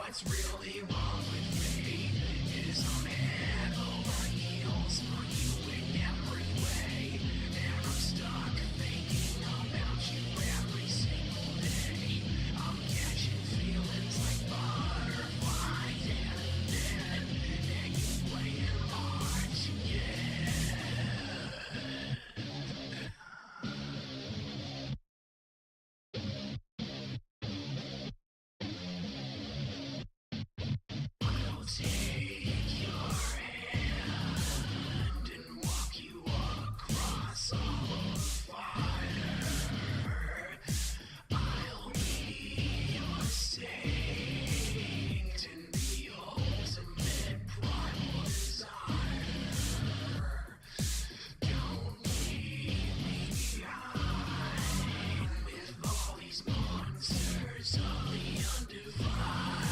What's really wrong with me is I'm head over heels for you in every way. And I'm stuck thinking about you every single day. I'm catching feelings like butterflies and dead. And you playing hard to get. I'll take your hand and walk you across all of fire. I'll be your saint and the ultimate primal desire. Don't leave me behind with all these monsters of the undefined.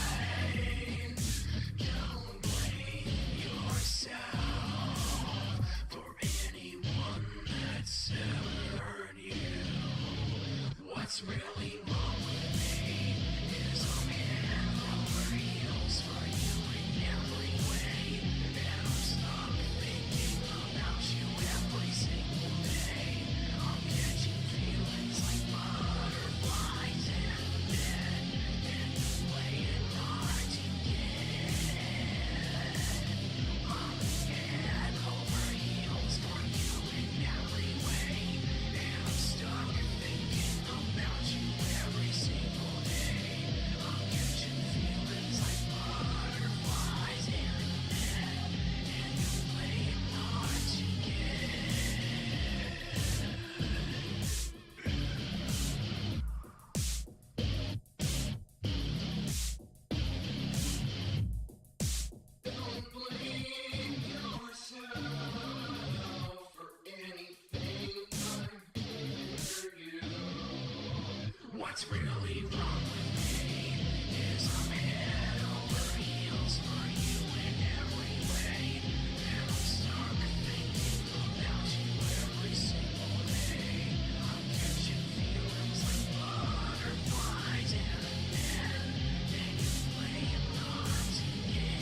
Don't blame yourself for anyone that's ever hurt you. What's really wrong with me is I'm head over heels for you in every way. And I'm stuck thinking about you every single day. I'm catching feelings like butterflies and dead. And you're playing hard to get. I'm head over heels for you in every way. And I'm stuck thinking about you every single day. I'm catching feelings like butterflies and dead. And you're playing hard to get. Don't blame yourself for anything I did for you. What's really wrong with me is I'm head over heels for you in every way. And I'm stuck thinking about you every single day. I'm catching feelings like butterflies and dead. And you're playing hard to get.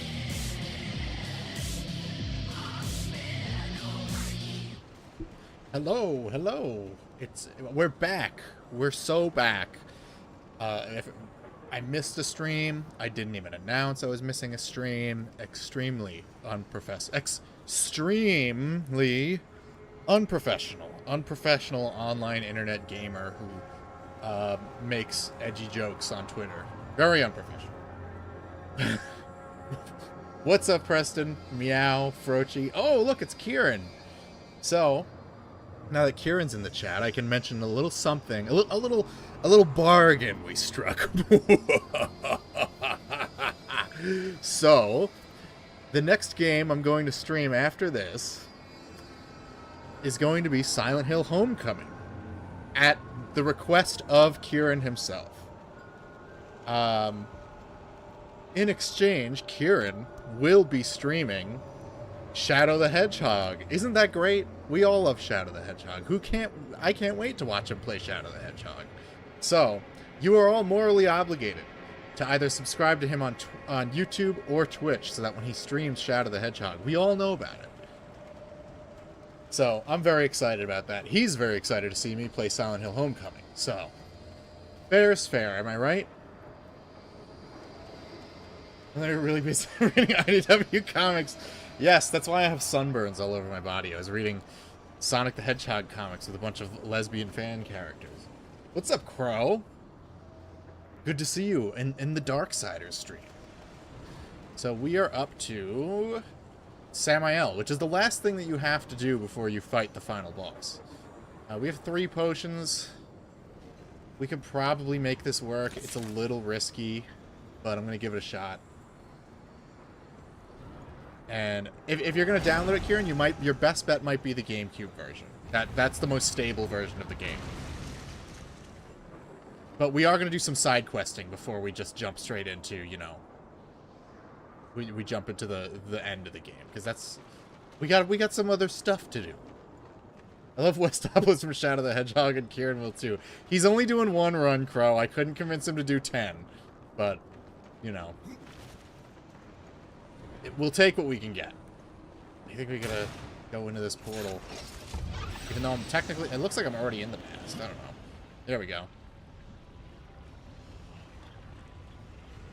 I'm head over heels. Hello. We're back. We're so back. If I missed a stream, I didn't even announce I was missing a stream. Extremely unprofessional online internet gamer who makes edgy jokes on Twitter. Very unprofessional. What's up, Preston? Meow, Frochi. Oh, look, it's Kieran. So, now that Kieran's in the chat, I can mention a little something, a little bargain we struck. So, the next game I'm going to stream after this is going to be Silent Hill Homecoming, at the request of Kieran himself. In exchange, Kieran will be streaming Shadow the Hedgehog. Isn't that great? We all love Shadow the Hedgehog. I can't wait to watch him play Shadow the Hedgehog. So, you are all morally obligated to either subscribe to him on YouTube or Twitch so that when he streams Shadow the Hedgehog, we all know about it. So, I'm very excited about that. He's very excited to see me play Silent Hill Homecoming. So, fair is fair, am I right? They're really busy reading IDW comics. Yes, that's why I have sunburns all over my body. I was reading Sonic the Hedgehog comics with a bunch of lesbian fan characters. What's up, Crow? Good to see you in the Darksiders stream. So we are up to Sam-ael, which is the last thing that you have to do before you fight the final boss. We have 3 potions. We could probably make this work. It's a little risky, but I'm going to give it a shot. And if you're going to download it, Kieran, your best bet might be the GameCube version. That's the most stable version of the game. But we are going to do some side questing before we just jump straight into, you know, we jump into the end of the game, because that's we got some other stuff to do. I love Westopolis from Shadow the Hedgehog, and Kieran will too. He's only doing 1 run, Crow. I couldn't convince him to do 10, but you know, we'll take what we can get. I think we gotta go into this portal. Even though I'm technically... It looks like I'm already in the past. I don't know. There we go.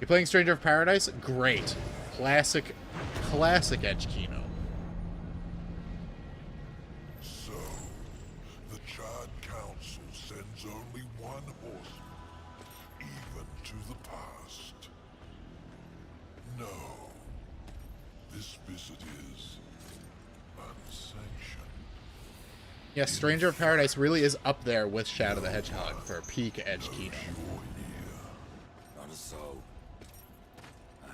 You playing Stranger of Paradise? Great. Classic Edge Kino. So, the Chad Council sends only one horseman, even to the past. No. This visit is unsanctioned. Yes, Stranger of Paradise really is up there with Shadow the Hedgehog for peak Edge Kino. Not so.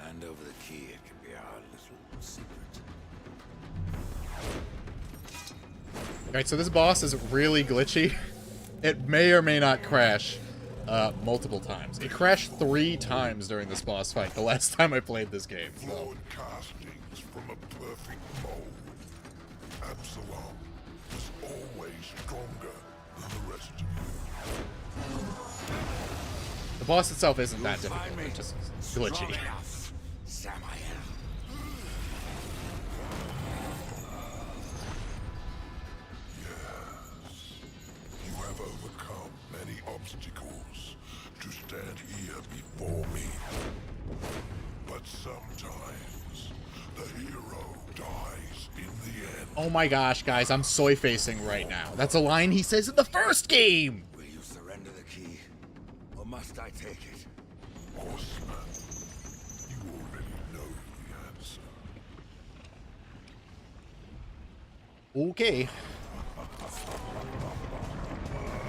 Hand over the key, it can be our little secret. Alright, so this boss is really glitchy. It may or may not crash multiple times. It crashed 3 times during this boss fight the last time I played this game. So. Flawed castings from a perfect mold. Absalom was always stronger than the rest of you. The boss itself isn't that difficult, it's just glitchy. Sam-ael. You have overcome many obstacles to stand here before me. But sometimes the hero dies in the end. Oh my gosh, guys, I'm soy facing right now. That's a line he says in the first game! Will you surrender the key? Or must I take it? Horseman, you already know the answer. Okay.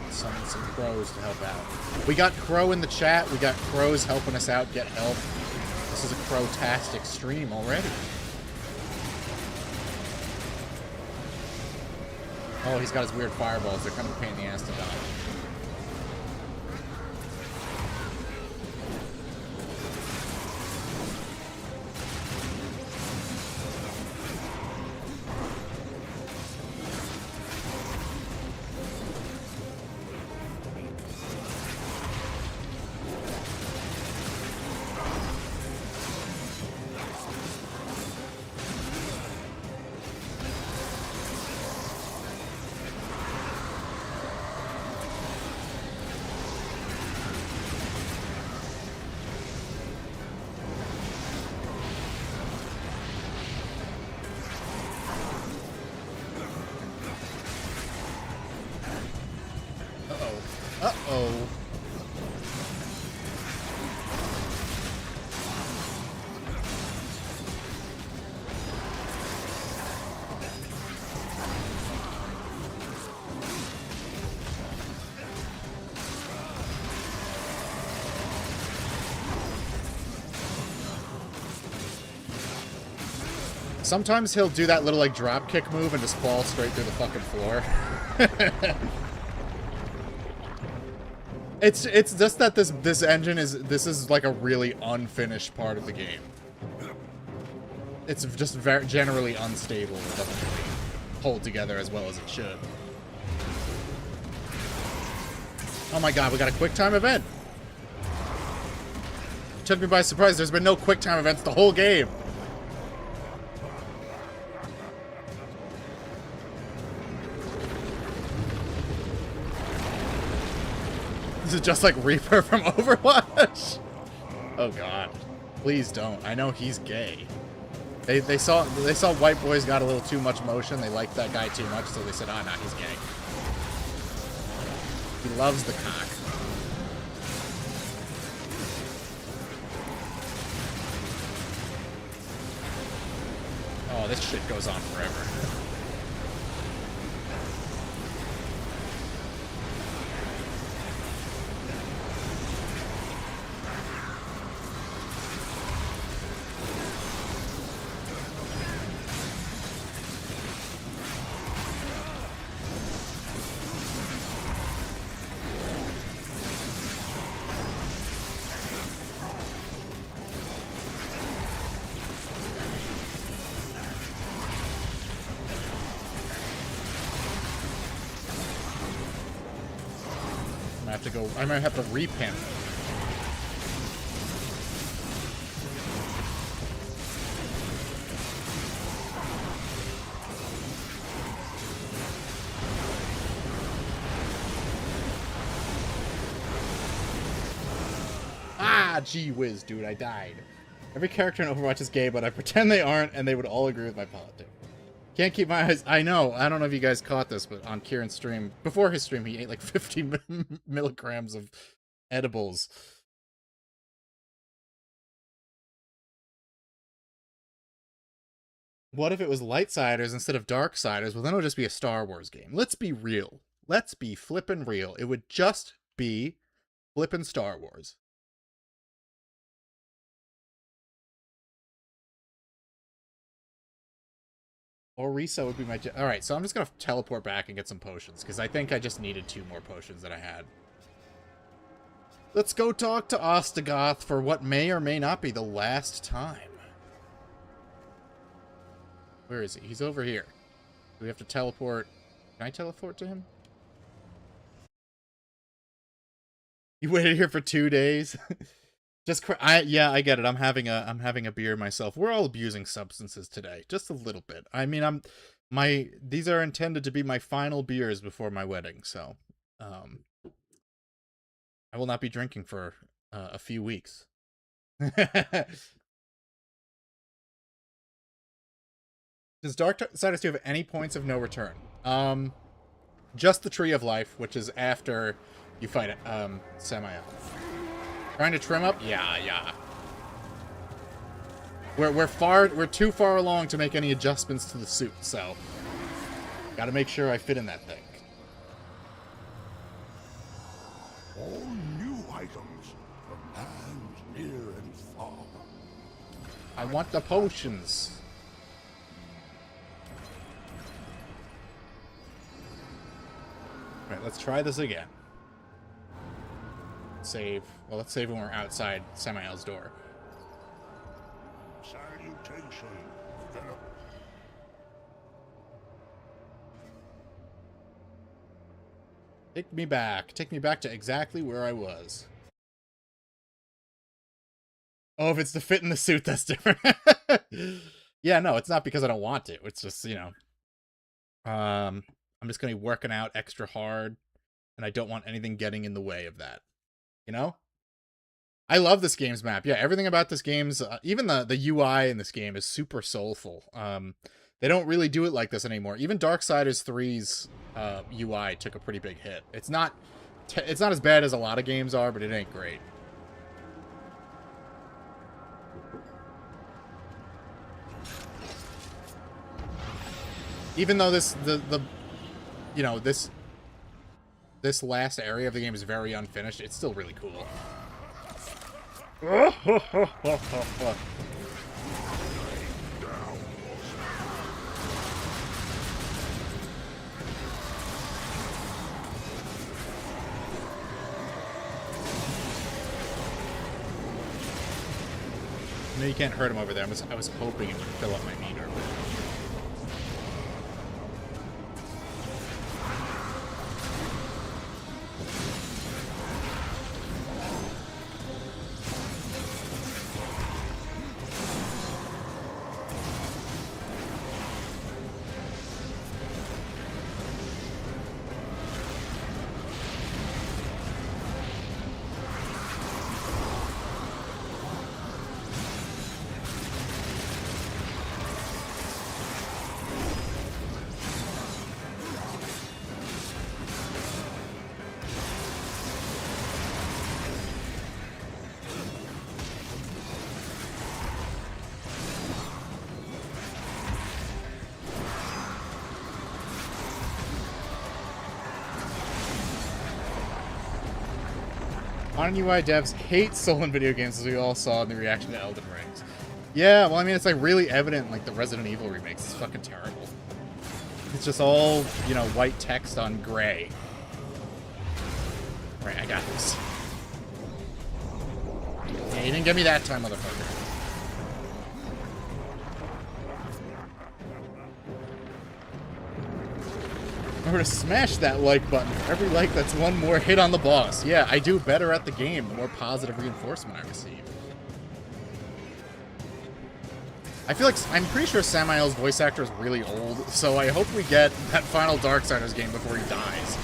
Summon some crows to help out. We got Crow in the chat. We got crows helping us out get help. This is a crow-tastic stream already. Oh, he's got his weird fireballs. They're kind of a pain in the ass to dodge. Uh-oh. Sometimes he'll do that little, like, drop kick move and just fall straight through the fucking floor. It's just that this engine is like a really unfinished part of the game. It's just very generally unstable. It doesn't really hold together as well as it should. Oh my god, we got a quick time event. It took me by surprise. There's been no quick time events the whole game. This is just like Reaper from Overwatch. Oh god. Please don't. I know he's gay. They saw white boys got a little too much motion. They liked that guy too much, so they said, "Oh, no, he's gay." He loves the cock. Oh, this shit goes on forever. I might have to repin. Gee whiz, dude, I died. Every character in Overwatch is gay, but I pretend they aren't, and they would all agree with my politics. Can't keep my eyes... I know, I don't know if you guys caught this, but on Kieran's stream, before his stream, he ate like 50 milligrams of edibles. What if it was Lightsiders instead of Darksiders? Well, then it would just be a Star Wars game. Let's be real. Let's be flippin' real. It would just be flippin' Star Wars. Orisa would be my... Alright, so I'm just going to teleport back and get some potions, because I think I just needed 2 more potions that I had. Let's go talk to Ostagoth for what may or may not be the last time. Where is he? He's over here. Do we have to teleport? Can I teleport to him? You waited here for 2 days? Just yeah, I get it. I'm having a beer myself. We're all abusing substances today, just a little bit. I mean, these are intended to be my final beers before my wedding, so I will not be drinking for a few weeks. Does Darksiders 2 have any points of no return? Just the Tree of Life, which is after you fight Sam-ael. Trying to trim up? Yeah. We're too far along to make any adjustments to the suit, so gotta make sure I fit in that thing. All new items from lands near and far. I want the potions. Alright, let's try this again. Save. Well, let's save when we're outside Sam-ael's door. Salutation, Philip. Take me back. Take me back to exactly where I was. Oh, if it's to fit in the suit, that's different. Yeah, no, it's not because I don't want to. It's just, you know. I'm just going to be working out extra hard, and I don't want anything getting in the way of that. You know? I love this game's map. Yeah, everything about this game's... even the UI in this game is super soulful. They don't really do it like this anymore. Even Darksiders 3's UI took a pretty big hit. It's not as bad as a lot of games are, but it ain't great. Even though this last area of the game is very unfinished, it's still really cool. No, you can't hurt him over there. I was hoping it would fill up my meter. Modern UI devs hate soul in video games, as we all saw in the reaction to Elden Rings. Yeah, well, I mean, it's like really evident in like the Resident Evil remakes. It's fucking terrible. It's just all, you know, white text on gray. Right, I got this. Yeah, you didn't get me that time, motherfucker. Remember to smash that like button. For every like, that's one more hit on the boss. Yeah, I do better at the game the more positive reinforcement I receive. I feel like, I'm pretty sure Sam-ael's voice actor is really old, so I hope we get that final Darksiders game before he dies.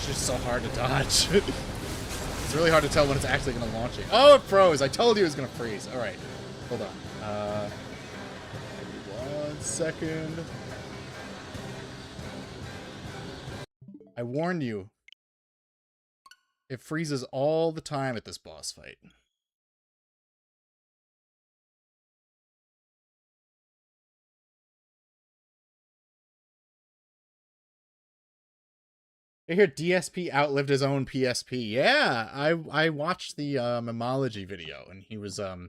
It's just so hard to dodge. It's really hard to tell when it's actually going to launch it. Oh, it froze. I told you it was going to freeze. All right. Hold on. 1 second. I warned you. It freezes all the time at this boss fight. I hear DSP outlived his own PSP. Yeah, I watched the Memology video, and he was that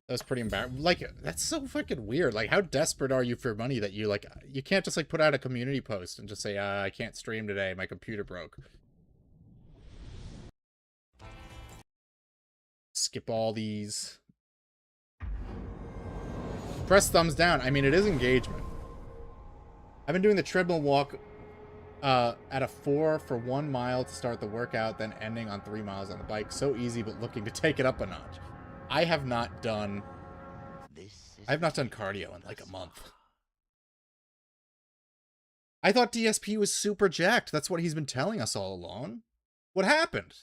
was pretty embarrassing. Like, that's so fucking weird. Like, how desperate are you for money that you you can't just like put out a community post and just say I can't stream today, my computer broke. Skip all these. Press thumbs down. I mean, it is engagement. I've been doing the treadmill walk at a 4 for 1 mile to start the workout, then ending on 3 miles on the bike. So easy, but looking to take it up a notch. I have not done cardio in like a month. I thought DSP was super jacked. That's what he's been telling us all along. What happened?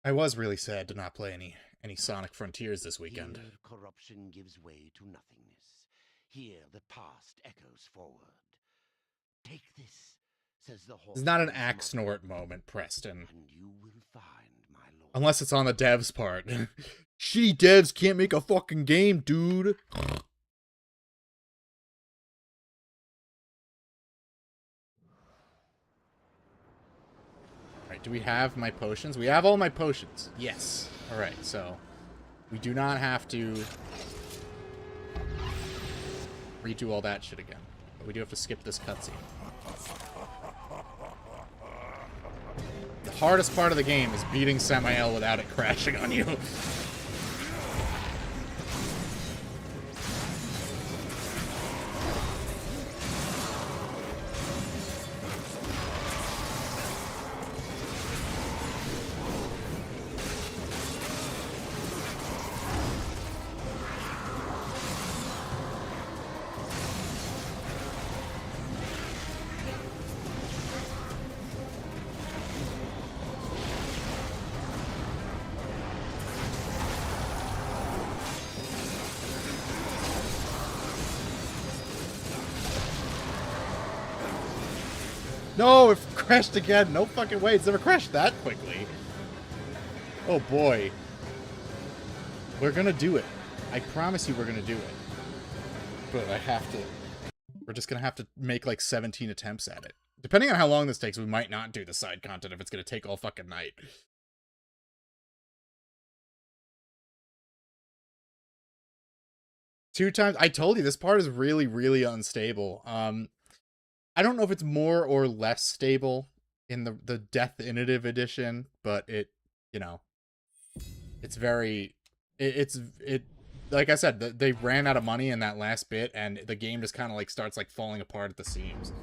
I was really sad to not play any Sonic Frontiers this weekend. Here corruption gives way to nothingness. Here the past echoes forward. Take this, says the horse. It's not an axe snort moment, Preston. And you will find, my lord. Unless it's on the devs part. Shitty devs can't make a fucking game, dude. Alright, do we have my potions? We have all my potions. Yes. Alright, so we do not have to redo all that shit again. But we do have to skip this cutscene. The hardest part of the game is beating Sam-ael without it crashing on you. No, it crashed again. No fucking way. It's never crashed that quickly. Oh boy. We're gonna do it. I promise you we're gonna do it. But I have to... We're just gonna have to make like 17 attempts at it. Depending on how long this takes, we might not do the side content if it's gonna take all fucking night. Two times... I told you, this part is really, really unstable. I don't know if it's more or less stable in the Definitive Edition, but it, you know, it's very, it like I said, they ran out of money in that last bit, and the game just kind of like starts like falling apart at the seams.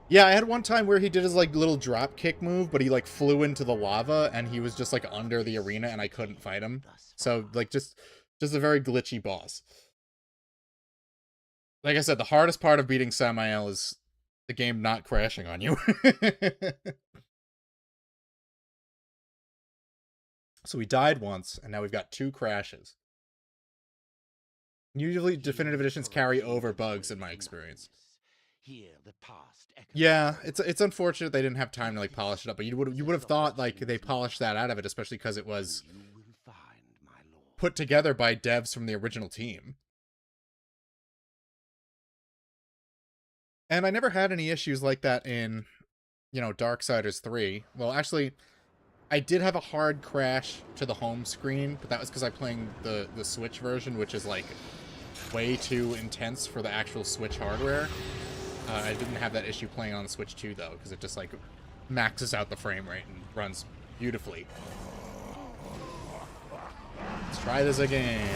Yeah, I had one time where he did his like little drop kick move, but he like flew into the lava, and he was just like under the arena, and I couldn't fight him. So like just a very glitchy boss. Like I said, the hardest part of beating Sam-ael is the game not crashing on you. So we died once, and now we've got 2 crashes. Usually Definitive Editions carry over bugs in my experience. Yeah, it's unfortunate they didn't have time to like polish it up, but you would have thought like they polished that out of it, especially because it was put together by devs from the original team. And I never had any issues like that in, you know, Darksiders 3. Well, actually, I did have a hard crash to the home screen, but that was because I'm playing the Switch version, which is, like, way too intense for the actual Switch hardware. I didn't have that issue playing on the Switch 2, though, because it just, like, maxes out the frame rate and runs beautifully. Let's try this again.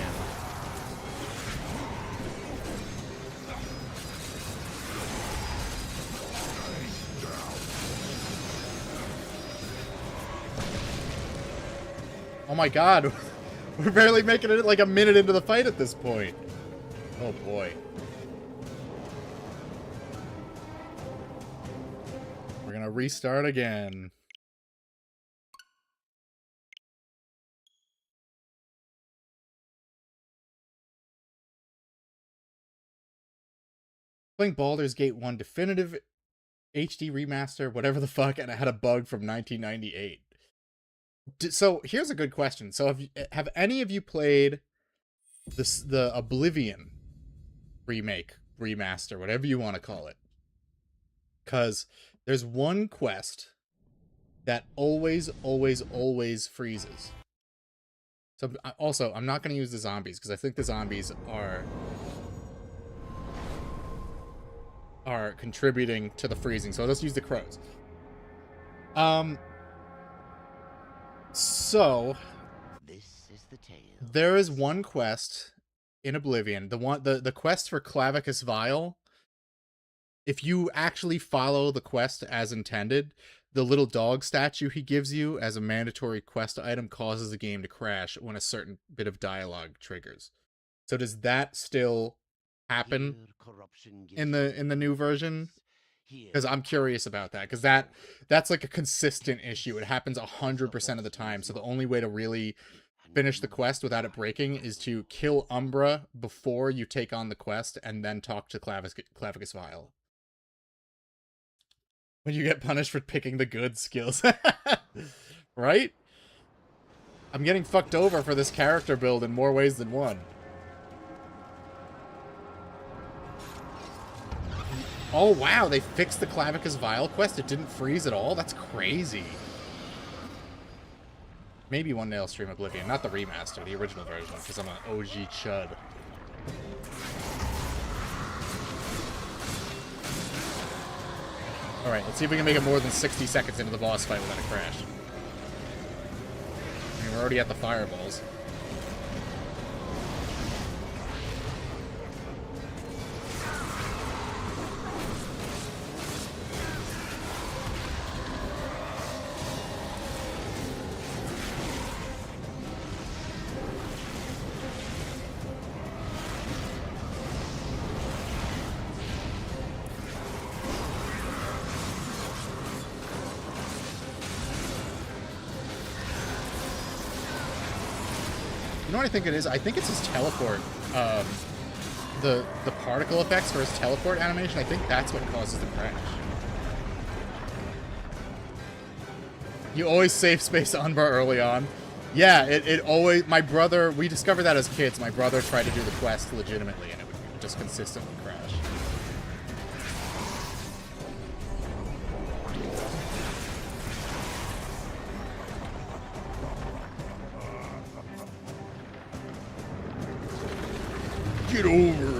Oh my god, We're barely making it like a minute into the fight at this point. Oh boy. We're gonna restart again. Playing Baldur's Gate 1 Definitive HD Remaster, whatever the fuck, and it had a bug from 1998. So here's a good question. So have any of you played the Oblivion remake, remaster, whatever you want to call it? Because there's one quest that always freezes. So also, I'm not going to use the zombies because I think the zombies are contributing to the freezing. So let's use the crows. So This is the tale. there is one quest in Oblivion, the quest for Clavicus Vial. If you actually follow the quest as intended, the little dog statue he gives you as a mandatory quest item causes the game to crash when a certain bit of dialogue triggers. So does that still happen in the new version? Because I'm curious about that, because that's like a consistent issue. It happens 100% of the time. So the only way to really finish the quest without it breaking is to kill Umbra before you take on the quest and then talk to Clavicus Vial. When you get punished for picking the good skills. Right? I'm getting fucked over for this character build in more ways than one. Oh, wow, they fixed the Clavicus Vial quest. It didn't freeze at all? That's crazy. Maybe one day I'll stream Oblivion. Not the remaster, the original version, because I'm an OG chud. Alright, let's see if we can make it more than 60 seconds into the boss fight without a crash. I mean, we're already at the fireballs. You know what I think it is? I think it's his teleport. The particle effects for his teleport animation, I think that's what causes the crash. You always save space Unbar early on. Yeah, it always... My brother... We discovered that as kids. My brother tried to do the quest legitimately, and it would just consistently crash. Get over here.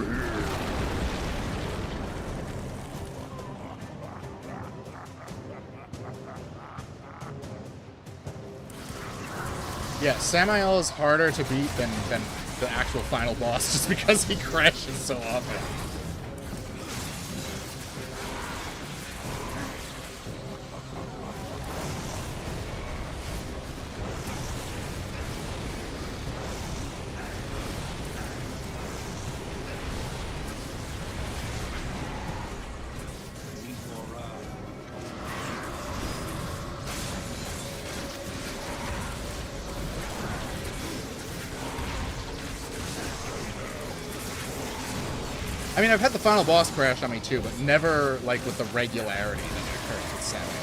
Yeah, Sam-ael is harder to beat than the actual final boss just because he crashes so often. I mean, I've had the final boss crash on me too, but never like with the regularity that it occurs with Sam-ael.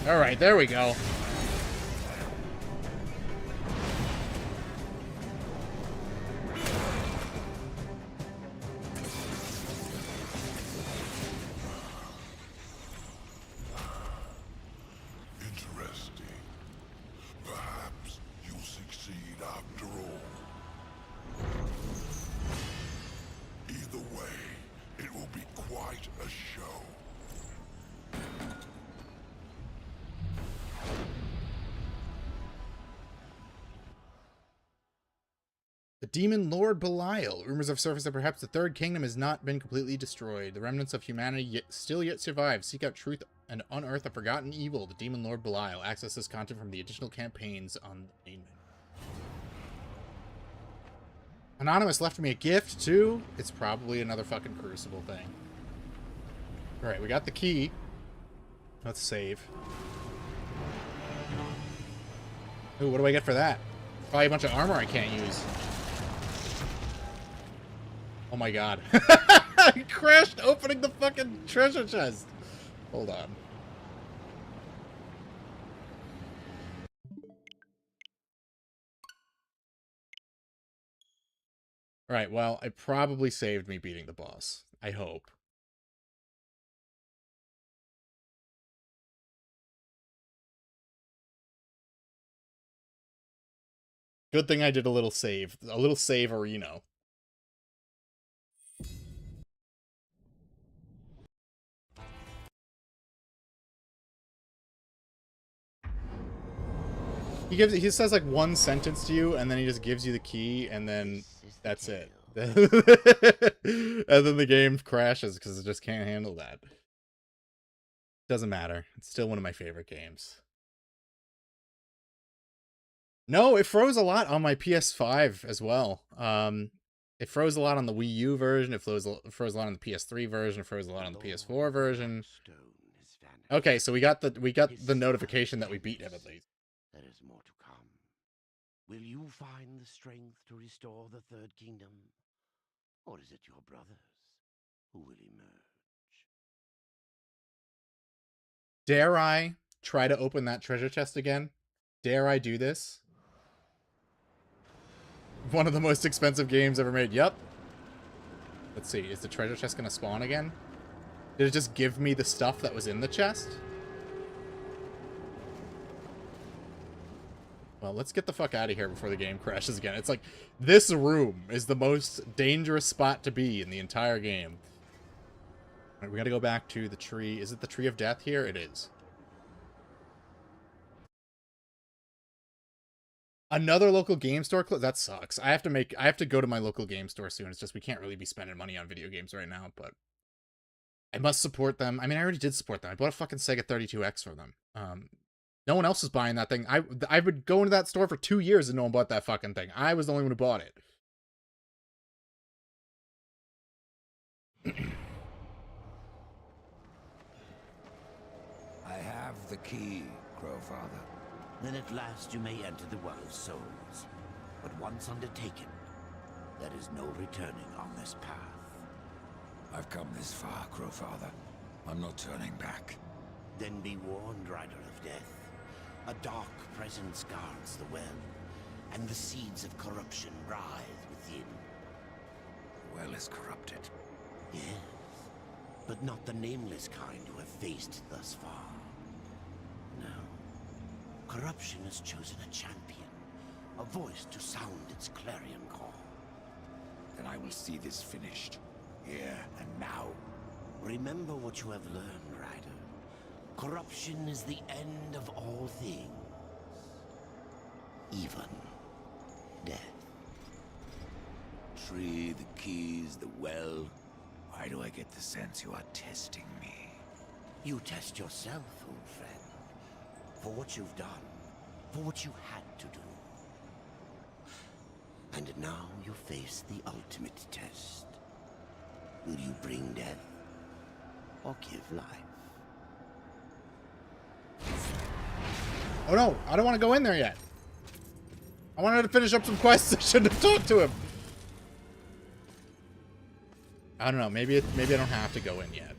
All right, there we go. The demon Lord Belial. Rumors have surfaced that perhaps the Third Kingdom has not been completely destroyed. The remnants of humanity yet survive. Seek out truth and unearth a forgotten evil. The demon Lord Belial. Access this content from the additional campaigns on the main menu. Anonymous left me a gift, too. It's probably another fucking Crucible thing. Alright, we got the key. Let's save. Ooh, what do I get for that? Probably a bunch of armor I can't use. Oh my god. I crashed opening the fucking treasure chest. Hold on. Alright, well, it probably saved me beating the boss. I hope. Good thing I did a little save. A little save-arino. He says like one sentence to you, and then he just gives you the key, and then that's it. And then the game crashes because it just can't handle that. Doesn't matter. It's still one of my favorite games. No, it froze a lot on my PS5 as well. It froze a lot on the Wii U version. It froze a lot on the PS3 version. It froze a lot on the PS4 version. Okay, so we got the notification that we beat him at least. There is more to come. Will you find the strength to restore the Third Kingdom? Or is it your brothers who will emerge? Dare I try to open that treasure chest again? Dare I do this? One of the most expensive games ever made. Yep. Let's see. Is the treasure chest going to spawn again? Did it just give me the stuff that was in the chest? Well, let's get the fuck out of here before the game crashes again. It's like, this room is the most dangerous spot to be in the entire game. All right, we gotta go back to the tree. Is it the Tree of Death here? It is. Another local game store close? That sucks. I have to go to my local game store soon. It's just we can't really be spending money on video games right now, but I must support them. I mean, I already did support them. I bought a fucking Sega 32X for them. No one else was buying that thing. I would go into that store for 2 years and no one bought that fucking thing. I was the only one who bought it. I have the key, Crowfather. Then at last you may enter the world of souls. But once undertaken, there is no returning on this path. I've come this far, Crowfather. I'm not turning back. Then be warned, Rider of Death. A dark presence guards the well, and the seeds of corruption writhe within. The well is corrupted. Yes, but not the nameless kind you have faced thus far. No. Corruption has chosen a champion, a voice to sound its clarion call. Then I will see this finished, here and now. Remember what you have learned, Rider. Corruption is the end of all things. Even death. Tree, the keys, the well. Why do I get the sense you are testing me? You test yourself, old friend. For what you've done. For what you had to do. And now you face the ultimate test. Will you bring death? Or give life? Oh no, I don't want to go in there yet. I wanted to finish up some quests. I shouldn't have talked to him. I don't know, maybe I don't have to go in yet.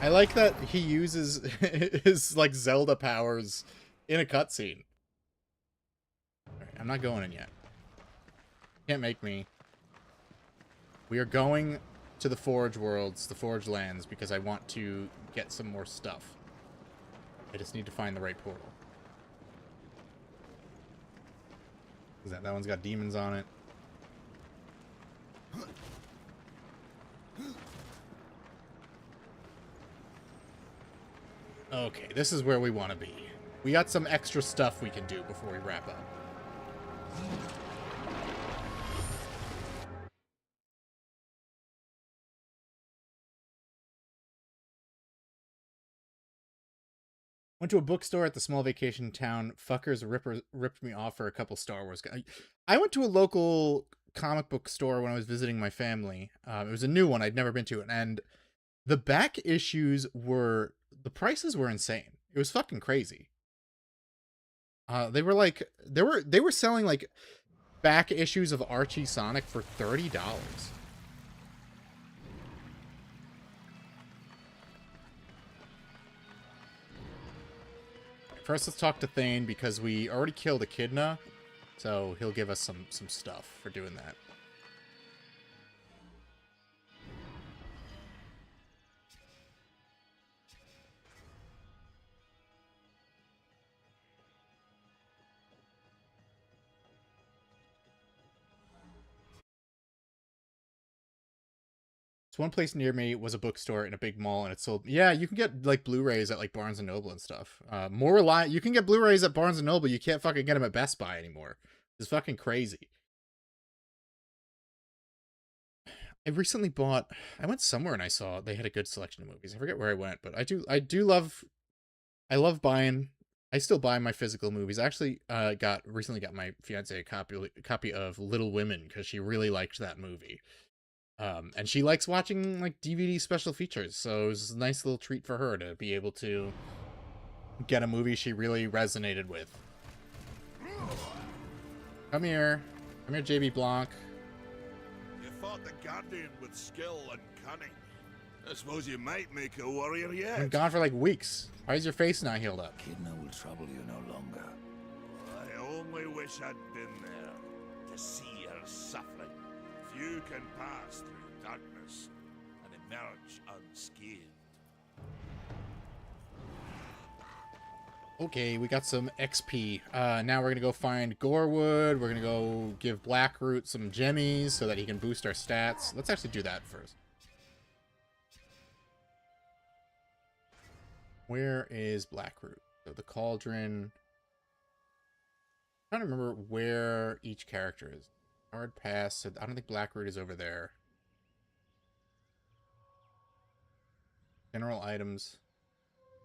I like that he uses his, like, Zelda powers in a cutscene. Right, I'm not going in yet. Can't make me. We are going to the Forge Worlds, the Forge Lands, because I want to get some more stuff. I just need to find the right portal. That one's got demons on it. Okay, this is where we want to be. We got some extra stuff we can do before we wrap up. Went to a bookstore at the small vacation town. Fuckers ripped me off for a couple Star Wars. I went to a local comic book store when I was visiting my family. It was a new one I'd never been to, and the back issues were, the prices were insane. It was fucking crazy. They were like, they were selling like back issues of Archie Sonic for $30. First, let's talk to Thane, because we already killed Echidna, so he'll give us some stuff for doing that. So one place near me was a bookstore in a big mall, and it sold... Yeah, you can get, like, Blu-rays at, like, Barnes & Noble and stuff. You can get Blu-rays at Barnes & Noble. You can't fucking get them at Best Buy anymore. It's fucking crazy. I recently bought... I went somewhere and I saw they had a good selection of movies. I forget where I went, but I love buying... I still buy my physical movies. I actually recently got my fiance a copy of Little Women, because she really liked that movie. And she likes watching, like, DVD special features, so it was a nice little treat for her to be able to get a movie she really resonated with. Come here. Come here, JB Blanc. You fought the Guardian with skill and cunning. I suppose you might make a warrior yet. I've been gone for, like, weeks. Why is your face not healed up? Echidna will trouble you no longer. I only wish I'd been there to see her suffering. Few can pass through darkness and emerge unscathed. Okay, we got some XP. Now we're gonna go find Gorewood. We're gonna go give Blackroot some gemmies so that he can boost our stats. Let's actually do that first. Where is Blackroot? So the Cauldron. I'm trying to remember where each character is. Hard pass. So I don't think Blackroot is over there. General items.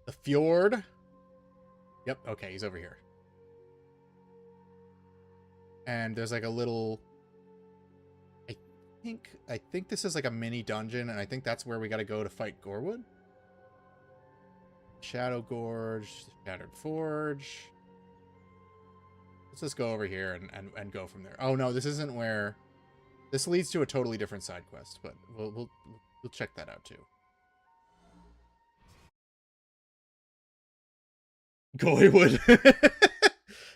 The Fjord. Yep, okay, he's over here. And there's like a little... I think this is like a mini dungeon, and I think that's where we gotta go to fight Gorewood. Shadow Gorge, Shattered Forge. Let's just go over here and go from there. Oh no, this isn't where... This leads to a totally different side quest, but we'll check that out too. Gorewood.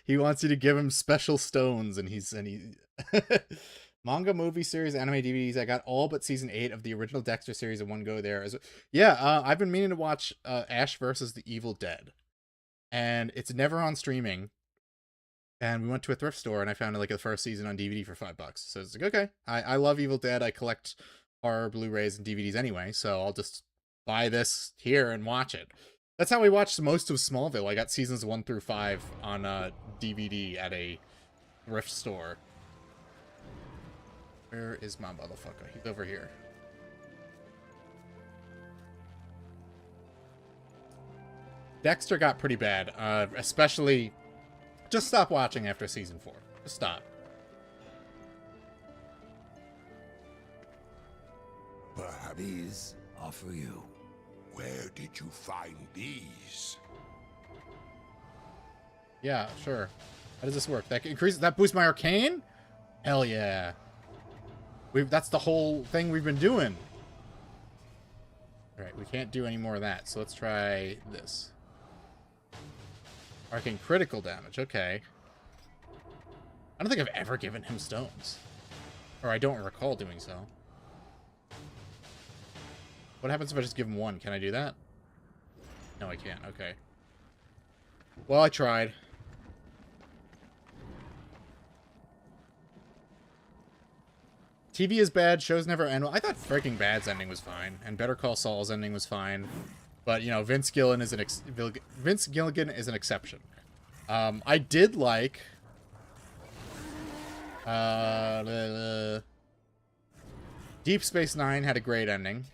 He wants you to give him special stones, and he manga, movie series, anime DVDs. I got all but season 8 of the original Dexter series in one go there. Yeah, I've been meaning to watch Ash versus the Evil Dead, and it's never on streaming. And we went to a thrift store, and I found like the first season on DVD for $5. So it's like, okay, I love Evil Dead. I collect horror Blu-rays and DVDs anyway, so I'll just buy this here and watch it. That's how we watched most of Smallville. I got seasons 1 through 5 on DVD at a thrift store. Where is my motherfucker? He's over here. Dexter got pretty bad, especially... Just stop watching after season 4. Just stop. Perhaps. These are for you. Where did you find these? Yeah, sure. How does this work? That increases, that boosts my arcane? Hell yeah. That's the whole thing we've been doing. Alright, we can't do any more of that, so let's try this. Arcane critical damage, okay. I don't think I've ever given him stones. Or I don't recall doing so. What happens if I just give him one? Can I do that? No, I can't. Okay. Well, I tried. TV is bad, shows never end well. I thought Breaking Bad's ending was fine, and Better Call Saul's ending was fine. But, you know, Vince Gilligan is an exception. I did like... Deep Space Nine had a great ending.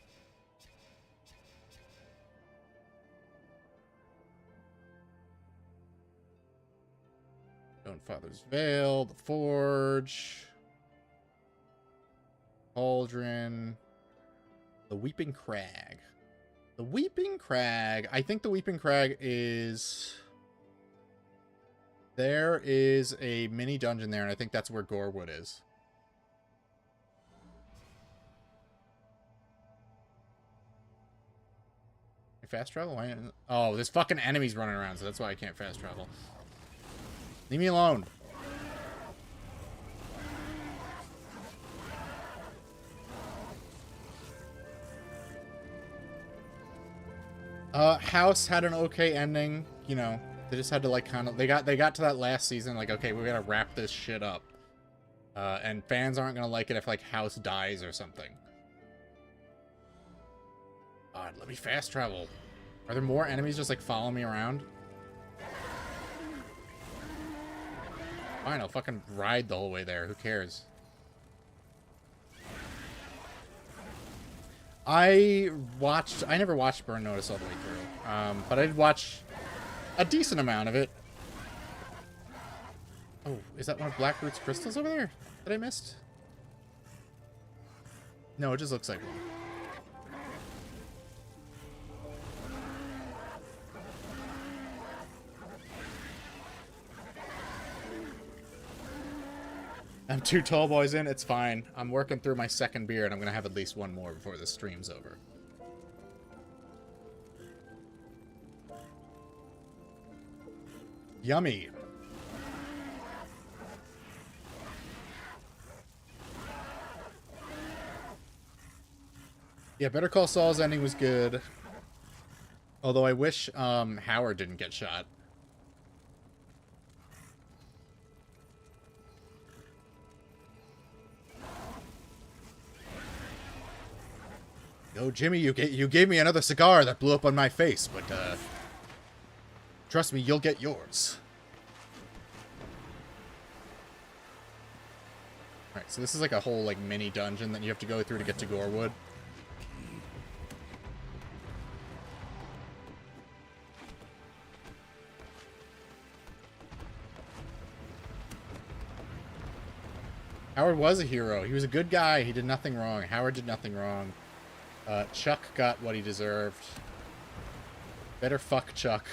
Stone Father's Veil, The Forge, Cauldron, The Weeping Crag. The Weeping Crag. I think the Weeping Crag is... There is a mini dungeon there, and I think that's where Gorewood is. Fast travel? Why? Oh, there's fucking enemies running around, so that's why I can't fast travel. Leave me alone. House had an okay ending. You know, they just had to like kind of they got to that last season like, okay, we gotta wrap this shit up. And fans aren't gonna like it if like House dies or something. God, let me fast travel. Are there more enemies just like following me around? Fine, I'll fucking ride the whole way there. Who cares? I never watched Burn Notice all the way through. But I did watch a decent amount of it. Oh, is that one of Blackroot's crystals over there that I missed? No, it just looks like one. I'm 2 tall boys in. It's fine. I'm working through my second beer, and I'm going to have at least one more before the stream's over. Yummy. Yeah, Better Call Saul's ending was good. Although I wish Howard didn't get shot. Yo, Jimmy, you gave me another cigar that blew up on my face, but trust me, you'll get yours. Alright, so this is like a whole like mini dungeon that you have to go through to get to Gorewood. Howard was a hero. He was a good guy. He did nothing wrong. Howard did nothing wrong. Chuck got what he deserved. Better fuck Chuck.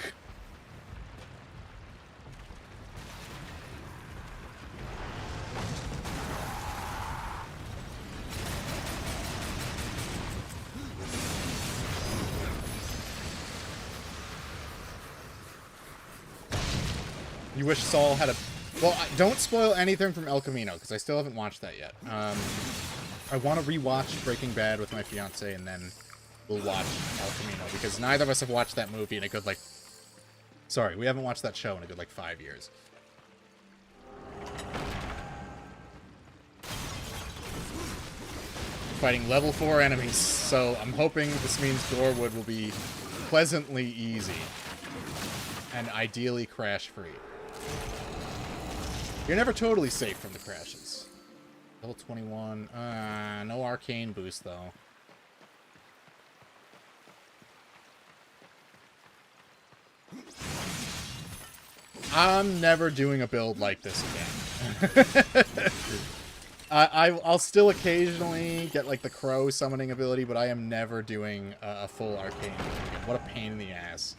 You wish Saul had a... Well, don't spoil anything from El Camino, because I still haven't watched that yet. I want to rewatch Breaking Bad with my fiance, and then we'll watch El Camino, because neither of us have watched that movie in a good, like... Sorry, we haven't watched that show in a good, like, 5 years. Fighting level 4 enemies, so I'm hoping this means Gorewood will be pleasantly easy. And ideally crash-free. You're never totally safe from the crashes. Level 21. No arcane boost, though. I'm never doing a build like this again. I'll still occasionally get, like, the crow summoning ability, but I am never doing a full arcane build again. What a pain in the ass.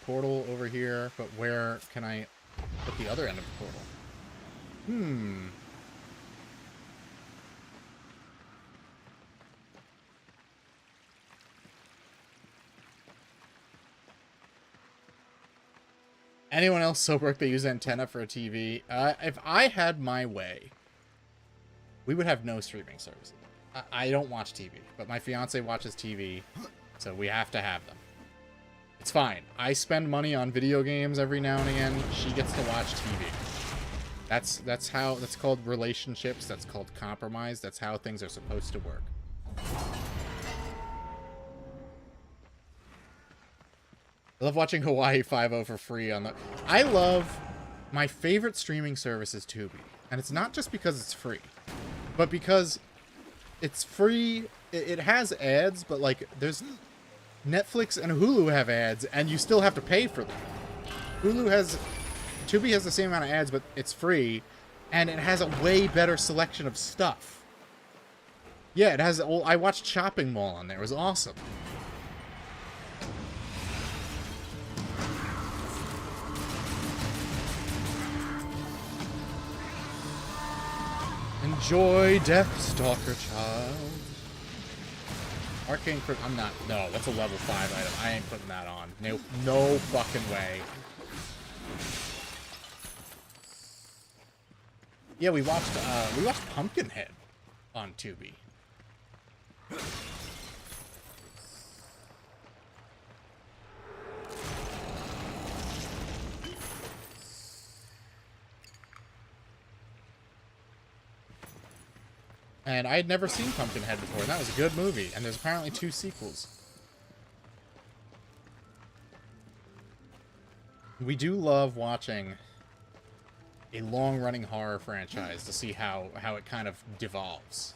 Portal over here, but where can I put the other end of the portal? Anyone else so broke they use antenna for a TV? If I had my way, we would have no streaming services. I don't watch TV, but my fiance watches TV, so we have to have them. It's fine. I spend money on video games every now and again. She gets to watch TV. That's called relationships. That's called compromise. That's how things are supposed to work. I love watching Hawaii 5-0 for free on the... My favorite streaming service is Tubi. And it's not just because it's free, but because it's free. It has ads, but like there's Netflix and Hulu have ads, and you still have to pay for them. Tubi has the same amount of ads, but it's free, and it has a way better selection of stuff. Yeah, it has... I watched Shopping Mall on there. It was awesome. Enjoy Deathstalker, child. Arcane Crypt. I'm not... No, that's a level 5 item. I ain't putting that on. Nope. No fucking way. Yeah, we watched Pumpkinhead on Tubi. And I had never seen Pumpkinhead before, and that was a good movie. And there's apparently 2 sequels. We do love watching a long-running horror franchise to see how it kind of devolves.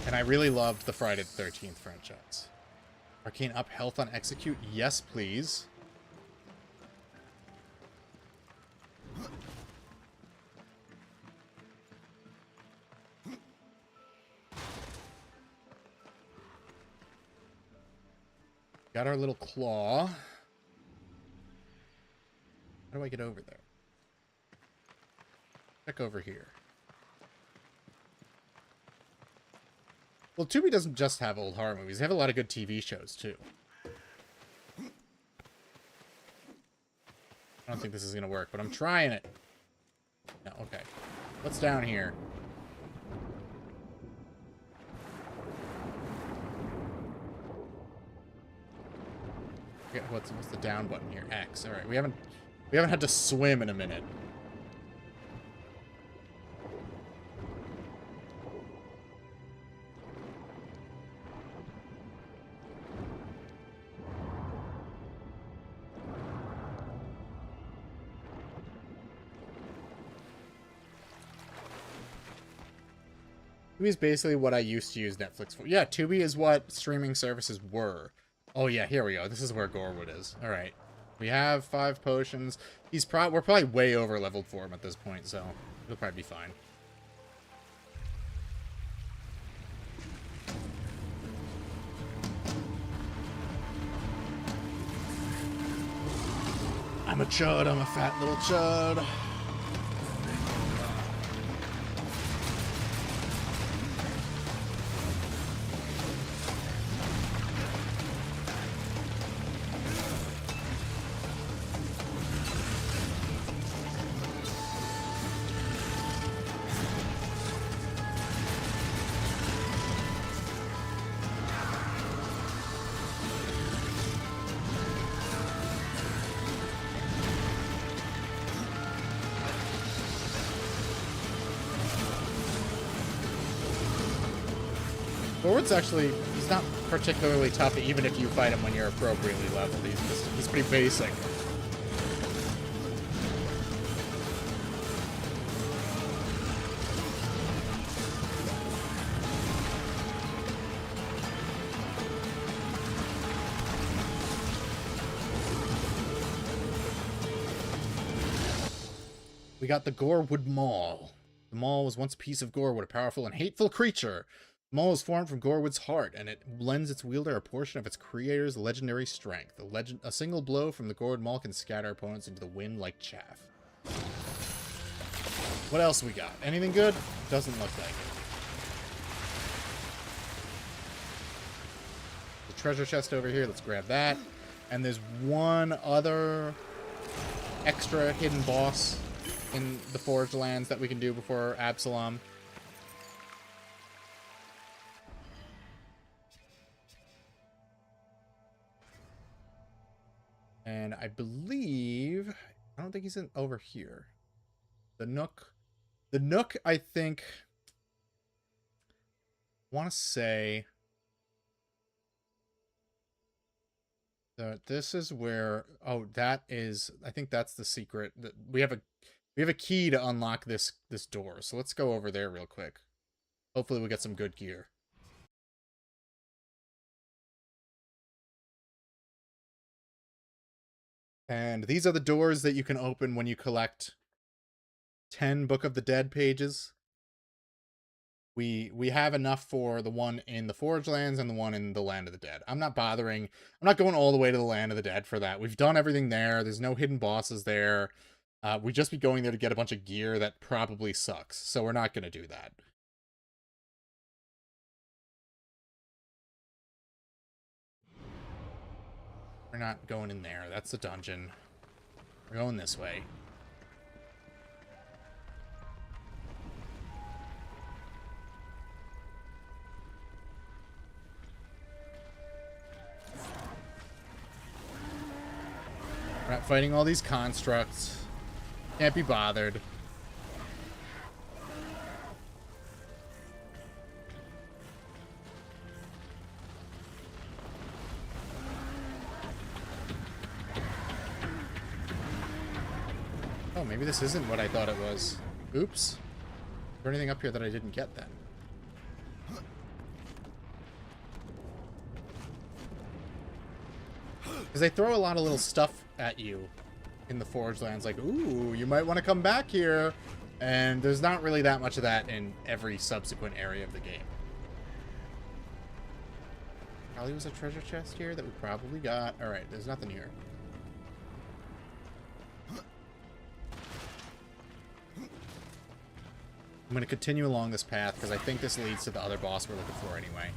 And I really loved the Friday the 13th franchise. Arcane up health on execute? Yes, please. Got our little claw. How do I get over there? Check over here. Well, Tubi doesn't just have old horror movies. They have a lot of good TV shows, too. I don't think this is going to work, but I'm trying it. No, okay. What's down here? What's the down button here? X. All right, we haven't had to swim in a minute. Tubi is basically what I used to use Netflix for. Yeah, Tubi is what streaming services were. Oh yeah, here we go. This is where Gorewood is. All right, we have 5 potions. We're probably way over leveled for him at this point, so he'll probably be fine. I'm a chud. I'm a fat little chud. Gorewood's actually, he's not particularly tough even if you fight him when you're appropriately leveled. He's pretty basic. We got the Gorewood Maul. The Maul was once a piece of Gorewood, a powerful and hateful creature. The Maul is formed from Gorewood's heart, and it lends its wielder a portion of its creator's legendary strength. A single blow from the Gorewood Maul can scatter opponents into the wind like chaff. What else we got? Anything good? Doesn't look like it. The treasure chest over here, let's grab that. And there's one other extra hidden boss in the Forged Lands that we can do before Absalom. And I believe, I don't think he's in over here. The Nook. The Nook, I think, I want to say that this is where, oh, that is, I think that's the secret. That we have a key to unlock this door. So let's go over there real quick. Hopefully we'll get some good gear. And these are the doors that you can open when you collect 10 Book of the Dead pages. We have enough for the one in the Forge Lands and the one in the Land of the Dead. I'm not bothering. I'm not going all the way to the Land of the Dead for that. We've done everything there. There's no hidden bosses there. We'd just be going there to get a bunch of gear that probably sucks. So we're not going to do that. We're not going in there. That's a dungeon. We're going this way. We're not fighting all these constructs. Can't be bothered. Oh, maybe this isn't what I thought it was. Oops. Is there anything up here that I didn't get then? Because they throw a lot of little stuff at you in the Forge Lands, like, ooh, you might want to come back here. And there's not really that much of that in every subsequent area of the game. Probably was a treasure chest here that we probably got. Alright, there's nothing here. I'm going to continue along this path because I think this leads to the other boss we're looking for anyway.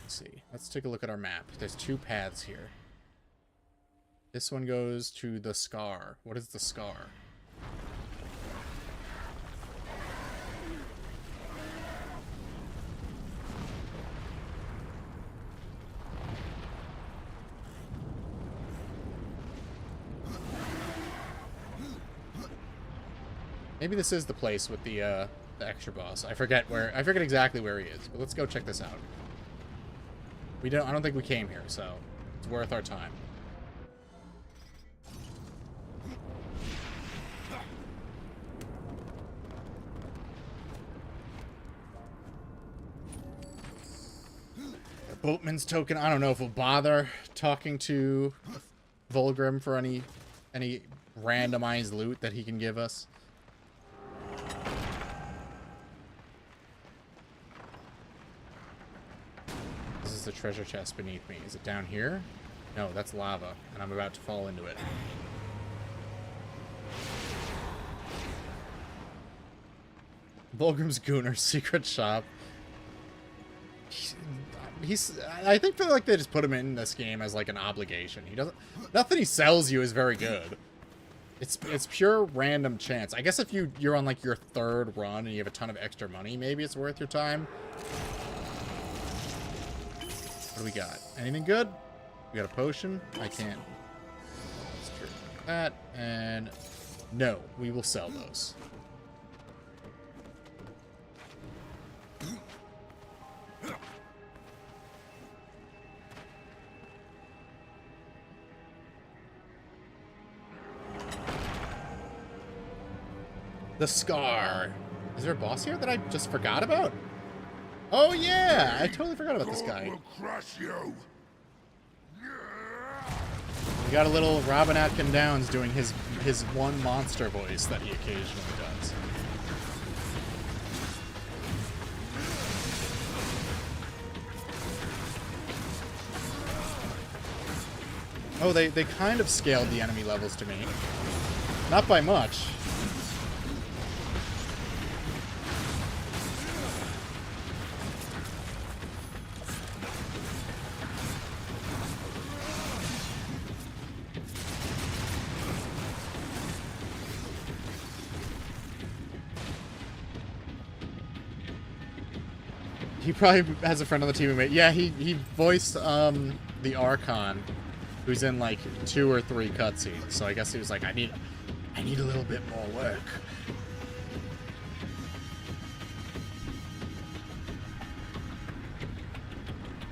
Let's see. Let's take a look at our map. There's two paths here. This one goes to the Scar. What is the Scar? Maybe this is the place with the extra boss. I forget exactly where he is, but let's go check this out. I don't think we came here, so it's worth our time. The boatman's token. I don't know if we'll bother talking to Volgrim for any randomized loot that he can give us. The treasure chest beneath me. Is it down here? No, that's lava, and I'm about to fall into it. Volgrim's Gunner's secret shop. I think feel like they just put him in this game as like an obligation. He doesn't. Nothing he sells you is very good. It's pure random chance. I guess if you're on like your third run and you have a ton of extra money, maybe it's worth your time. What do we got? Anything good? We got a potion? I can't. Let's drink that. And no, we will sell those. The Scar. Is there a boss here that I just forgot about? Oh yeah, I totally forgot about this guy. We got a little Robin Atkin Downs doing his one monster voice that he occasionally does. Oh, they kind of scaled the enemy levels to me. Not by much. He probably has a friend on the team who made... Yeah, he voiced the Archon, who's in like 2 or 3 cutscenes. So I guess he was like, I need a little bit more work.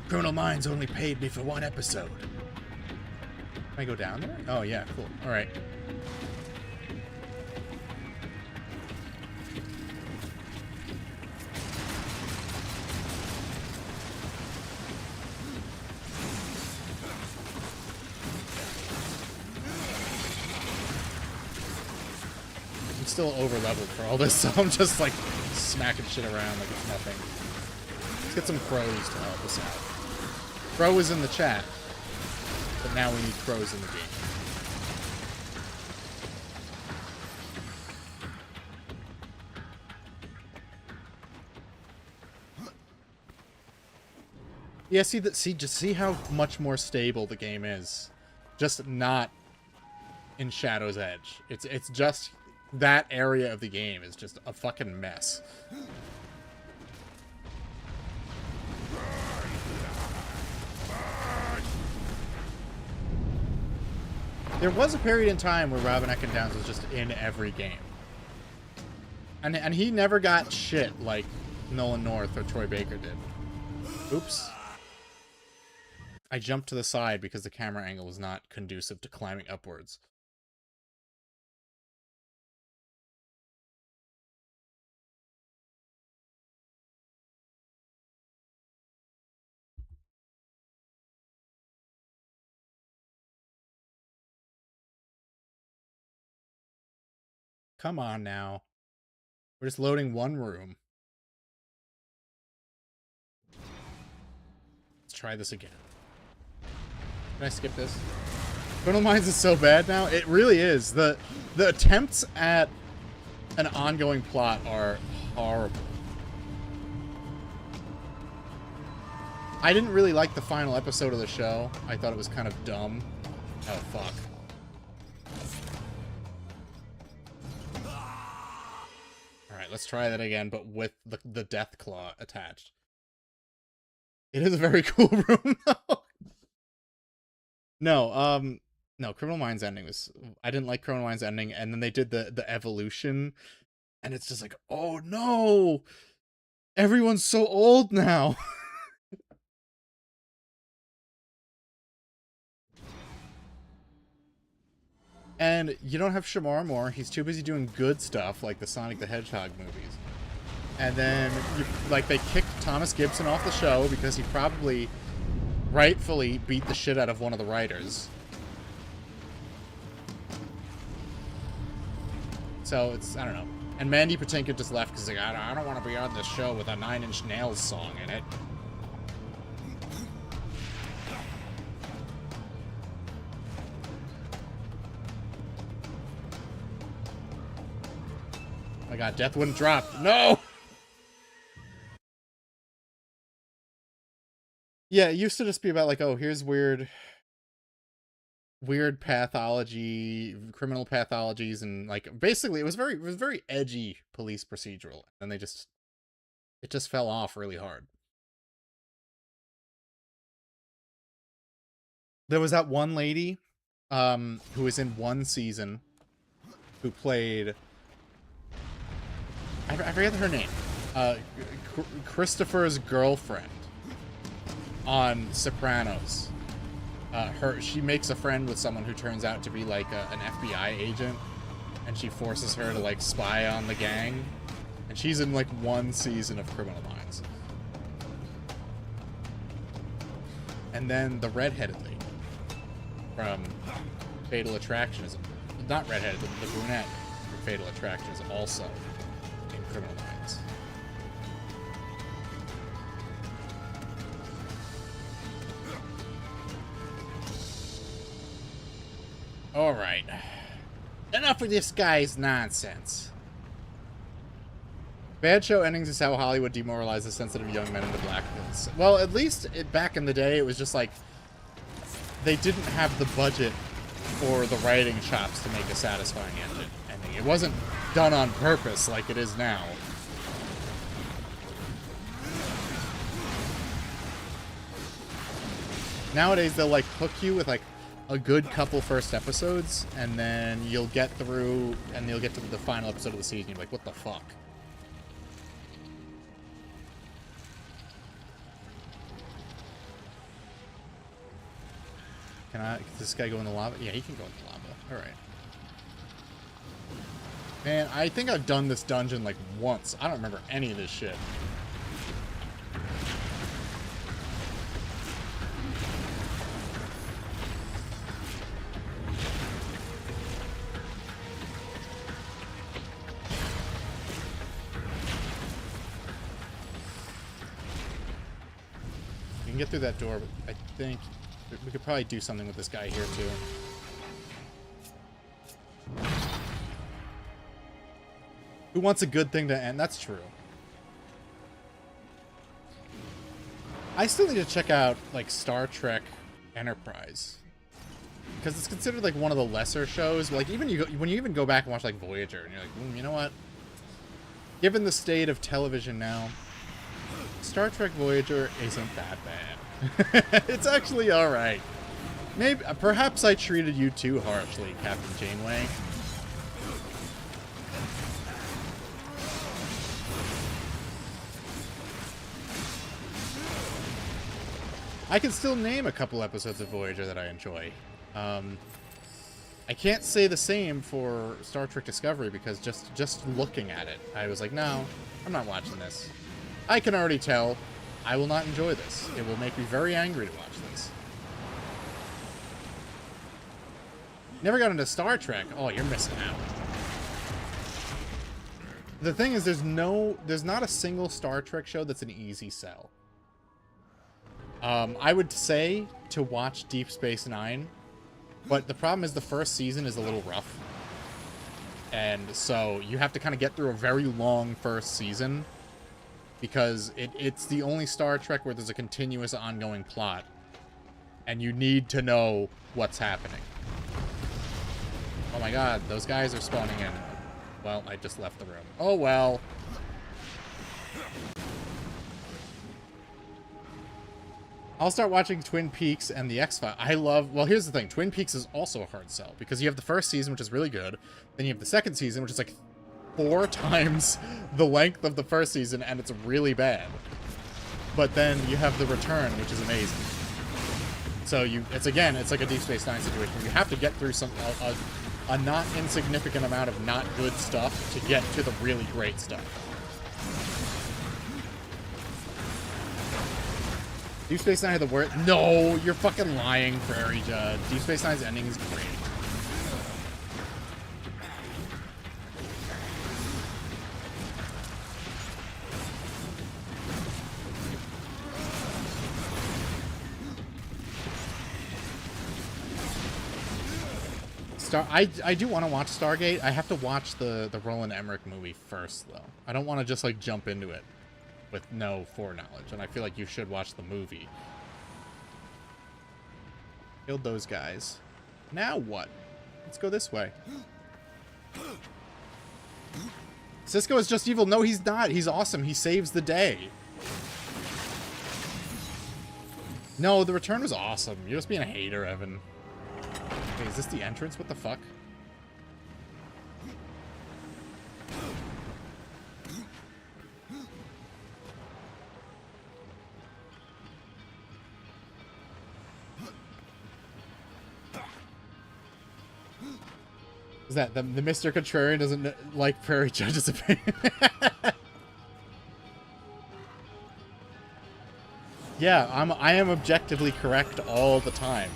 Criminal Minds only paid me for 1 episode. Can I go down there? Oh yeah, cool. All right. I'm still over leveled for all this, so I'm just like smacking shit around like it's nothing. Let's get some crows to help us out. Crow is in the chat, but now we need crows in the game. Yeah, just see how much more stable the game is. Just not in Shadow's Edge. It's just that area of the game is just a fucking mess. There was a period in time where Robin Downs was just in every game. And he never got shit like Nolan North or Troy Baker did. Oops. I jumped to the side because the camera angle was not conducive to climbing upwards. Come on now. We're just loading one room. Let's try this again. Can I skip this? Criminal Minds is so bad now. It really is. The attempts at an ongoing plot are horrible. I didn't really like the final episode of the show. I thought it was kind of dumb. Oh, fuck. Alright, let's try that again, but with the death claw attached. It is a very cool room, though. No, Criminal Minds ending was... I didn't like Criminal Minds ending, and then they did the evolution, and it's just like, oh no! Everyone's so old now! And you don't have Shamar Moore. He's too busy doing good stuff, like the Sonic the Hedgehog movies. And then, they kicked Thomas Gibson off the show because he probably rightfully beat the shit out of one of the writers. So, it's, I don't know. And Mandy Patinkin just left because he's like, I don't want to be on this show with a Nine Inch Nails song in it. Oh my god, death wouldn't drop. No! Yeah, it used to just be about like, oh, here's weird pathology, criminal pathologies, and like basically it was very edgy police procedural. And it just fell off really hard. There was that one lady who was in one season who played I forget her name. Christopher's girlfriend on Sopranos. She makes a friend with someone who turns out to be like an FBI agent, and she forces her to like spy on the gang. And she's in like one season of Criminal Minds. And then the redheaded lady from Fatal Attraction is not redheaded, the brunette from Fatal Attraction is also in Criminal Minds. Alright. Enough of this guy's nonsense. Bad show endings is how Hollywood demoralizes sensitive young men into blackness. Well, at least back in the day, it was just like they didn't have the budget or the writing chops to make a satisfying ending. It wasn't done on purpose like it is now. Nowadays, they'll like hook you with like a good couple first episodes, and then you'll get through, and you'll get to the final episode of the season. You're like, what the fuck? Can this guy go in the lava? Yeah, he can go in the lava. All right. Man, I think I've done this dungeon like once. I don't remember any of this shit. You can get through that door, but I think we could probably do something with this guy here too. Who wants a good thing to end? That's true. I still need to check out like Star Trek Enterprise, because it's considered like one of the lesser shows. Like even when you even go back and watch like Voyager, and you're like, you know what? Given the state of television now, Star Trek Voyager isn't that bad. It's actually all right. Maybe perhaps I treated you too harshly, Captain Janeway. I can still name a couple episodes of Voyager that I enjoy. I can't say the same for Star Trek Discovery, because just looking at it, I was like, no, I'm not watching this. I can already tell I will not enjoy this. It will make me very angry to watch this. Never got into Star Trek. Oh, you're missing out. The thing is, there's not a single Star Trek show that's an easy sell. I would say to watch Deep Space Nine, but the problem is the first season is a little rough. And so you have to kind of get through a very long first season, because it's the only Star Trek where there's a continuous ongoing plot, and you need to know what's happening. Oh my god, those guys are spawning in. Well, I just left the room. Oh well. I'll start watching Twin Peaks and the X-Files. Well, here's the thing. Twin Peaks is also a hard sell, because you have the first season, which is really good. Then you have the second season, which is like 4 times the length of the first season, and it's really bad. But then you have the return, which is amazing. So it's like a Deep Space Nine situation. You have to get through a not insignificant amount of not good stuff to get to the really great stuff. Deep Space Nine had the worst. No, you're fucking lying, Prairie Judd. Deep Space Nine's ending is great. I do want to watch Stargate. I have to watch the Roland Emmerich movie first, though. I don't want to just like jump into it with no foreknowledge, and I feel like you should watch the movie. Killed those guys. Now what? Let's go this way. Cisco is just evil. No, he's not. He's awesome. He saves the day. No, the return was awesome. You're just being a hater, Evan. Okay, is this the entrance? What the fuck? Is that the Mr. Contrarian doesn't like Prairie Judge's opinion? Yeah, I am objectively correct all the time.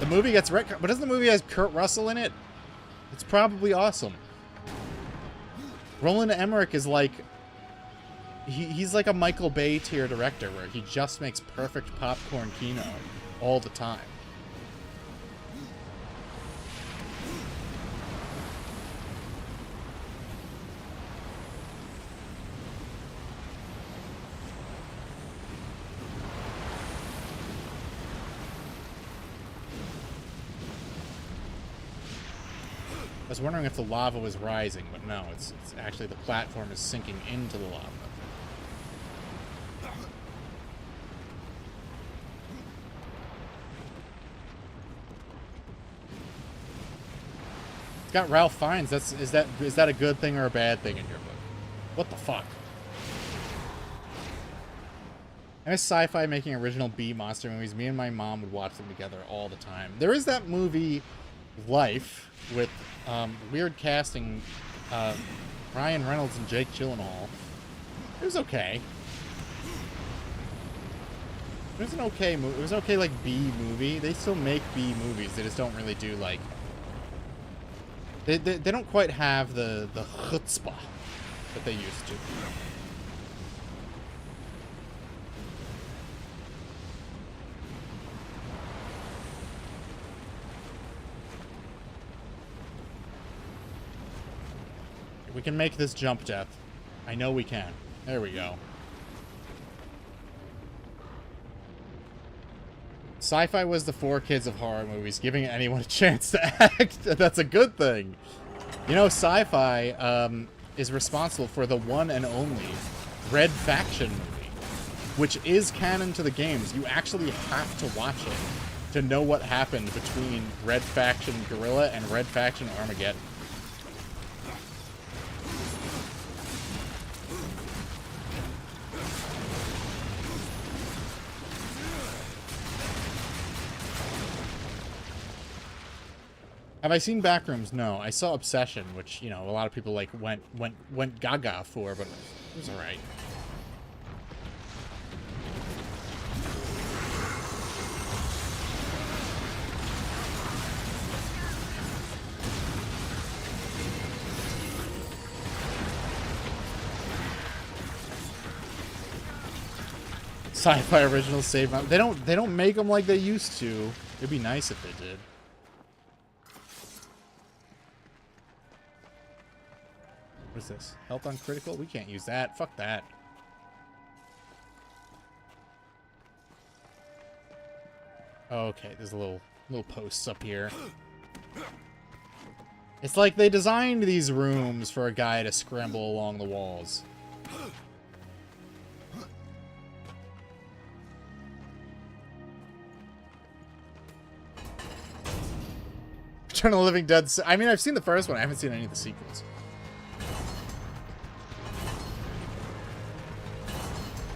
The movie gets but doesn't the movie have Kurt Russell in it? It's probably awesome. Roland Emmerich is like he's like a Michael Bay tier director where he just makes perfect popcorn kino all the time. I was wondering if the lava was rising, but no, it's actually the platform is sinking into the lava. It's got Ralph Fiennes. Is that a good thing or a bad thing in your book? What the fuck? I miss sci-fi making original B monster movies. Me and my mom would watch them together all the time. There is that movie, Life, with weird casting, Ryan Reynolds and Jake Gyllenhaal. It was okay. It was an okay movie. It was an okay, like, B movie. They still make B movies. They just don't really do, like... They don't quite have the chutzpah that they used to. We can make this jump, Death. I know we can. There we go. Sci-fi was the 4 kids of horror movies, giving anyone a chance to act. That's a good thing. You know, Sci-fi is responsible for the one and only Red Faction movie, which is canon to the games. You actually have to watch it to know what happened between Red Faction Guerrilla and Red Faction Armageddon. Have I seen Backrooms? No. I saw Obsession, which, you know, a lot of people like went gaga for, but it was alright. Sci-fi originals save my... They don't make them like they used to. It'd be nice if they did. What is this? Health on critical? We can't use that. Fuck that. Okay, there's a little posts up here. It's like they designed these rooms for a guy to scramble along the walls. Return of the Living Dead. I mean, I've seen the first one. I haven't seen any of the sequels.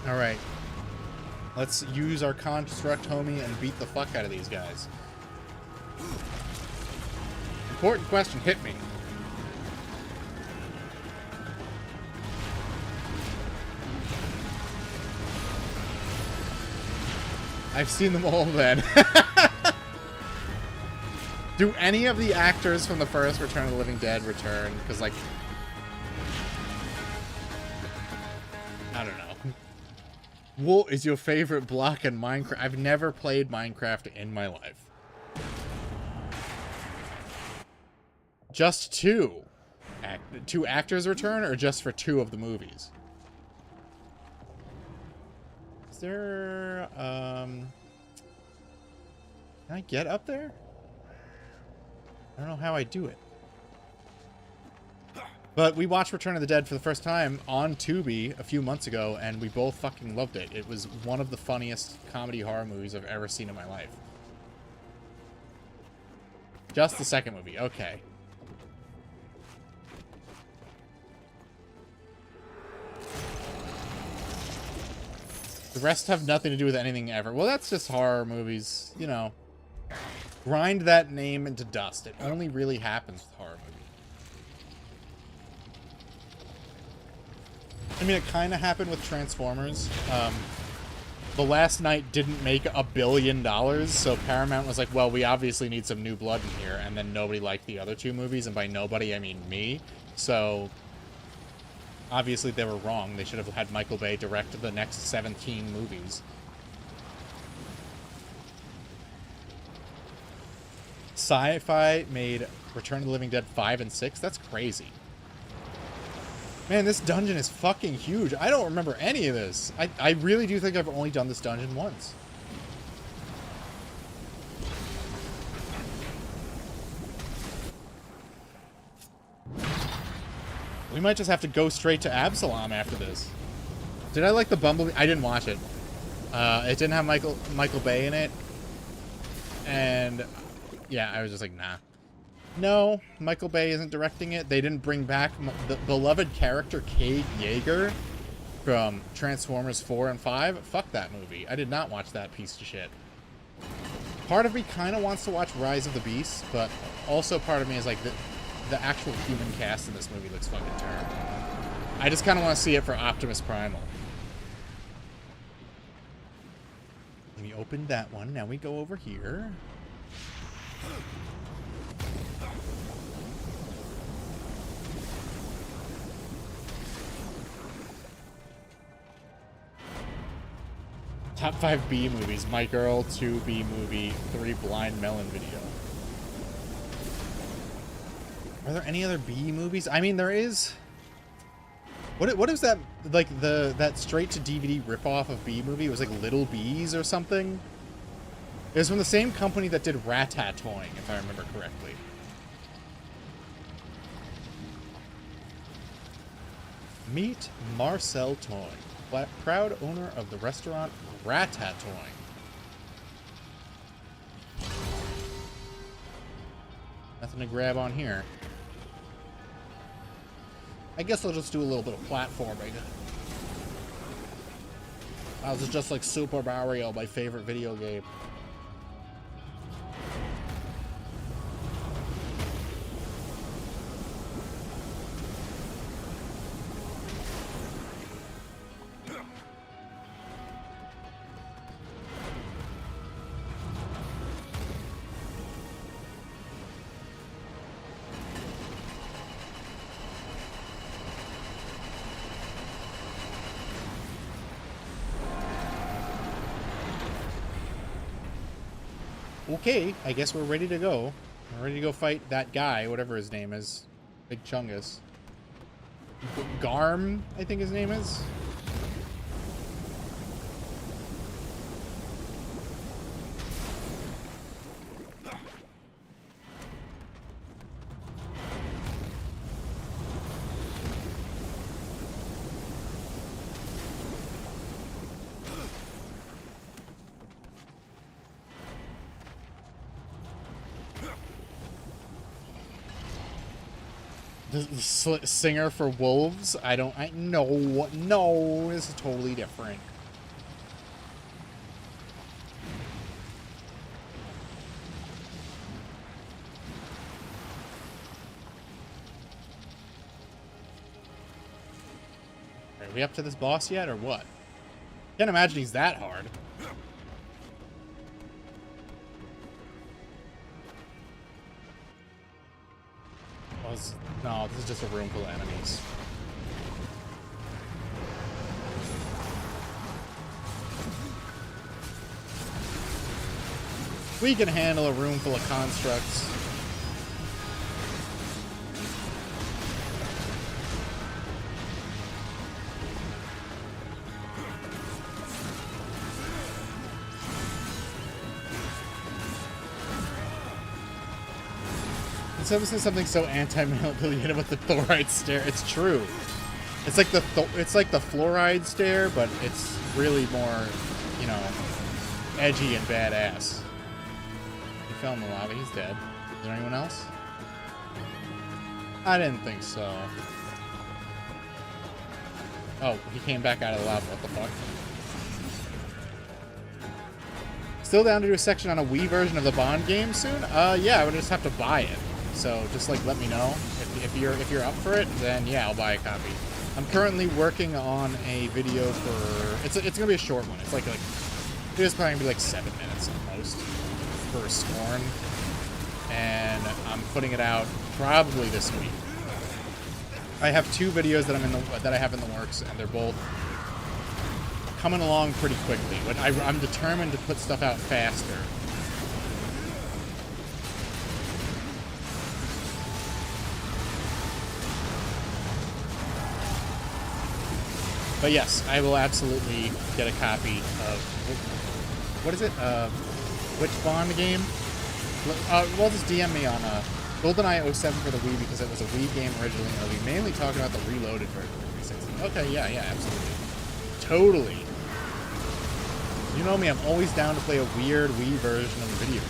Alright. Let's use our construct, homie, and beat the fuck out of these guys. Important question, hit me. I've seen them all then. Do any of the actors from the first Return of the Living Dead return? Because, like... I don't know. What is your favorite block in Minecraft? I've never played Minecraft in my life. Just 2. 2 actors return, or just for 2 of the movies? Is there, Can I get up there? I don't know how I do it. But we watched Return of the Dead for the first time on Tubi a few months ago, and we both fucking loved it. It was one of the funniest comedy horror movies I've ever seen in my life. Just the second movie. Okay. The rest have nothing to do with anything ever. Well, that's just horror movies, you know. Grind that name into dust. It only really happens with horror movies. I mean, it kind of happened with Transformers. The Last Night didn't make $1 billion, so Paramount was like, well, we obviously need some new blood in here, and then nobody liked the other 2 movies, and by nobody, I mean me. So, obviously they were wrong. They should have had Michael Bay direct the next 17 movies. Sci-Fi made Return of the Living Dead 5 and 6? That's crazy. Man, this dungeon is fucking huge. I don't remember any of this. I really do think I've only done this dungeon once. We might just have to go straight to Absalom after this. Did I like the Bumblebee? I didn't watch it. It didn't have Michael Bay in it. And yeah, I was just like, nah. No, Michael Bay isn't directing it. They didn't bring back the beloved character Cade Yeager from Transformers 4 and 5. Fuck that movie. I did not watch that piece of shit. Part of me kind of wants to watch Rise of the Beast, but also part of me is like, the actual human cast in this movie looks fucking terrible. I just kind of want to see it for Optimus Primal. We opened that one. Now we go over here. Top 5 B movies. My Girl, 2 B movie, 3 Blind Melon video. Are there any other B movies? I mean, there is. What is that, like, that straight to DVD ripoff of B movie? It was like Little Bees or something. It was from the same company that did Ratatouille, if I remember correctly. Meet Marcel Toy, proud owner of the restaurant Ratatouille. Nothing to grab on here. I guess I'll just do a little bit of platforming. This is just like Super Mario, my favorite video game. Okay, I guess we're ready to go. We're ready to go fight that guy, whatever his name is. Big Chungus. Garm, I think his name is. The singer for Wolves? No, this is totally different. Are we up to this boss yet, or what? Can't imagine he's that hard. No, this is just a room full of enemies. We can handle a room full of constructs. Someone says something so anti-male about the fluoride stare. It's true. It's like the fluoride stare, but it's really more, you know, edgy and badass. He fell in the lava. He's dead. Is there anyone else? I didn't think so. Oh, he came back out of the lava. What the fuck? Still down to do a section on a Wii version of the Bond game soon? Yeah, I would just have to buy it. So just like let me know if you're up for it. Then yeah, I'll buy a copy. I'm currently working on a video for it's gonna be a short one. It's it's probably gonna be like 7 minutes at most for Scorn, and I'm putting it out probably this week. I have 2 videos that I have in the works, and they're both coming along pretty quickly. But I'm determined to put stuff out faster. But yes, I will absolutely get a copy of, what is it? Which Bond game? Well, just DM me on GoldenEye 07 for the Wii, because it was a Wii game originally. I'll be mainly talking about the reloaded version of 360. Okay, yeah, absolutely. Totally. You know me, I'm always down to play a weird Wii version of the video.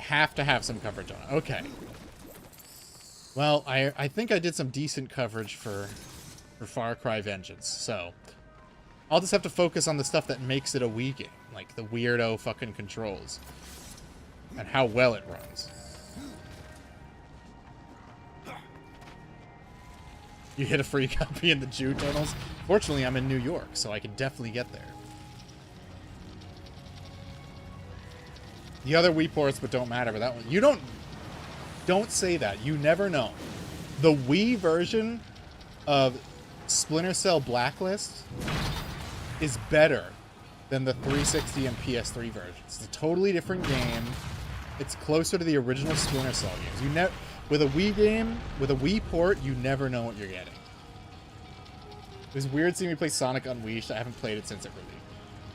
have to have some coverage on it. Okay. Well, I think I did some decent coverage for Far Cry Vengeance, so I'll just have to focus on the stuff that makes it a Wii game, like the weirdo fucking controls and how well it runs. You hit a free copy in the Jew tunnels? Fortunately, I'm in New York, so I can definitely get there. The other Wii ports, but don't matter, but that one... You don't say that. You never know. The Wii version of Splinter Cell Blacklist is better than the 360 and PS3 versions. It's a totally different game. It's closer to the original Splinter Cell games. With a Wii game, with a Wii port, you never know what you're getting. It was weird seeing me play Sonic Unleashed. I haven't played it since it released.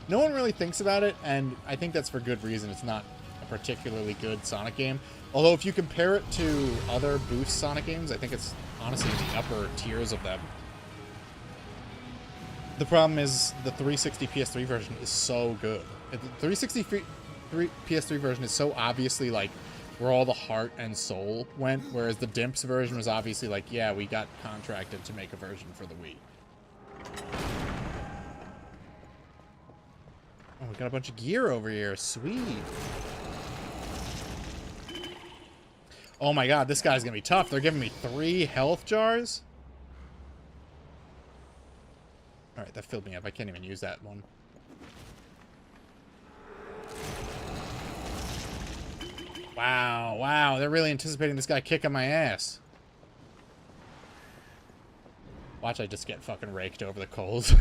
No one really thinks about it, and I think that's for good reason. It's not a particularly good Sonic game. Although if you compare it to other Boost Sonic games, I think it's honestly in the upper tiers of them. The problem is the 360 PS3 version is so good. The 360 PS3 version is so obviously like where all the heart and soul went, whereas the Dimps version was obviously like, yeah, we got contracted to make a version for the Wii. Oh, we got a bunch of gear over here. Sweet. Oh my god, this guy's gonna be tough. They're giving me 3 health jars? Alright, that filled me up. I can't even use that one. Wow, wow. They're really anticipating this guy kicking my ass. Watch, I just get fucking raked over the coals.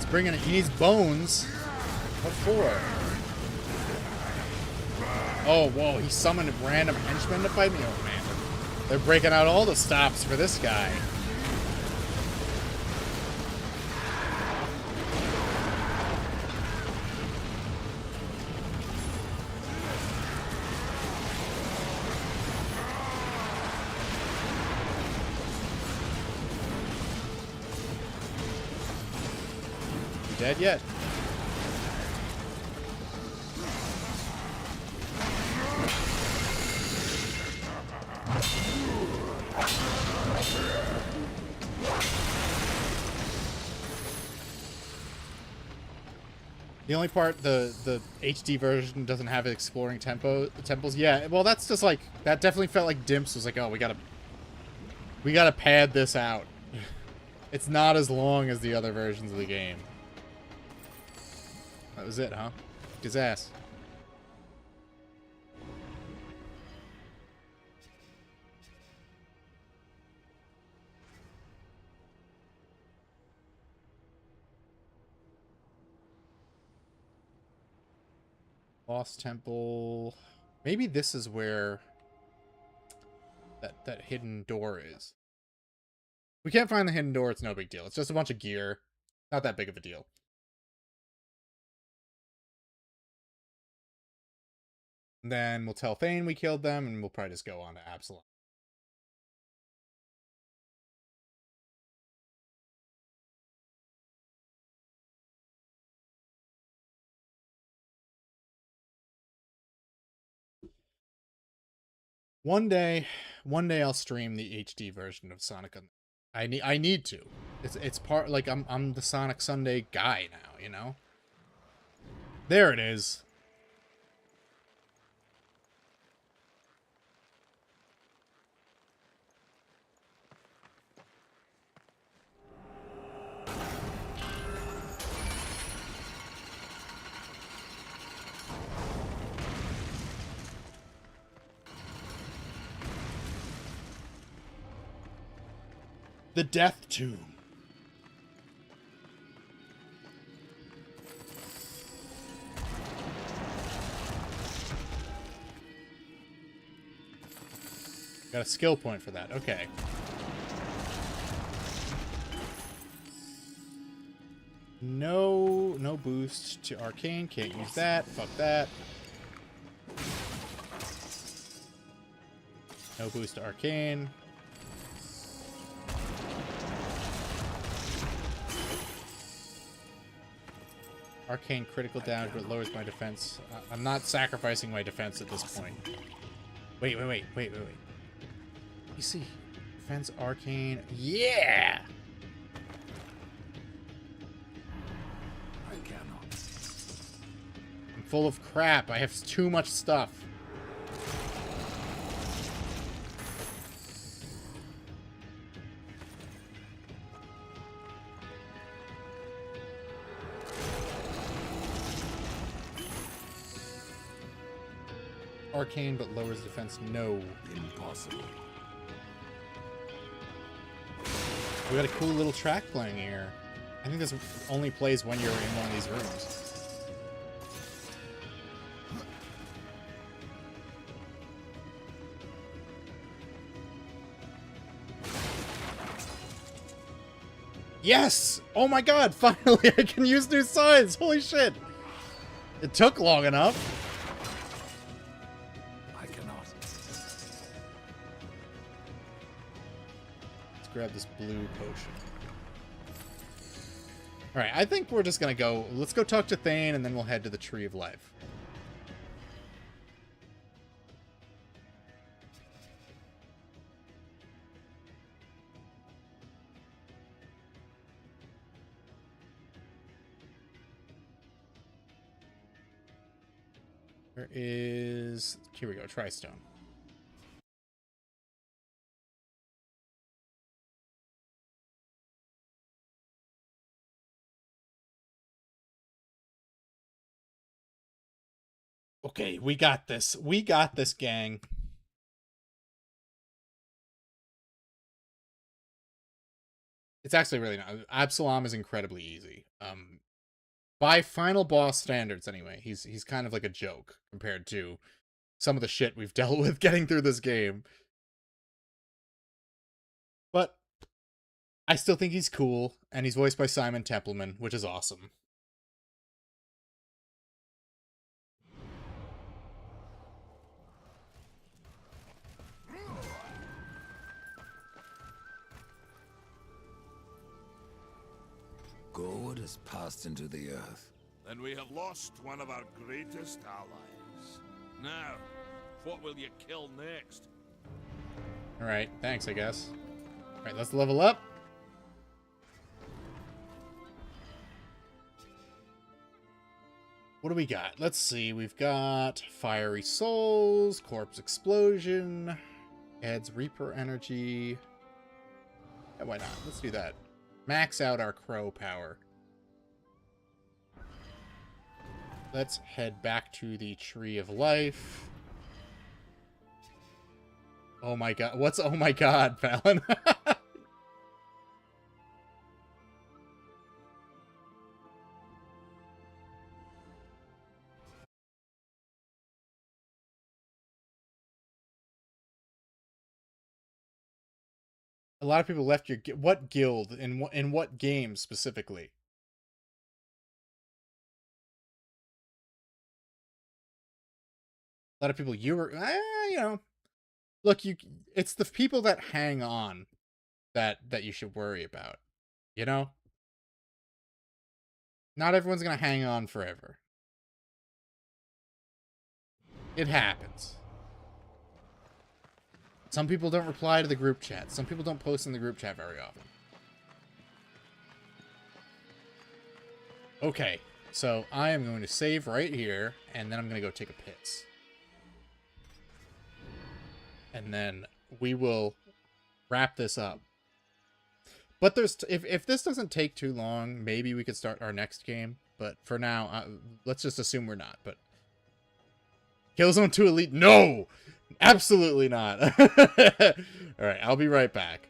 Bringing it. He needs bones. What for? Oh, whoa. He summoned random henchmen to fight me? Oh, man. They're breaking out all the stops for this guy. Dead yet? The only part the HD version doesn't have exploring temples. Yeah, well that's just like that definitely felt like Dimps was like, oh, we gotta pad this out. It's not as long as the other versions of the game. That was it, huh? His ass. Lost Temple. Maybe this is where that hidden door is. We can't find the hidden door, it's no big deal. It's just a bunch of gear. Not that big of a deal. And then we'll tell Thane we killed them, and we'll probably just go on to Absalom. One day I'll stream the HD version of Sonic. I need to. It's part like I'm the Sonic Sunday guy now, you know? There it is. The Death Tomb. Got a skill point for that. Okay. No boost to arcane. Can't use that. Fuck that. No boost to arcane. Arcane critical damage, but lowers my defense. I'm not sacrificing my defense at this point. Wait. You see, defense arcane. Yeah. I cannot. I'm full of crap. I have too much stuff. Arcane, but lowers defense. No. Impossible. We got a cool little track playing here. I think this only plays when you're in one of these rooms. Yes! Oh my god, finally I can use new signs! Holy shit! It took long enough. I cannot. Let's grab this blue potion. Alright, I think we're just gonna go... Let's go talk to Thane, and then we'll head to the Tree of Life. There is... Here we go, Tristone. Okay, we got this. We got this, gang. It's actually really not. Absalom is incredibly easy. By final boss standards, anyway, he's kind of like a joke compared to some of the shit we've dealt with getting through this game. But I still think he's cool, and he's voiced by Simon Templeman, which is awesome. God has passed into the earth. Then we have lost one of our greatest allies. Now, what will you kill next? Alright, thanks, I guess. Alright, let's level up. What do we got? Let's see. We've got Fiery Souls, Corpse Explosion, adds Reaper Energy. Yeah, why not? Let's do that. Max out our crow power. Let's head back to the Tree of Life. Oh my god. What's oh my god, Fallon? A lot of people left your... What guild? In what game, specifically? A lot of people... You were... you know... Look, it's the people that hang on that you should worry about. You know? Not everyone's gonna hang on forever. It happens. Some people don't reply to the group chat. Some people don't post in the group chat very often. Okay, so I am going to save right here, and then I'm going to go take a piss. And then we will wrap this up. But there's if this doesn't take too long, maybe we could start our next game. But for now, let's just assume we're not. But Killzone 2 Elite, no! Absolutely not. All right, I'll be right back.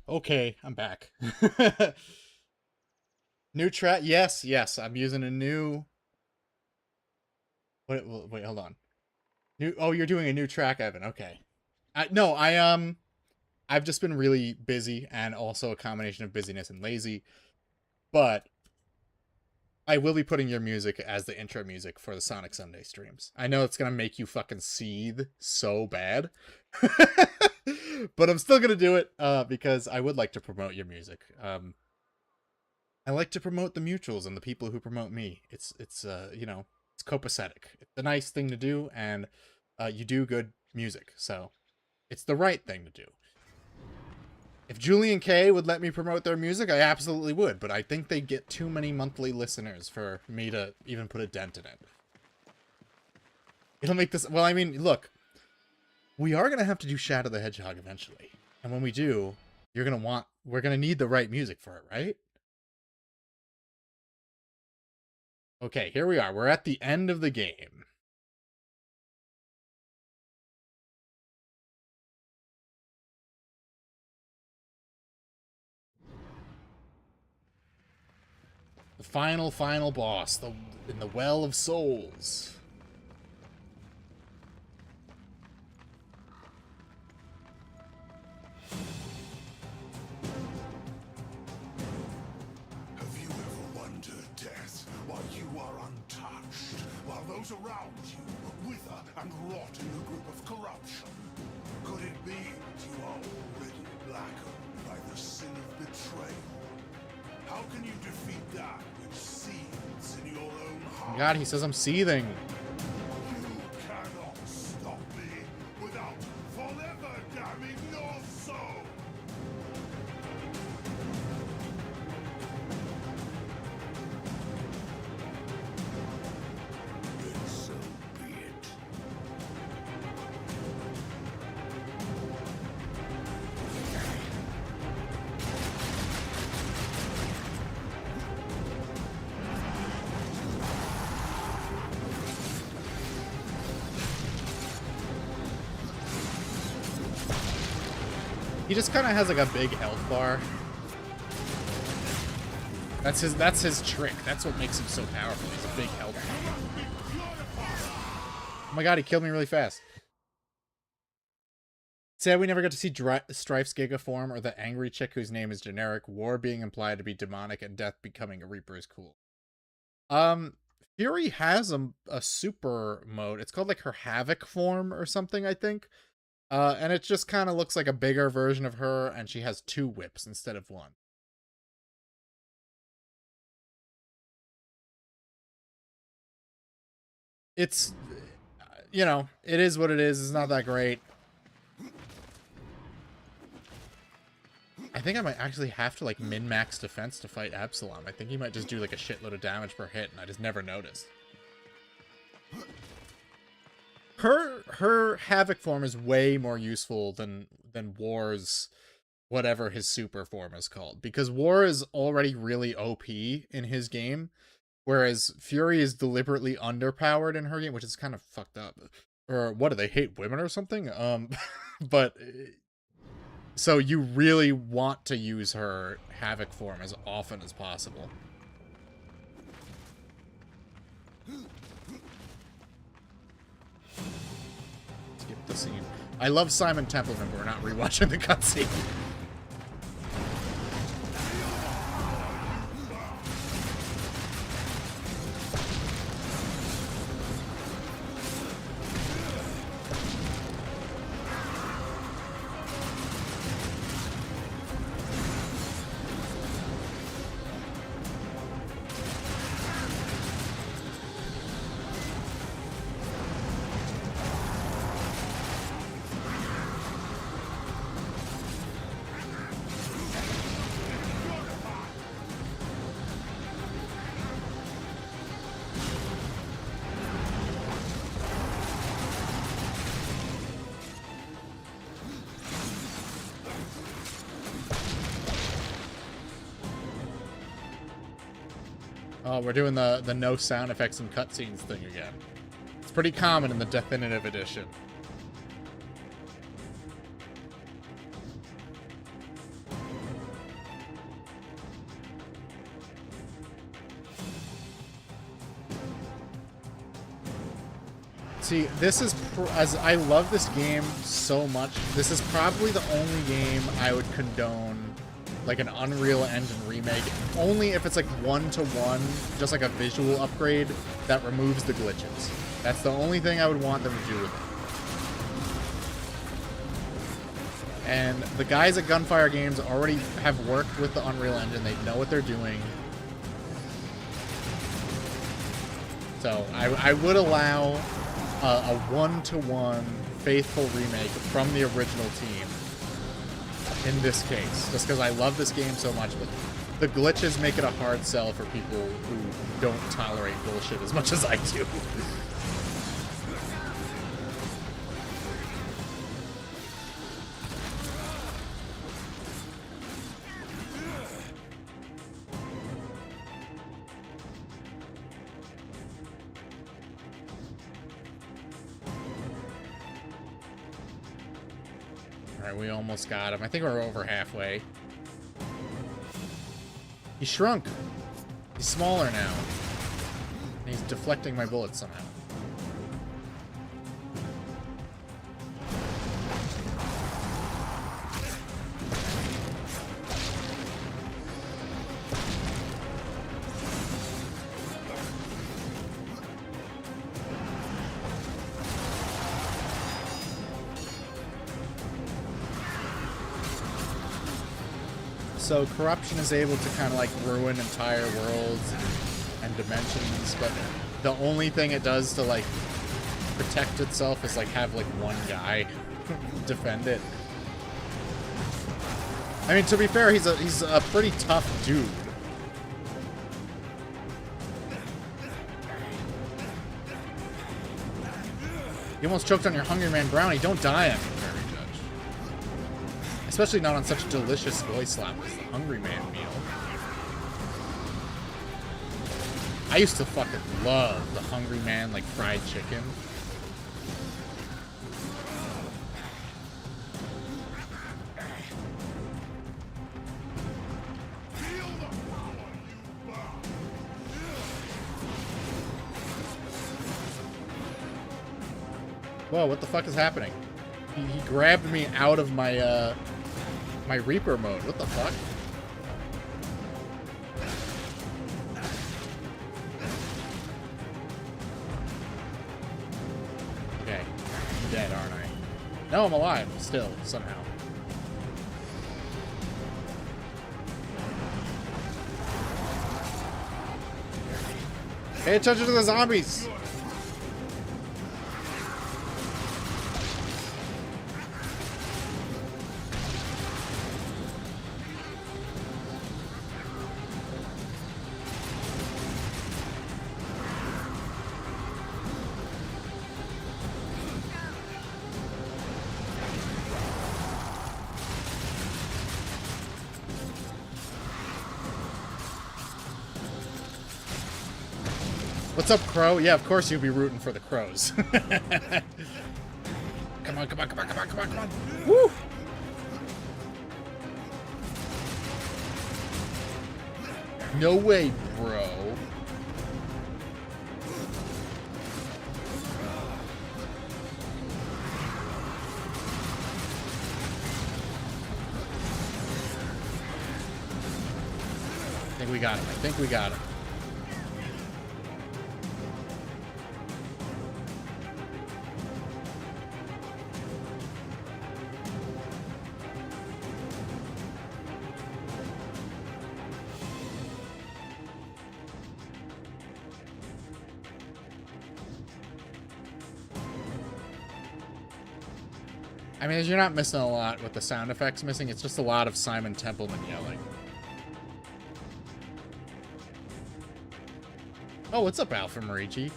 Okay, I'm back. New track? Yes, yes. I'm using a new. Wait, hold on. New. Oh, you're doing a new track, Evan. Okay. I've just been really busy, and also a combination of busyness and lazy. But I will be putting your music as the intro music for the Sonic Sunday streams. I know it's gonna make you fucking seethe so bad. But I'm still gonna do it because I would like to promote your music. I like to promote the mutuals and the people who promote me. It's you know, it's copacetic. It's a nice thing to do, and you do good music, so it's the right thing to do. If Julian K would let me promote their music, I absolutely would, but I think they get too many monthly listeners for me to even put a dent in it. It'll make this... Well, I mean, look. We are going to have to do Shadow the Hedgehog eventually. And when we do, you're going to want... We're going to need the right music for it, right? Okay, here we are. We're at the end of the game. The final boss, in the Well of Souls. Have you ever wondered, Death, why you are untouched, while those around you wither and rot in the grip of corruption? Could it be that you are already blackened by the sin of betrayal? How can you defeat that which seethes in your own heart? God, he says I'm seething. You cannot stop me without forever damning your soul! Then so be it. He just kind of has like a big health bar. That's his trick. That's what makes him so powerful. He's a big help. Oh my god, he killed me really fast. Sad we never got to see Strife's Giga form or the angry chick whose name is generic, war being implied to be demonic, and death becoming a Reaper is cool. Fury has a super mode. It's called like her Havoc form or something, I think. And it just kind of looks like a bigger version of her, and she has 2 whips instead of 1. It's, you know, it is what it is. It's not that great. I think I might actually have to like min-max defense to fight Absalom. I think he might just do like a shitload of damage per hit, and I just never noticed. Her Havoc form is way more useful than War's whatever his super form is called, because War is already really OP in his game, whereas Fury is deliberately underpowered in her game, which is kind of fucked up. Or what, do they hate women or something? But so you really want to use her Havoc form as often as possible. Skip the scene. I love Simon Templeman, but we're not rewatching the cutscene. Oh, we're doing the no sound effects and cutscenes thing again. It's pretty common in the definitive edition. See, this is, as I love this game so much, this is probably the only game I would condone like an Unreal Engine remake, only if it's like 1-to-1, just like a visual upgrade that removes the glitches. That's the only thing I would want them to do with it. And the guys at Gunfire Games already have worked with the Unreal Engine. They know what they're doing. So I would allow a 1-to-1 faithful remake from the original team in this case, just because I love this game so much, but the glitches make it a hard sell for people who don't tolerate bullshit as much as I do. Alright, we almost got him. I think we're over halfway. He shrunk. He's smaller now. And he's deflecting my bullets somehow. So corruption is able to kind of like ruin entire worlds and dimensions, but the only thing it does to like protect itself is like have like one guy defend it. I mean, to be fair, he's a pretty tough dude. You almost choked on your Hungry Man brownie. Don't die on me, Fairy Judge. Especially not on such a delicious voice slap as the Hungry Man meal. I used to fucking love the Hungry Man, like, fried chicken. Whoa, what the fuck is happening? He grabbed me out of my, my Reaper mode. What the fuck? Okay. I'm dead, aren't I? No, I'm alive. Still, somehow. Pay attention to the zombies! What's up, Crow? Yeah, of course you'll be rooting for the Crows. Come on, come on, come on, come on, come on, come on. Woo! No way, bro. I think we got him. I think we got him. I mean, you're not missing a lot with the sound effects missing. It's just a lot of Simon Templeman yelling. Oh, what's up, Alpha Marici?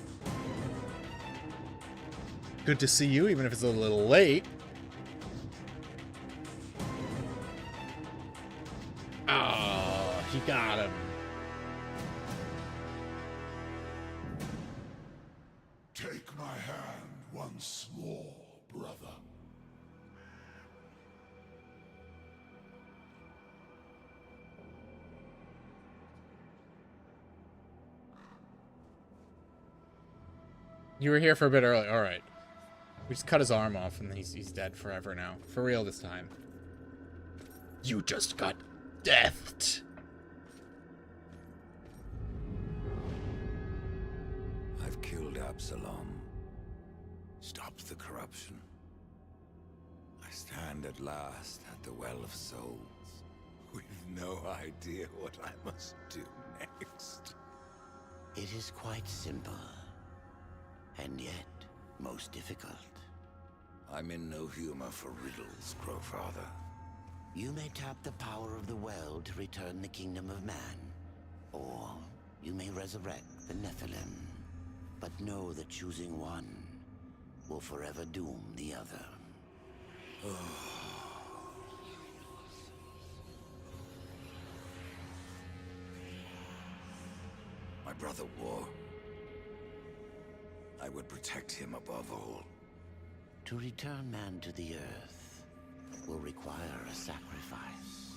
Good to see you, even if it's a little late. Oh, he got him. Take my hand once more, brother. You were here for a bit early. All right. We just cut his arm off, and he's dead forever now. For real this time. You just got deathed. I've killed Absalom. Stopped the corruption. I stand at last at the Well of Souls, with no idea what I must do next. It is quite simple. And yet, most difficult. I'm in no humor for riddles, Crowfather. You may tap the power of the well to return the kingdom of man. Or you may resurrect the Nephilim. But know that choosing one will forever doom the other. My brother War. I would protect him above all. To return man to the earth will require a sacrifice.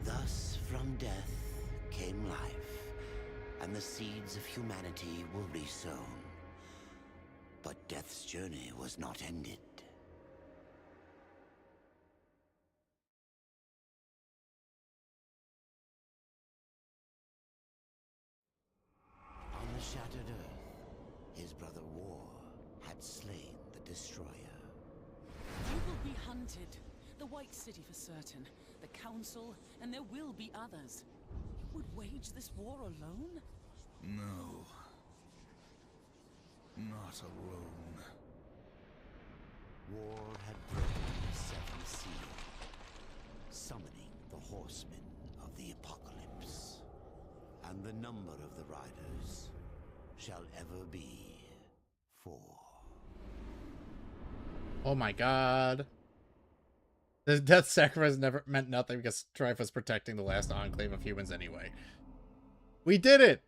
Thus, from death came life, and the seeds of humanity were resown. But death's journey was not ended. On the shattered earth, his brother War had slain the destroyer. You will be hunted. The White City for certain. The Council, and there will be others. You would wage this war alone? No. Not alone. War had broken the seventh seal, summoning the horsemen of the apocalypse. And the number of the riders shall ever be 4. Oh my god. The death sacrifice never meant nothing because Strife was protecting the last enclave of humans anyway. We did it!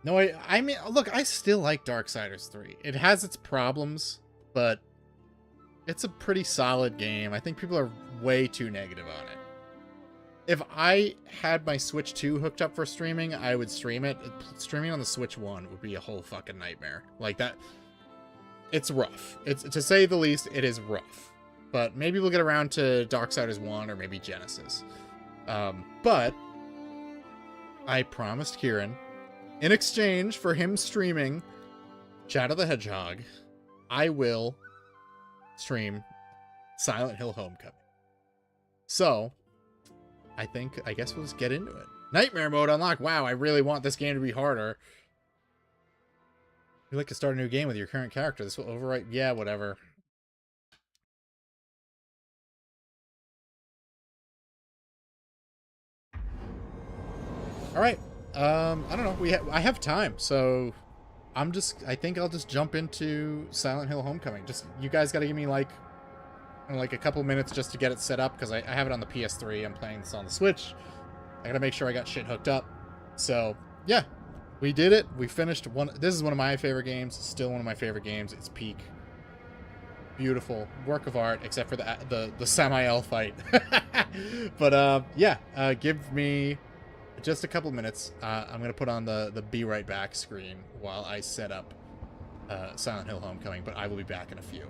No, I mean, look, I still like Darksiders 3. It has its problems, but it's a pretty solid game. I think people are way too negative on it. If I had my Switch 2 hooked up for streaming, I would stream it. Streaming on the Switch 1 would be a whole fucking nightmare. Like that, it's rough. It's, to say the least, it is rough. But maybe we'll get around to Darksiders 1 or maybe Genesis. But I promised Kieran, in exchange for him streaming Shadow the Hedgehog, I will stream Silent Hill Homecoming. So, I guess we'll just get into it. Nightmare mode unlocked. Wow, I really want this game to be harder. You like to start a new game with your current character. This will overwrite. Yeah, whatever. All right. I don't know. I have time, so I think I'll just jump into Silent Hill Homecoming. Just, you guys got to give me like a couple minutes just to get it set up, because I have it on the PS3. I'm playing this on the Switch. I gotta make sure I got shit hooked up. So yeah, we did it. We finished one. This is one of my favorite games. Still one of my favorite games. It's peak. Beautiful work of art, except for the Sam-ael fight. But yeah, give me just a couple minutes. I'm gonna put on the be right back screen while I set up Silent Hill Homecoming. But I will be back in a few.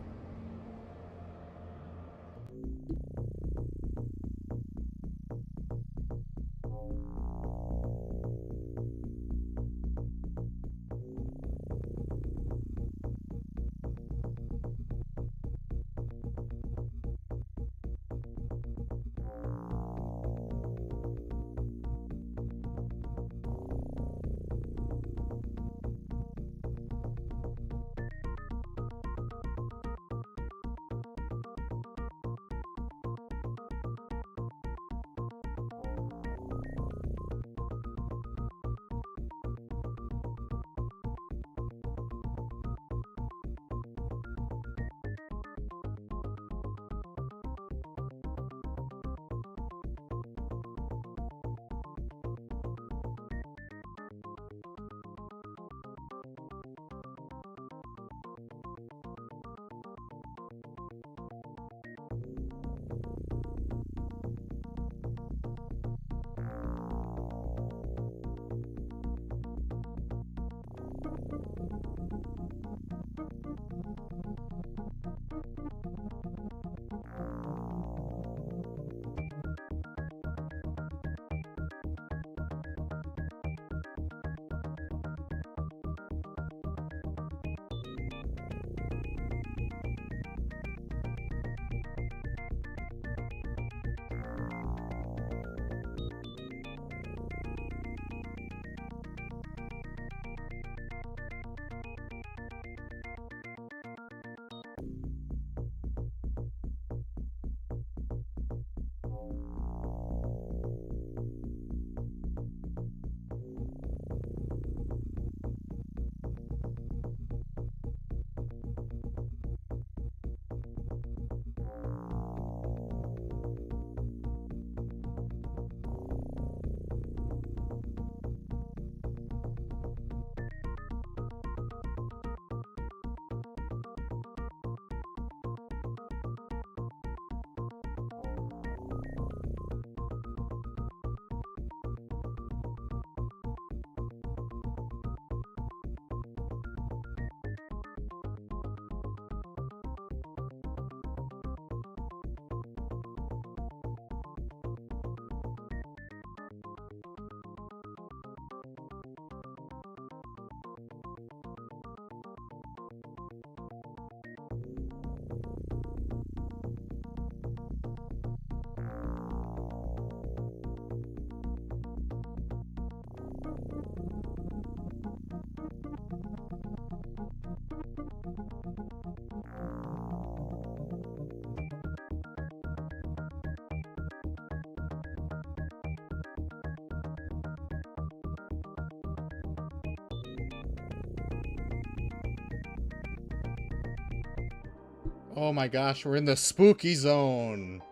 Oh my gosh, we're in the spooky zone.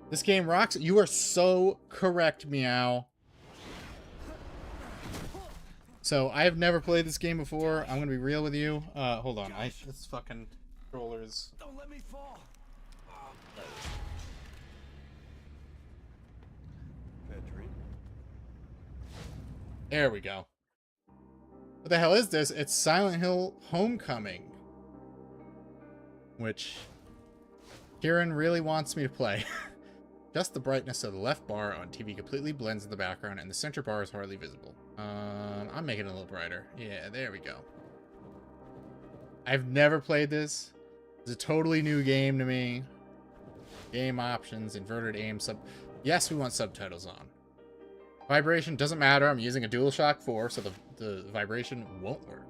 This game rocks. You are so correct, Meow. So I've never played this game before. I'm gonna be real with you. Hold on. This fucking controllers. Don't let me fall. There we go. What the hell is this? It's Silent Hill Homecoming, which Kieran really wants me to play. Just the brightness of the left bar on TV completely blends in the background, and the center bar is hardly visible. I'm making it a little brighter. Yeah, there we go. I've never played this. It's a totally new game to me. Game options, inverted aim, Yes, we want subtitles on. Vibration doesn't matter. I'm using a DualShock 4, so the vibration won't work.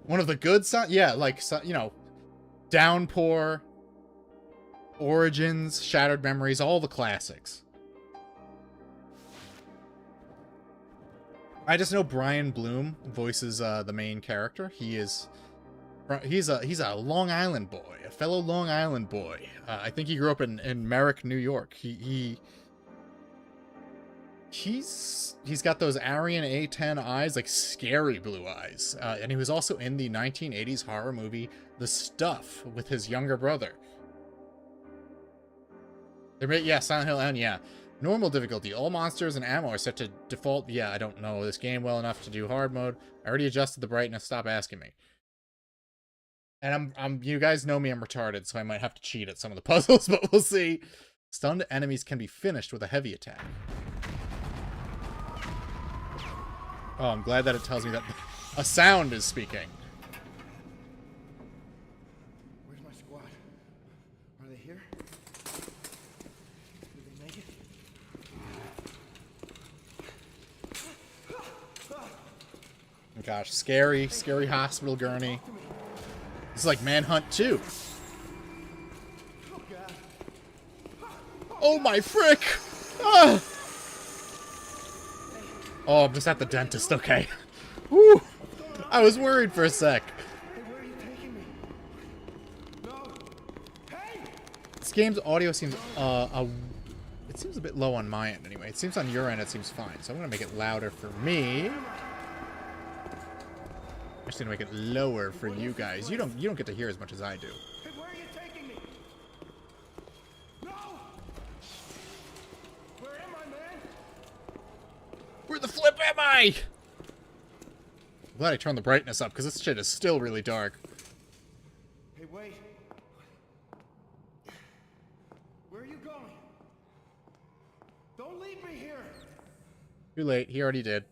One of the good sound, yeah, like, you know, Downpour, Origins, Shattered Memories, all the classics. I just know Brian Bloom voices the main character. He's a Long Island boy, a fellow Long Island boy. I think he grew up in Merrick, New York. He's got those Aryan A10 eyes, like scary blue eyes. And he was also in the 1980s horror movie The Stuff with his younger brother. Yeah, Silent Hill N, yeah. Normal difficulty. All monsters and ammo are set to default. Yeah, I don't know this game well enough to do hard mode. I already adjusted the brightness. Stop asking me. And you guys know me, I'm retarded, so I might have to cheat at some of the puzzles, but we'll see. Stunned enemies can be finished with a heavy attack. Oh, I'm glad that it tells me that a sound is speaking. Where's my squad? Are they here? Did they make it? Oh gosh, scary hospital gurney. This is like Manhunt 2. Oh God. Oh my frick! Ah! Oh, I'm just at the dentist, okay. Woo! I was worried for a sec. Hey, where are you taking me? No. Hey! This game's audio seems, it seems a bit low on my end anyway. It seems on your end it seems fine, so I'm gonna make it louder for me. I'm just gonna make it lower for you guys. You don't get to hear as much as I do. Hey, where are you taking me? No! Where am I, man? Where the flip am I? I'm glad I turned the brightness up, because this shit is still really dark. Hey, wait. Where are you going? Don't leave me here. Too late. He already did.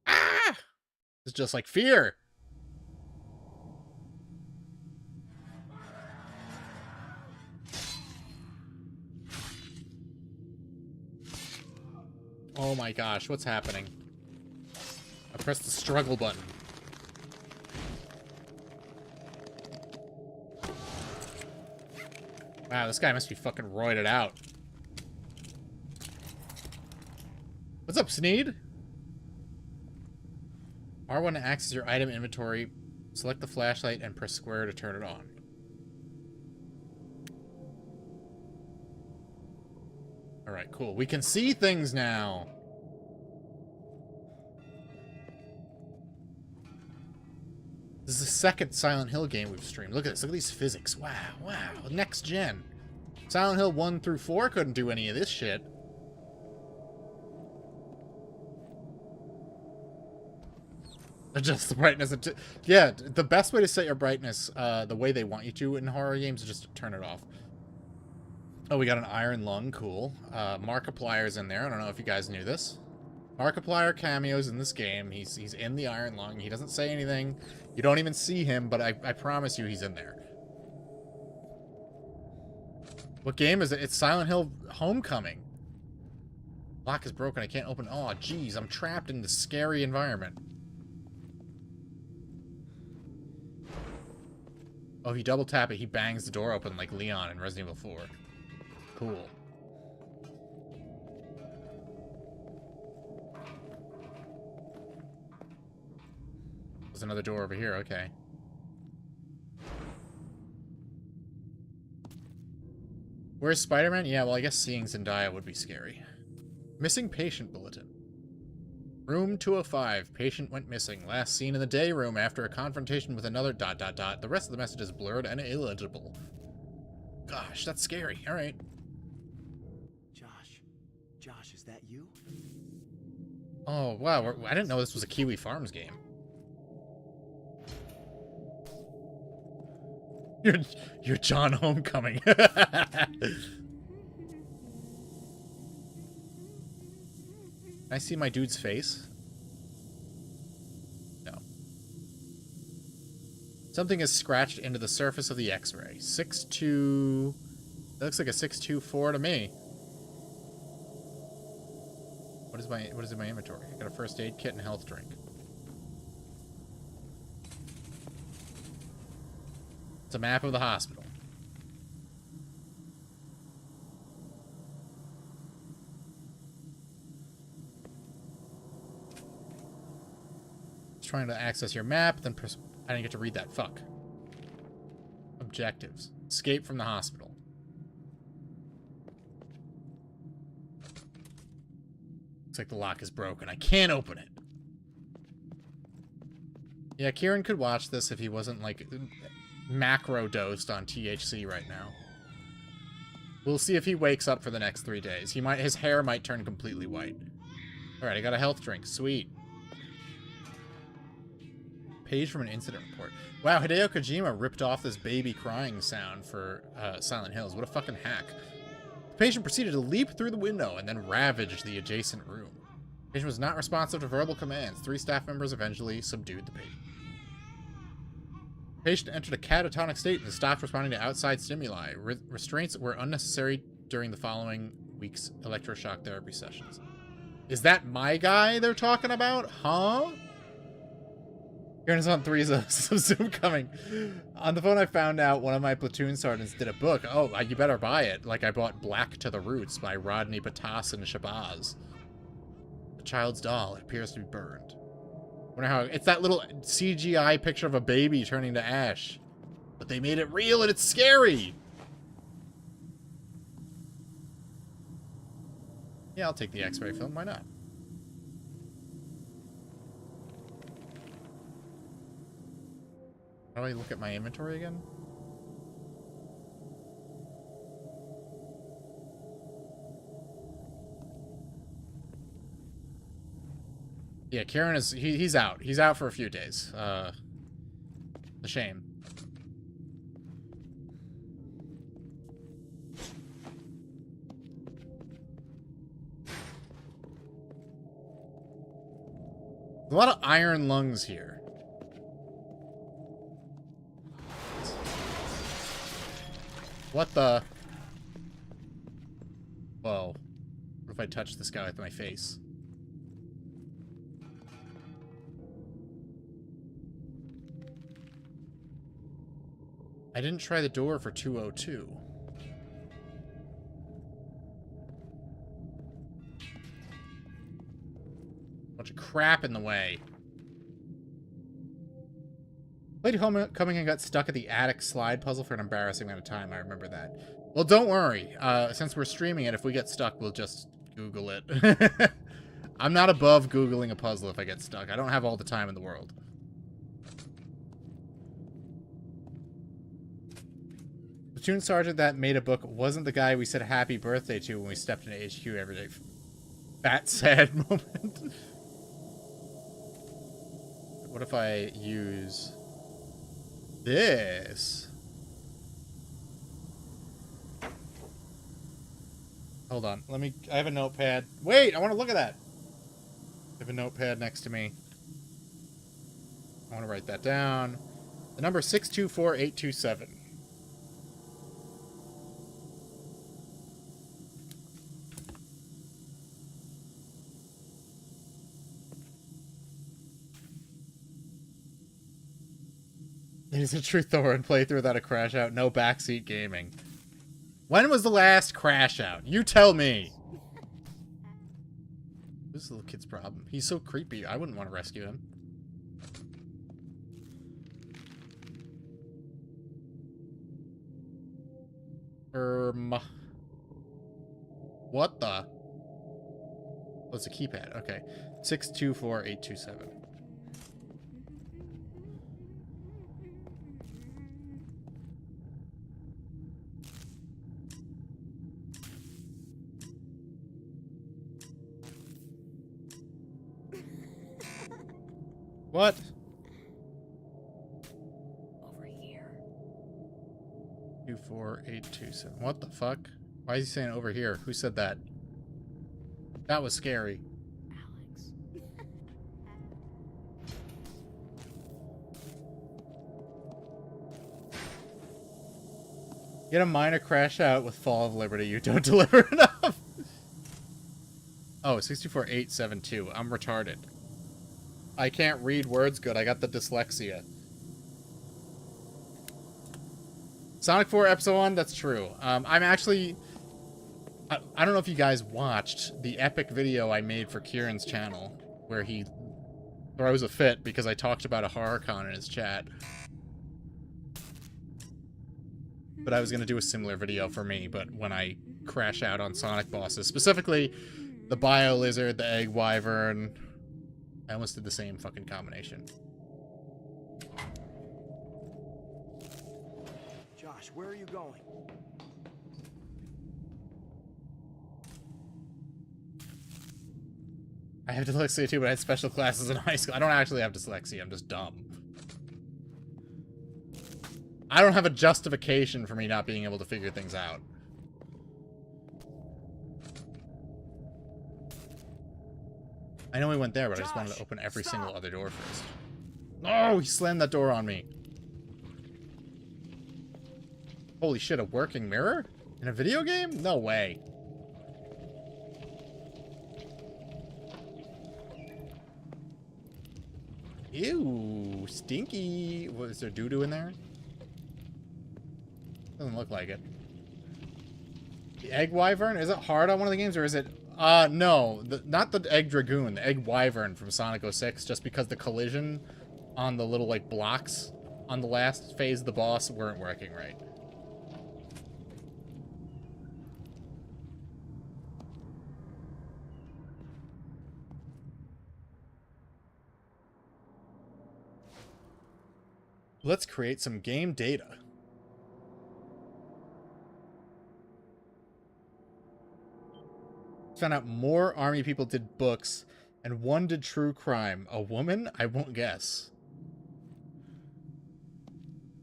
Ah! It's just like fear. Oh my gosh, what's happening? I pressed the struggle button. Wow, this guy must be fucking roided out. What's up, Sneed? R1 to access your item inventory. Select the flashlight and press square to turn it on. Alright, cool. We can see things now! This is the second Silent Hill game we've streamed. Look at this. Look at these physics. Wow, wow. Next gen. Silent Hill 1 through 4 couldn't do any of this shit. Adjust the brightness. Yeah, the best way to set your brightness, the way they want you to in horror games, is just to turn it off. Oh, we got an iron lung. Cool. Markiplier's in there. I don't know if you guys knew this. Markiplier cameos in this game. He's in the iron lung. He doesn't say anything. You don't even see him, but I promise you he's in there. What game is it? It's Silent Hill Homecoming. Lock is broken. I can't open. Oh, jeez. I'm trapped in this scary environment. Oh, if you double tap it, he bangs the door open like Leon in Resident Evil 4. Cool. There's another door over here, okay. Where's Spider-Man? Yeah, well, I guess seeing Zendaya would be scary. Missing patient bulletin. Room 205. Patient went missing. Last seen in the day room after a confrontation with another ... The rest of the message is blurred and illegible. Gosh, that's scary. All right. Josh, is that you? Oh, wow. I didn't know this was a Kiwi Farms game. You're John Homecoming. Can I see my dude's face? No. Something is scratched into the surface of the X-ray. 6'2". That looks like a 6'2" to me. What is in my inventory? I got a first aid kit and health drink. It's a map of the hospital. Trying to access your map, then I didn't get to read that. Fuck. Objectives. Escape from the hospital. Looks like the lock is broken. I can't open it. Yeah, Kieran could watch this if he wasn't, like, macro-dosed on THC right now. We'll see if he wakes up for the next 3 days. His hair might turn completely white. Alright, I got a health drink. Sweet. Page from an incident report. Wow, Hideo Kojima ripped off this baby crying sound for Silent Hills. What a fucking hack. The patient proceeded to leap through the window and then ravaged the adjacent room. The patient was not responsive to verbal commands. 3 staff members eventually subdued the patient. The patient entered a catatonic state and stopped responding to outside stimuli. Restraints were unnecessary during the following week's electroshock therapy sessions. Is that my guy they're talking about? Huh? Kieran is on 3 of Zoom coming. On the phone, I found out one of my platoon sergeants did a book. Oh, you better buy it. Like I bought Black to the Roots by Rodney Patas and Shabazz. The child's doll. It appears to be burned. Wonder how... It's that little CGI picture of a baby turning to ash. But they made it real and it's scary. Yeah, I'll take the X-ray film. Why not? How do I look at my inventory again? Yeah, Kieran is... He's out. He's out for a few days. A shame. There's a lot of iron lungs here. What the? Whoa. What if I touch this guy with my face? I didn't try the door for 202. Bunch of crap in the way. Lady Homecoming and got stuck at the attic slide puzzle for an embarrassing amount of time. I remember that. Well, don't worry. Since we're streaming it, if we get stuck, we'll just Google it. I'm not above Googling a puzzle if I get stuck. I don't have all the time in the world. The platoon sergeant that made a book wasn't the guy we said happy birthday to when we stepped into HQ every day. Fat, sad moment. What if I use... this? Hold on. I have a notepad. Wait, I want to look at that. I have a notepad next to me. I want to write that down. The number 624827. It is a true Thorin playthrough without a crash out. No backseat gaming. When was the last crash out? You tell me. This is the little kid's problem. He's so creepy. I wouldn't want to rescue him. What the? Oh, it's a keypad. Okay. 624827. What? Over here. 24827. What the fuck? Why is he saying over here? Who said that? That was scary. Alex. Get a minor crash out with Fall of Liberty. You don't deliver enough. Oh, 64872. I'm retarded. I can't read words good. I got the dyslexia. Sonic 4 Episode 1, that's true. I'm actually... I don't know if you guys watched the epic video I made for Kieran's channel, where he throws a fit because I talked about a horror con in his chat. But I was going to do a similar video for me, but when I crash out on Sonic bosses, specifically the Bio Lizard, the Egg Wyvern... I almost did the same fucking combination. Josh, where are you going? I have dyslexia too, but I had special classes in high school. I don't actually have dyslexia, I'm just dumb. I don't have a justification for me not being able to figure things out. I know we went there, but I just wanted to open every single other door first. No, he slammed that door on me. Holy shit, a working mirror? In a video game? No way. Ew, stinky. What, is there doo-doo in there? Doesn't look like it. The Egg Wyvern? Is it hard on one of the games, or is it... no. Not the Egg Dragoon. The Egg Wyvern from Sonic 06, just because the collision on the little, like, blocks on the last phase of the boss weren't working right. Let's create some game data. Found out more army people did books, and one did true crime. A woman? I won't guess.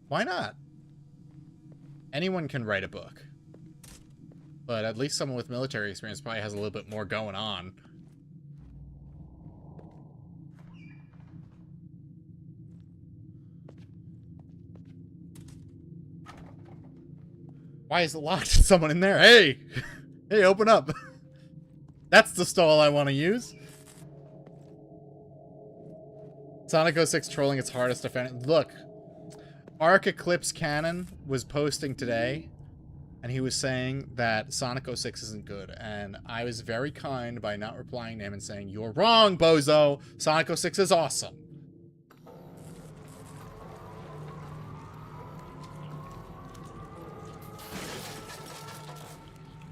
Why not? Anyone can write a book. But at least someone with military experience probably has a little bit more going on. Why is it locked? Someone in there. Hey! Hey, open up. That's the stall I want to use. Sonic 06 trolling its hardest to defend. Look, Arc Eclipse Cannon was posting today, and he was saying that Sonic 06 isn't good. And I was very kind by not replying to him and saying, "You're wrong, bozo. Sonic 06 is awesome."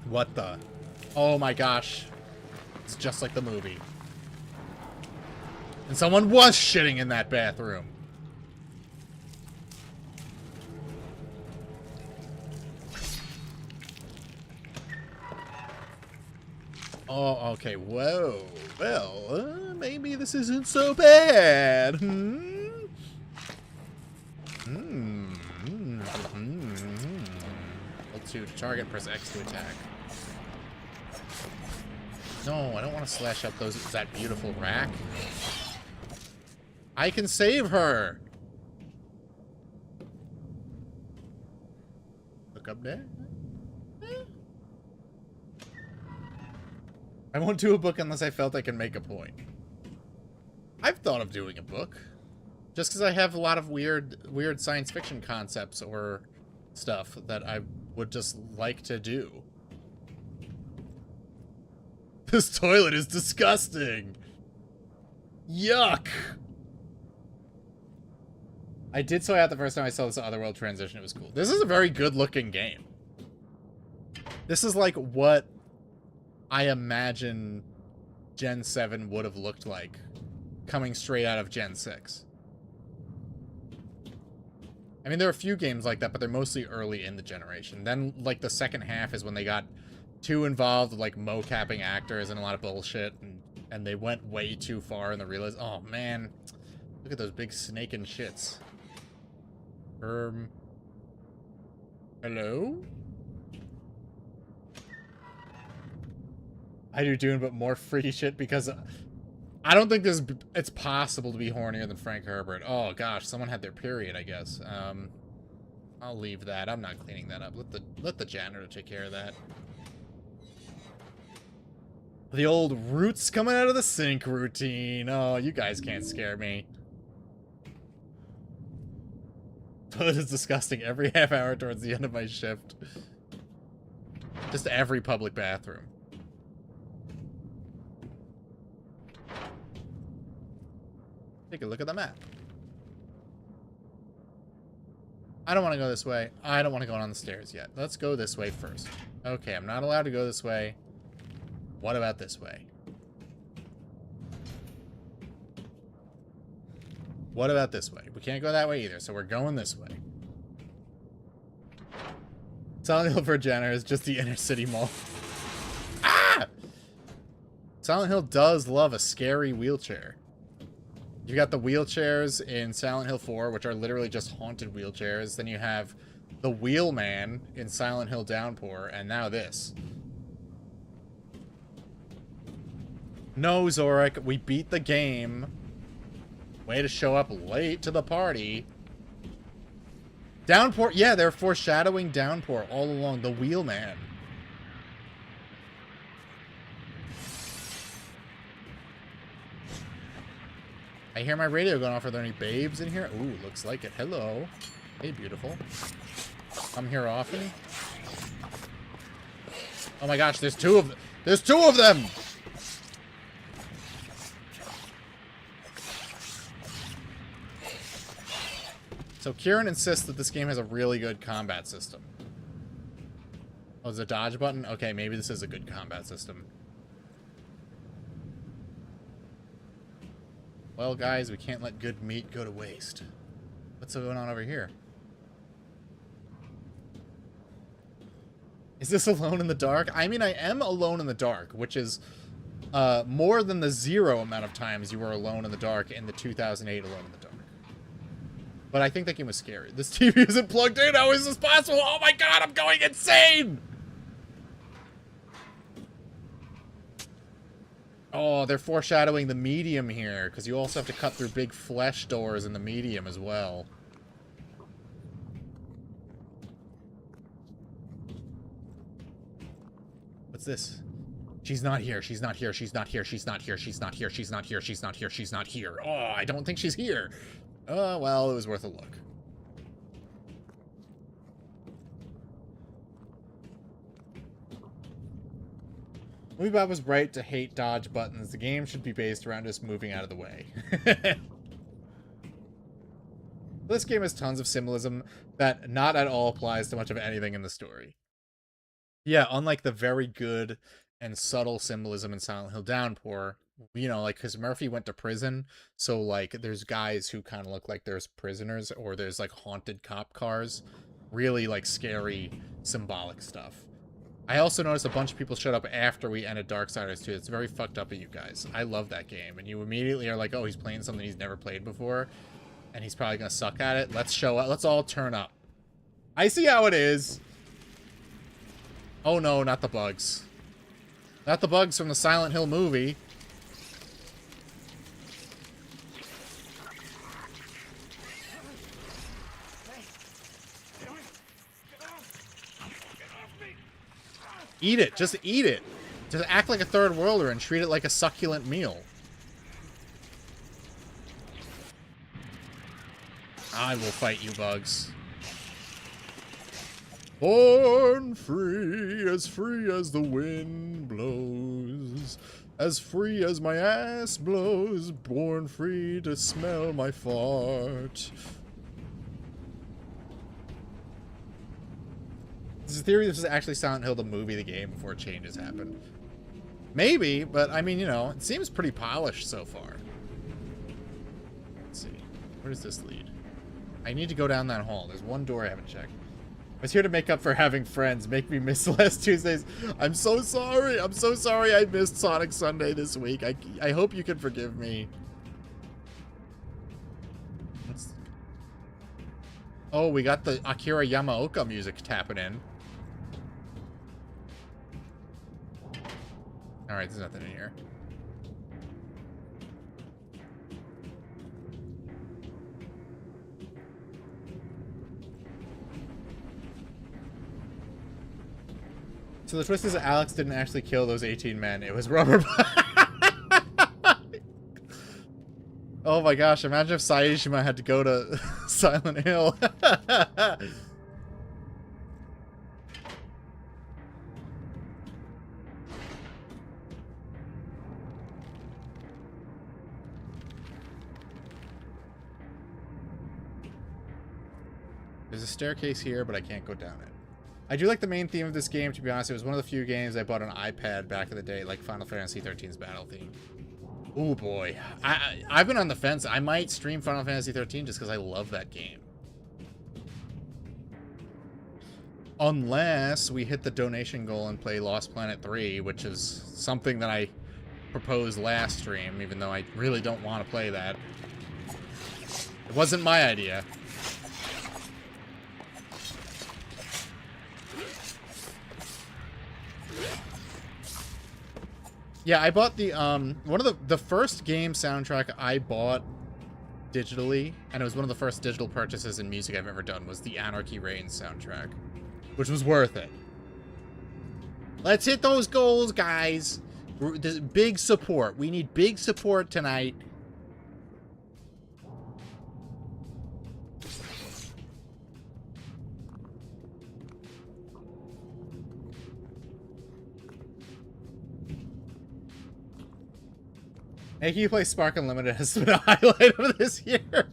What the? Oh my gosh. It's just like the movie. And someone was shitting in that bathroom. Oh, okay. Whoa. Well, maybe this isn't so bad. L2 to target, press X to attack. No, I don't want to slash up that beautiful rack. I can save her. Look up there. I won't do a book unless I felt I can make a point. I've thought of doing a book. Just because I have a lot of weird science fiction concepts or stuff that I would just like to do. This toilet is disgusting. Yuck. I did so out the first time I saw this Otherworld transition. It was cool. This is a very good looking game. This is like what I imagine Gen 7 would have looked like coming straight out of Gen 6. I mean, there are a few games like that, but they're mostly early in the generation. Then, like, the second half is when they got too involved with, like, mo-capping actors and a lot of bullshit, and they went way too far and they realized, oh, man, look at those big snake and shits. Hello? I do Dune, but more freaky shit because I don't think it's possible to be hornier than Frank Herbert. Oh gosh, someone had their period, I guess. I'll leave that. I'm not cleaning that up. Let the janitor take care of that. The old roots coming out of the sink routine. Oh, you guys can't scare me. Toilet is disgusting every half hour towards the end of my shift. Just every public bathroom. Take a look at the map. I don't want to go this way. I don't want to go on the stairs yet. Let's go this way first. Okay, I'm not allowed to go this way. What about this way? What about this way? We can't go that way either, so we're going this way. Silent Hill for Jenner is just the inner city mall. Ah! Silent Hill does love a scary wheelchair. You got the wheelchairs in Silent Hill 4, which are literally just haunted wheelchairs. Then you have the Wheelman in Silent Hill Downpour, and now this. No, Zorik, we beat the game. Way to show up late to the party. Downpour, yeah, they're foreshadowing Downpour all along. The Wheelman. I hear my radio going off. Are there any babes in here? Ooh, looks like it. Hello. Hey, beautiful. I'm here often. Oh my gosh, there's two of them. There's two of them! So Kieran insists that this game has a really good combat system. Oh, there's a dodge button? Okay, maybe this is a good combat system. Well, guys, we can't let good meat go to waste. What's going on over here? Is this Alone in the Dark? I mean, I am alone in the dark, which is more than the 0 amount of times you were alone in the dark in the 2008 Alone in the Dark. But I think that game was scary. This TV isn't plugged in. How is this possible? Oh my god, I'm going insane! Oh, they're foreshadowing the medium here, because you also have to cut through big flesh doors in the medium as well. What's this? She's not here. She's not here. She's not here. She's not here. She's not here. She's not here. She's not here. She's not here. Oh, I don't think she's here. Oh, well, it was worth a look. MovieBot was right to hate dodge buttons. The game should be based around just moving out of the way. This game has tons of symbolism that not at all applies to much of anything in the story. Yeah, unlike the very good and subtle symbolism in Silent Hill Downpour, you know, like, because Murphy went to prison, so, like, there's guys who kind of look like there's prisoners, or there's, like, haunted cop cars. Really, like, scary, symbolic stuff. I also noticed a bunch of people showed up after we ended Darksiders 2. It's very fucked up of you guys. I love that game. And you immediately are like, oh, he's playing something he's never played before. And he's probably going to suck at it. Let's show up. Let's all turn up. I see how it is. Oh, no, not the bugs. Not the bugs from the Silent Hill movie. Eat it. Just eat it. Just act like a third worlder and treat it like a succulent meal. I will fight you, bugs. Born free as the wind blows. As free as my ass blows. Born free to smell my fart. There's a theory this is actually Silent Hill the movie, the game, before changes happen. Maybe, but I mean, you know, it seems pretty polished so far. Let's see. Where does this lead? I need to go down that hall. There's one door I haven't checked. I was here to make up for having friends. Make me miss last Tuesdays. I'm so sorry. I'm so sorry I missed Sonic Sunday this week. I hope you can forgive me. Oh, we got the Akira Yamaoka music tapping in. Alright, there's nothing in here. So the twist is that Alex didn't actually kill those 18 men. It was rubber. Oh my gosh, imagine if Saishima had to go to Silent Hill. There's a staircase here, but I can't go down it. I do like the main theme of this game, to be honest. It was one of the few games I bought on iPad back in the day, like Final Fantasy XIII's battle theme. Oh boy. I've been on the fence. I might stream Final Fantasy XIII just because I love that game. Unless we hit the donation goal and play Lost Planet 3, which is something that I proposed last stream, even though I really don't want to play that. It wasn't my idea. Yeah, I bought the, one of the first game soundtrack I bought digitally, and it was one of the first digital purchases in music I've ever done, was the Anarchy Reigns soundtrack, which was worth it. Let's hit those goals, guys. There's big support. We need big support tonight. Making you play Spark Unlimited has been a highlight of this year.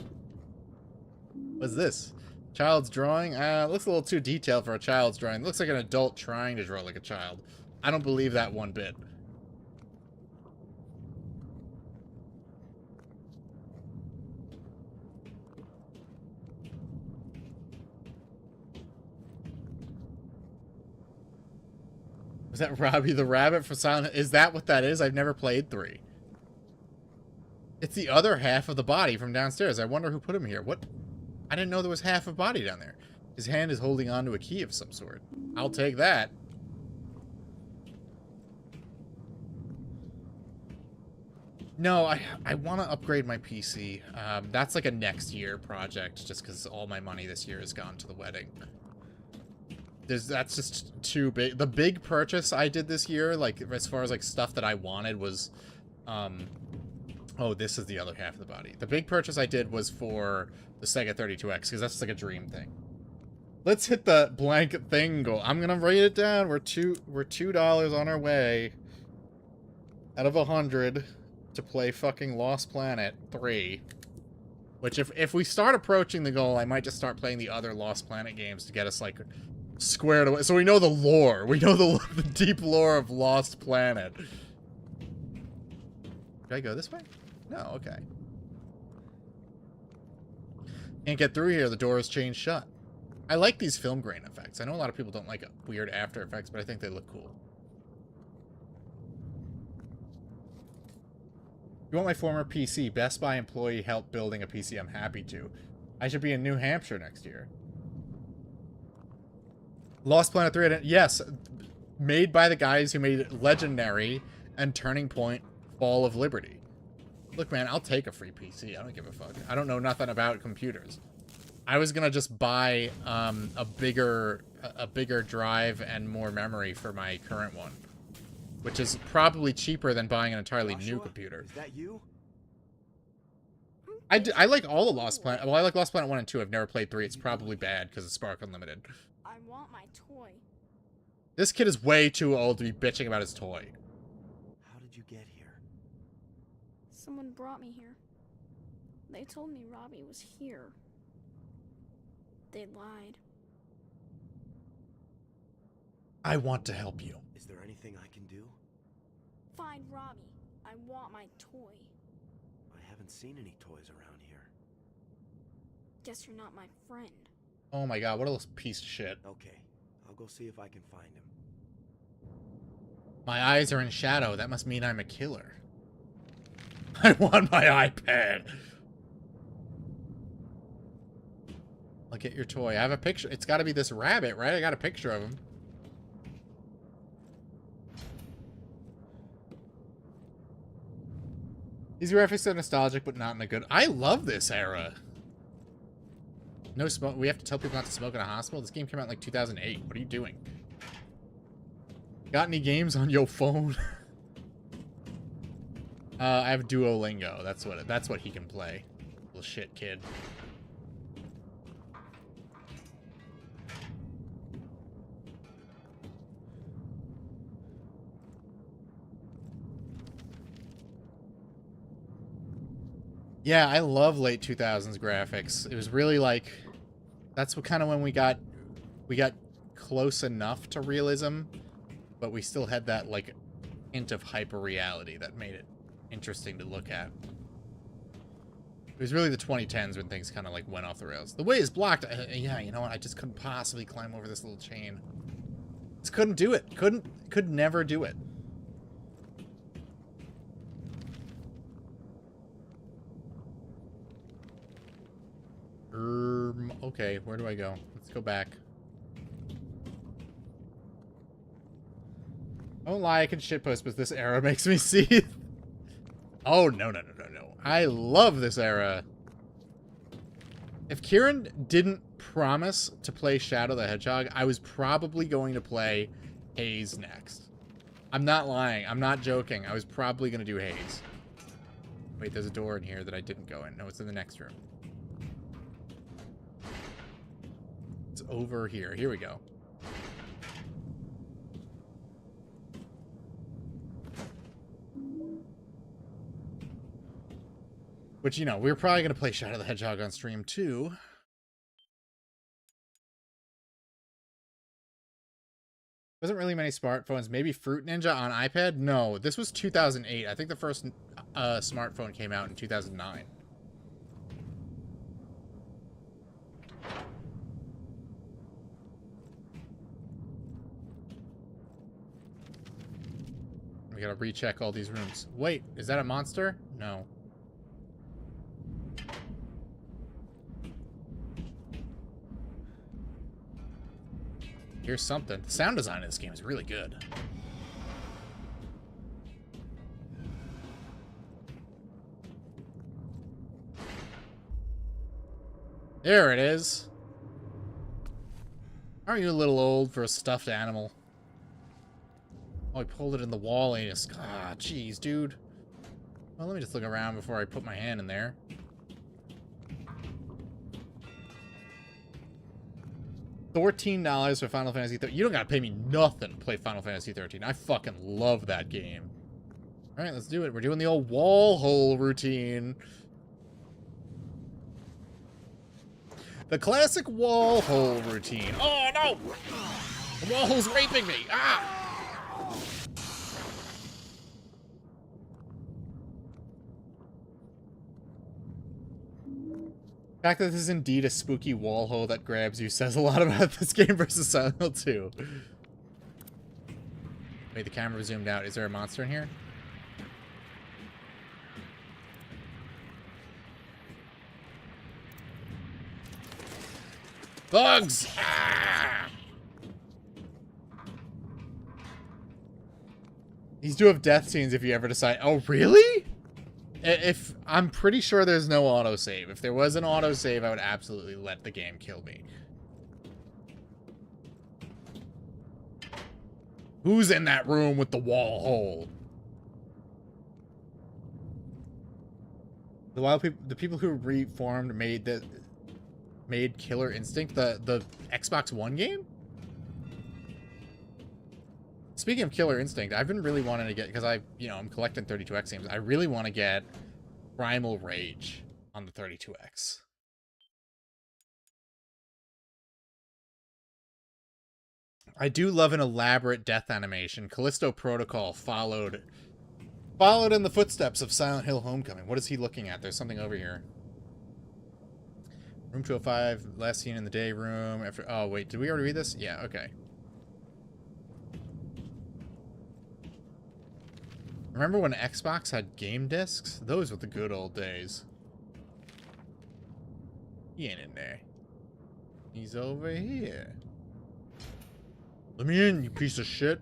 What's this? Child's drawing? Looks a little too detailed for a child's drawing. Looks like an adult trying to draw like a child. I don't believe that one bit. Was that Robbie the Rabbit from Silent? Is that what that is? I've never played 3. It's the other half of the body from downstairs. I wonder who put him here. What? I didn't know there was half a body down there. His hand is holding on to a key of some sort. I'll take that. No, I want to upgrade my PC. That's like a next year project, just because all my money this year has gone to the wedding. That's just too big. The big purchase I did this year, like as far as like stuff that I wanted, was oh, this is the other half of the body. The big purchase I did was for the Sega 32X, because that's like a dream thing. Let's hit the blank thing goal. I'm gonna write it down. We're $2 on our way out of 100 to play fucking Lost Planet 3. Which if we start approaching the goal, I might just start playing the other Lost Planet games to get us like squared away. So we know the lore. We know the deep lore of Lost Planet. Did I go this way? No, okay. Can't get through here. The door is chained shut. I like these film grain effects. I know a lot of people don't like weird After Effects, but I think they look cool. You want my former PC? Best Buy employee help building a PC. I'm happy to. I should be in New Hampshire next year. Lost Planet 3. Yes. Made by the guys who made Legendary and Turning Point Fall of Liberty. Look, man, I'll take a free PC. I don't give a fuck. I don't know nothing about computers. I was gonna just buy a bigger drive and more memory for my current one, which is probably cheaper than buying an entirely new computer. Is that you? I like all of Lost Planet. Well, I like Lost Planet 1 and 2. I've never played 3. It's probably bad because it's Spark Unlimited. I want my toy. This kid is way too old to be bitching about his toy. How did you get here? Someone brought me here. They told me Robbie was here. They lied. I want to help you. Is there anything I can do? find Robbie. I want my toy. I haven't seen any toys around here. Guess you're not my friend. Oh my god, what a piece of shit. Okay, I'll go see if I can find him. My eyes are in shadow. That must mean I'm a killer. I want my iPad. I'll get your toy. I have a picture. It's got to be this rabbit, right? I got a picture of him. These graphics are nostalgic, but not in a good... I love this era. No smoke. We have to tell people not to smoke in a hospital? This game came out in like 2008. What are you doing? Got any games on your phone? I have Duolingo. That's what he can play. Little shit kid. Yeah, I love late 2000s graphics. It was really like, that's what kind of when we got close enough to realism, but we still had that like hint of hyper reality that made it interesting to look at. It was really the 2010s when things kind of like went off the rails. The way is blocked. Yeah, you know what? I just couldn't possibly climb over this little chain. Just couldn't do it. Could never do it. Okay, where do I go? Let's go back. I won't lie, I can shitpost, but this era makes me seethe. Oh, no. I love this era. If Kieran didn't promise to play Shadow the Hedgehog, I was probably going to play Haze next. I'm not lying. I'm not joking. I was probably going to do Haze. Wait, there's a door in here that I didn't go in. No, it's in the next room. It's over here. Here we go. Which, you know, we were probably going to play Shadow the Hedgehog on stream, too. Wasn't really many smartphones. Maybe Fruit Ninja on iPad? No, this was 2008. I think the first smartphone came out in 2009. We gotta recheck all these rooms. Wait, is that a monster? No. Here's something. The sound design of this game is really good. There it is. Aren't you a little old for a stuffed animal? Oh, I pulled it in the wall and just... Ah, jeez, dude. Well, let me just look around before I put my hand in there. $14 for Final Fantasy 13. You don't gotta pay me nothing to play Final Fantasy 13. I fucking love that game. Alright, let's do it. We're doing the old wall hole routine. The classic wall hole routine. Oh, no! The wall hole's raping me! Ah! The fact that this is indeed a spooky wall hole that grabs you says a lot about this game versus Silent Hill 2. Wait, the camera zoomed out. Is there a monster in here? Bugs! Ah! These do have death scenes if you ever decide... Oh, really? If I'm pretty sure there's no autosave. If there was an autosave, I would absolutely let the game kill me. Who's in that room with the wall hole? The people who reformed made Killer Instinct the Xbox One game? Speaking of Killer Instinct, I've been really wanting to get, because I'm collecting 32X games. I really want to get Primal Rage on the 32X. I do love an elaborate death animation. Callisto Protocol followed Followed in the footsteps of Silent Hill Homecoming. What is he looking at? There's something over here. Room 205, last seen in the day room. After, oh, wait, did we already read this? Yeah, okay. Remember when Xbox had game discs? Those were the good old days. He ain't in there. He's over here. Let me in, you piece of shit.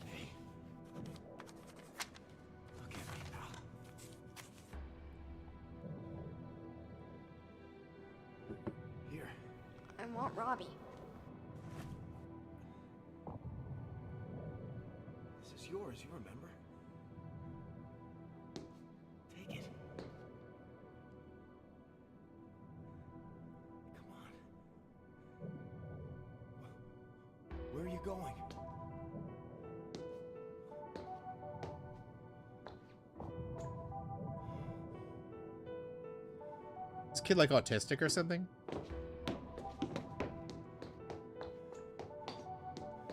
Hey. Look at me, pal. Here. I want Robbie. This is yours, you remember? Take it. Come on. Where are you going? Is this kid like autistic or something?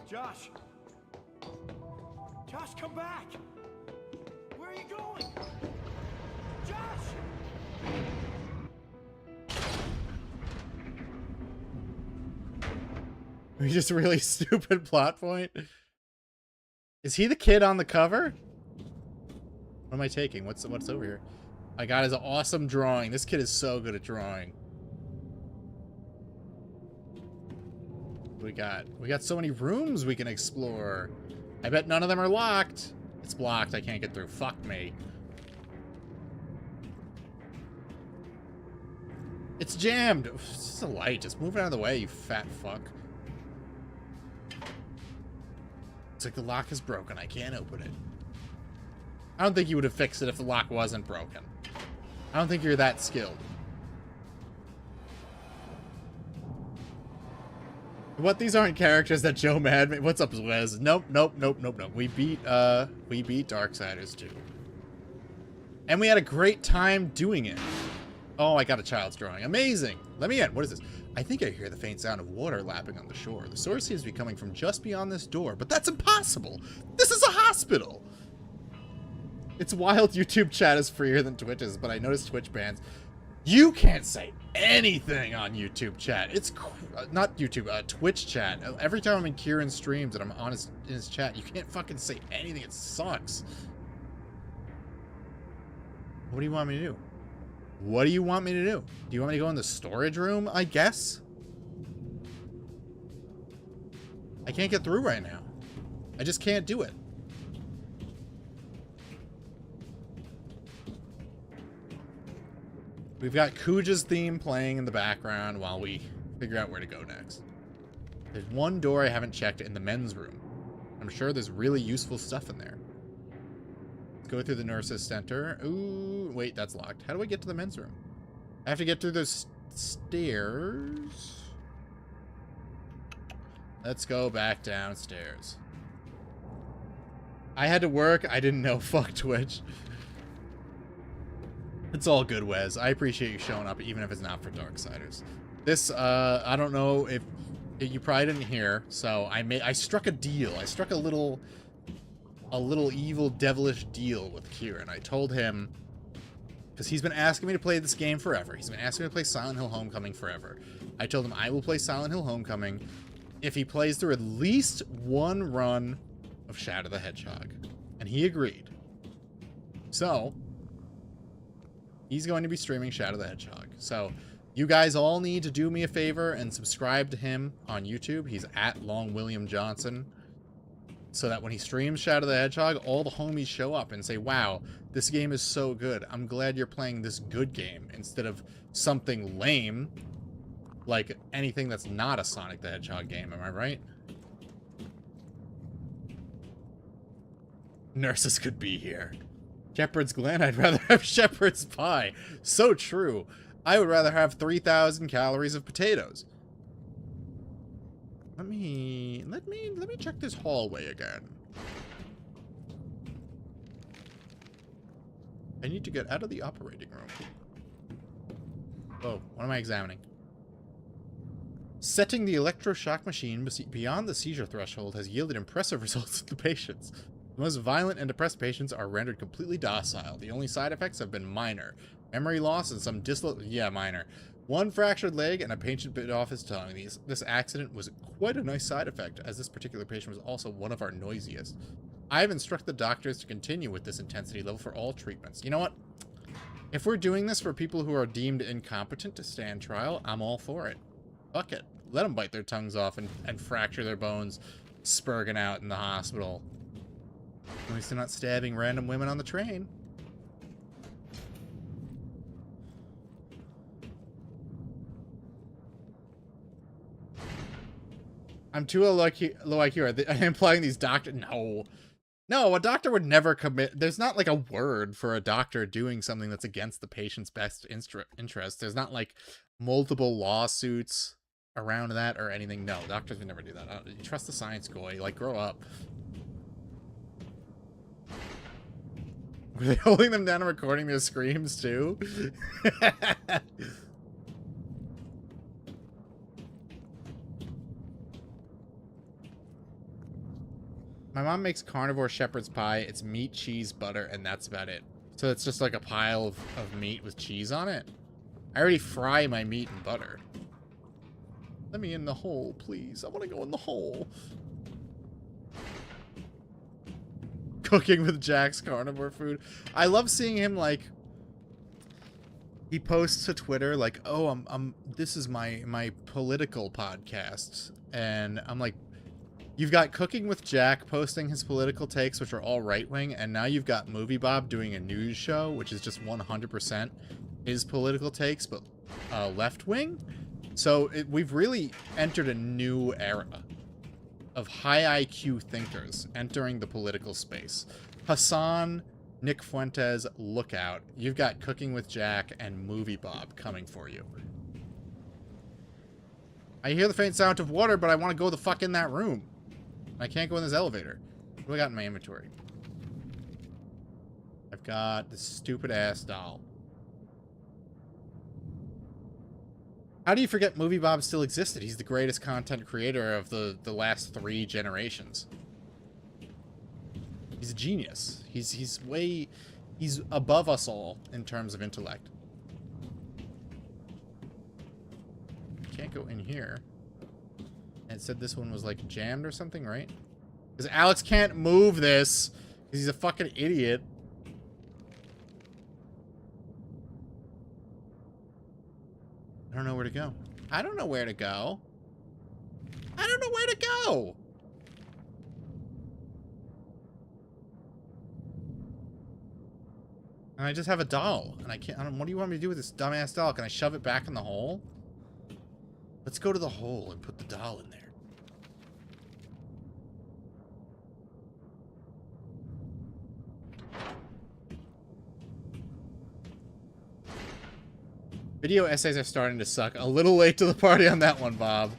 Josh! Josh, come back! Where are you going? Josh! Just a really stupid plot point. Is he the kid on the cover? What am I taking? What's over here? I got his awesome drawing. This kid is so good at drawing. What we got? We got so many rooms we can explore. I bet none of them are locked. It's blocked. I can't get through. Fuck me. It's jammed. It's just a light. Just move it out of the way, you fat fuck. It's like the lock is broken. I can't open it. I don't think you would have fixed it if the lock wasn't broken. I don't think you're that skilled. What? These aren't characters that Joe Mad made. What's up, Wes? Nope. We beat Darksiders 2. And we had a great time doing it. Oh, I got a child's drawing. Amazing. Let me in. What is this? I think I hear the faint sound of water lapping on the shore. The source seems to be coming from just beyond this door, but that's impossible. This is a hospital. It's wild. YouTube chat is freer than Twitch's, but I noticed Twitch bans. You can't say anything on YouTube chat. It's not YouTube, Twitch chat. Every time I'm in Kieran's streams and I'm on in his chat, you can't fucking say anything. It sucks. What do you want me to do? What do you want me to do? Do you want me to go in the storage room, I guess? I can't get through right now. I just can't do it. We've got Kuja's theme playing in the background while we figure out where to go next. There's one door I haven't checked in the men's room. I'm sure there's really useful stuff in there. Let's go through the nurse's center. Ooh, wait, that's locked. How do I get to the men's room? I have to get through those stairs. Let's go back downstairs. I had to work. I didn't know. Fuck Twitch. It's all good, Wes. I appreciate you showing up, even if it's not for Darksiders. This, I don't know if you probably didn't hear. So I struck a deal. I struck a little evil, devilish deal with Kieran. I told him, because he's been asking me to play this game forever. He's been asking me to play Silent Hill Homecoming forever. I told him I will play Silent Hill Homecoming if he plays through at least one run of Shadow the Hedgehog. And he agreed. So he's going to be streaming Shadow the Hedgehog. So you guys all need to do me a favor and subscribe to him on YouTube. He's at Long William Johnson. So that when he streams Shadow the Hedgehog, all the homies show up and say, wow, this game is so good. I'm glad you're playing this good game instead of something lame like anything that's not a Sonic the Hedgehog game. Am I right? Nurses could be here. Shepherd's Glen, I'd rather have shepherd's pie. So true. I would rather have 3,000 calories of potatoes. Let me check this hallway again. I need to get out of the operating room. Whoa, what am I examining? Setting the electroshock machine beyond the seizure threshold has yielded impressive results in the patients. The most violent and depressed patients are rendered completely docile. The only side effects have been minor. Memory loss and some minor. One fractured leg and a patient bit off his tongue. This accident was quite a nice side effect, as this particular patient was also one of our noisiest. I have instructed the doctors to continue with this intensity level for all treatments. You know what? If we're doing this for people who are deemed incompetent to stand trial, I'm all for it. Fuck it. Let them bite their tongues off and fracture their bones, spurging out in the hospital. At least they're not stabbing random women on the train. I'm too low IQ. Are they implying these doctors? No. No, a doctor would never commit. There's not like a word for a doctor doing something that's against the patient's best interest. There's not like multiple lawsuits around that or anything. No, doctors would never do that. You trust the science, Goy. Like, grow up. Were they holding them down and recording their screams too? My mom makes carnivore shepherd's pie. It's meat, cheese, butter, and that's about it. So it's just like a pile of meat with cheese on it. I already fry my meat in butter. Let me in the hole, please. I want to go in the hole. Cooking with Jack's carnivore food. I love seeing him, like, he posts to Twitter like, oh, this is my political podcast. And I'm like, you've got Cooking with Jack posting his political takes, which are all right-wing, and now you've got Movie Bob doing a news show, which is just 100% his political takes, but left-wing. So we've really entered a new era of high IQ thinkers entering the political space. Hassan, Nick Fuentes, look out. You've got Cooking with Jack and Movie Bob coming for you. I hear the faint sound of water, but I want to go the fuck in that room. I can't go in this elevator. What do I got in my inventory? I've got this stupid ass doll. How do you forget Movie Bob still existed? He's the greatest content creator of the last 3 generations. He's a genius. He's above us all in terms of intellect. Can't go in here. And it said this one was like jammed or something, right? Because Alex can't move this because he's a fucking idiot. I don't know where to go. I don't know where to go. I don't know where to go. And I just have a doll. And I can't... what do you want me to do with this dumbass doll? Can I shove it back in the hole? Let's go to the hole and put the doll in there. Video essays are starting to suck. A little late to the party on that one, Bob.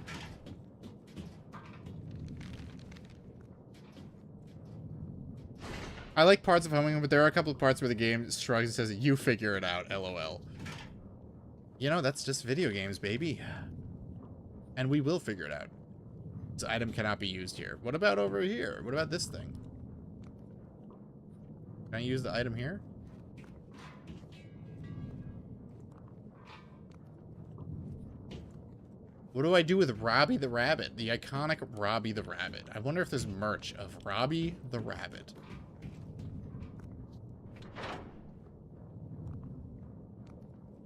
I like parts of Homing, but there are a couple of parts where the game shrugs and says, you figure it out, LOL. You know, that's just video games, baby. And we will figure it out. This item cannot be used here. What about over here? What about this thing? Can I use the item here? What do I do with Robbie the Rabbit? The iconic Robbie the Rabbit. I wonder if there's merch of Robbie the Rabbit.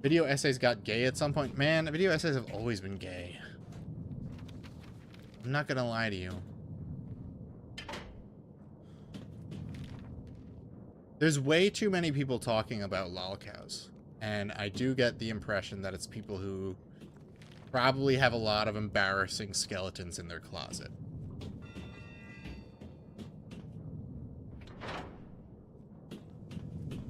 Video essays got gay at some point. Man, video essays have always been gay. I'm not gonna lie to you. There's way too many people talking about lolcows. And I do get the impression that it's people who probably have a lot of embarrassing skeletons in their closet.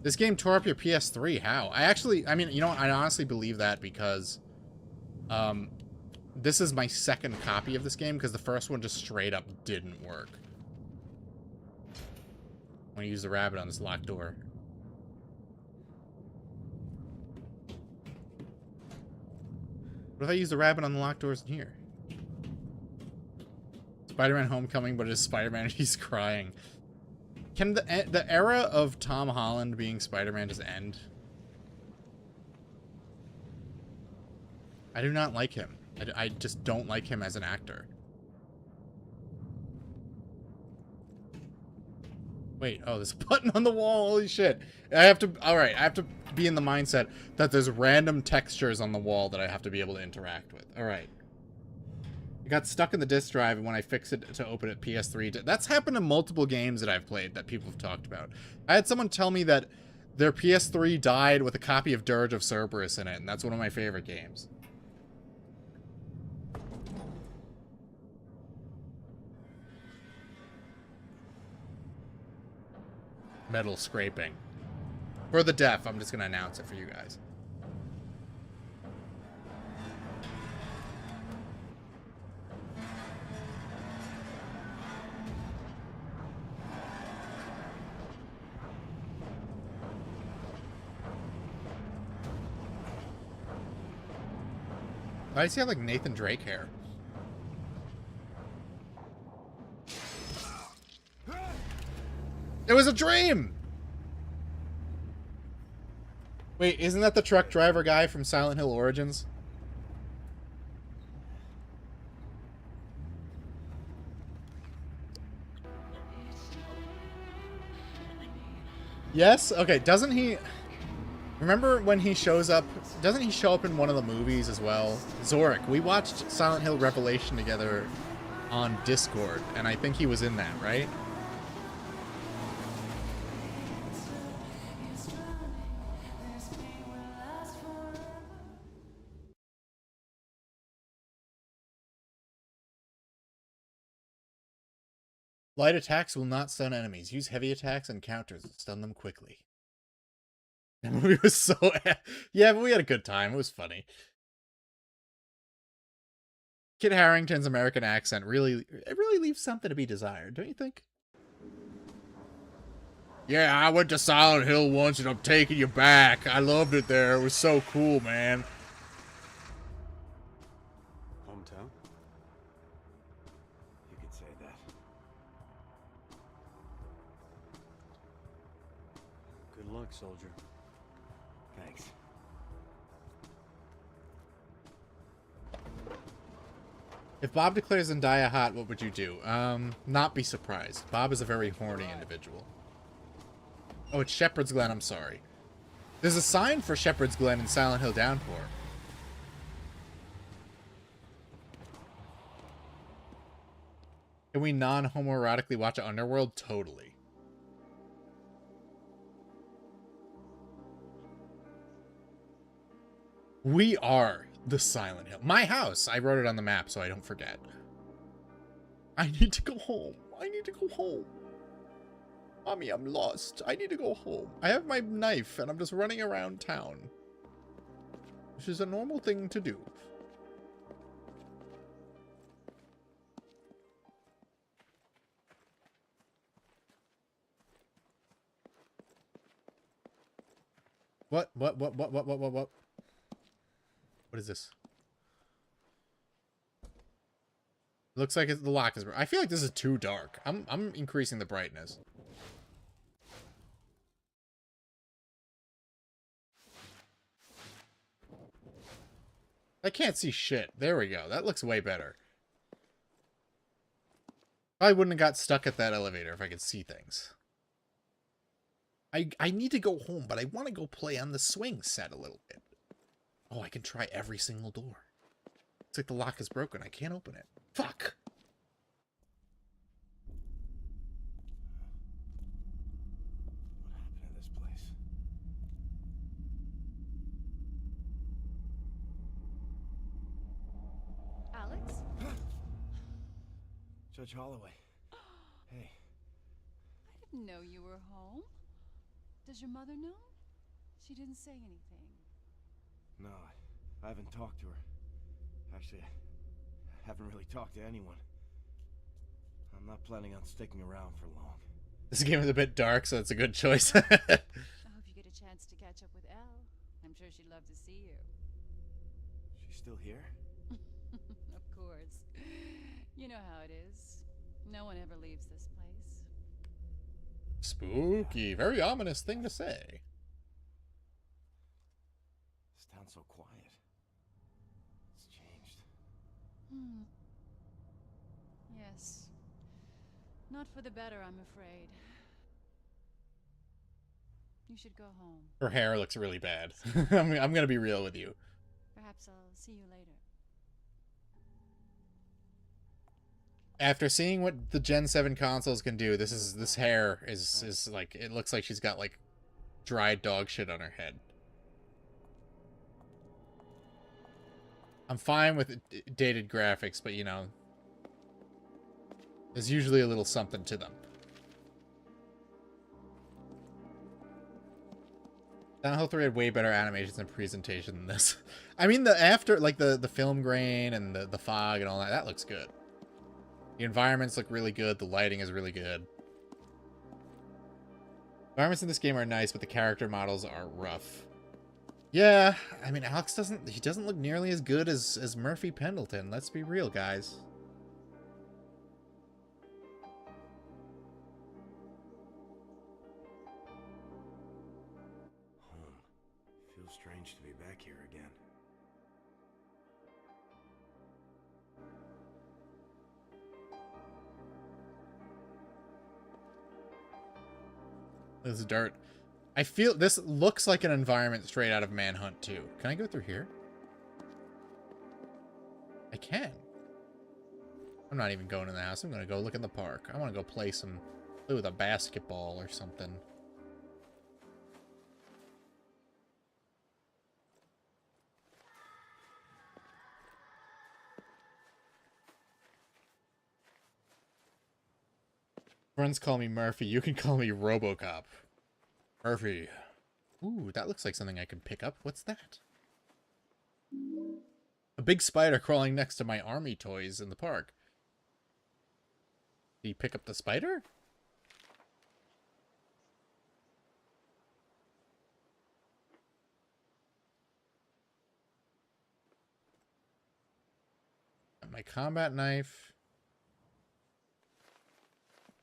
This game tore up your PS3. How? I mean, you know what? I honestly believe that because this is my second copy of this game because the first one just straight up didn't work. I'm gonna use the rabbit on this locked door. What if I use the rabbit on the locked doors in here? Spider-Man Homecoming, but it is Spider-Man and he's crying. Can the era of Tom Holland being Spider-Man just end? I do not like him. I just don't like him as an actor. Wait, oh, there's a button on the wall. Holy shit. I have to, alright, I have to be in the mindset that there's random textures on the wall that I have to be able to interact with. Alright. It got stuck in the disk drive, and when I fix it to open it PS3, that's happened to multiple games that I've played that people have talked about. I had someone tell me that their PS3 died with a copy of Dirge of Cerberus in it, and that's one of my favorite games. Metal scraping. For the deaf, I'm just going to announce it for you guys. Why does he have like Nathan Drake hair? It was a dream! Wait, isn't that the truck driver guy from Silent Hill Origins? Yes? Okay, doesn't he... Remember when he shows up... Doesn't he show up in one of the movies as well? Zorik. We watched Silent Hill Revelation together on Discord, and I think he was in that, right? Light attacks will not stun enemies. Use heavy attacks and counters to stun them quickly. That movie was so... Yeah, but we had a good time. It was funny. Kit Harington's American accent really leaves something to be desired, don't you think? Yeah, I went to Silent Hill once and I'm taking you back. I loved it there. It was so cool, man. Hometown? You could say that. Good luck, soldier. Thanks. If Bob declares Zendaya hot, what would you do? Not be surprised. Bob is a very horny individual. Oh, it's Shepherd's Glen, I'm sorry. There's a sign for Shepherd's Glen in Silent Hill Downpour. Can we non-homoerotically watch Underworld? Totally. We are the Silent Hill. My house. I wrote it on the map so I don't forget. I need to go home. I need to go home. Mommy, I'm lost. I need to go home. I have my knife and I'm just running around town. Which is a normal thing to do. What? What is this? Looks like the lock is... I feel like this is too dark. I'm increasing the brightness. I can't see shit. There we go. That looks way better. I wouldn't have got stuck at that elevator if I could see things. I need to go home, but I want to go play on the swing set a little bit. Oh, I can try every single door. It's like the lock is broken. I can't open it. Fuck! What happened to this place? Alex? Judge Holloway. Hey. I didn't know you were home. Does your mother know? She didn't say anything. No, I haven't talked to her. Actually, I haven't really talked to anyone. I'm not planning on sticking around for long. This game is a bit dark, so it's a good choice. I hope you get a chance to catch up with Elle. I'm sure she'd love to see you. She's still here? Of course. You know how it is. No one ever leaves this place. Spooky. Very ominous thing to say. This town's so quiet. It's changed. Hmm. Yes. Not for the better, I'm afraid. You should go home. Her hair looks really bad. I'm gonna be real with you. Perhaps I'll see you later. After seeing what the Gen 7 consoles can do, this hair is like, it looks like she's got like dried dog shit on her head. I'm fine with dated graphics, but you know, there's usually a little something to them. Silent Hill 3 had way better animations and presentation than this. I mean, the film grain and the fog and all that looks good. The environments look really good. The lighting is really good. Environments in this game are nice, but the character models are rough. Yeah, I mean, Alex doesn't look nearly as good as Murphy Pendleton. Let's be real, guys. Home. Feels strange to be back here again. This is dirt. I feel this looks like an environment straight out of Manhunt 2. Can I go through here? I can. I'm not even going in the house. I'm going to go look in the park. I want to go play with a basketball or something. Friends call me Murphy. You can call me RoboCop. Murphy. Ooh, that looks like something I can pick up. What's that? A big spider crawling next to my army toys in the park. Did he pick up the spider? My combat knife.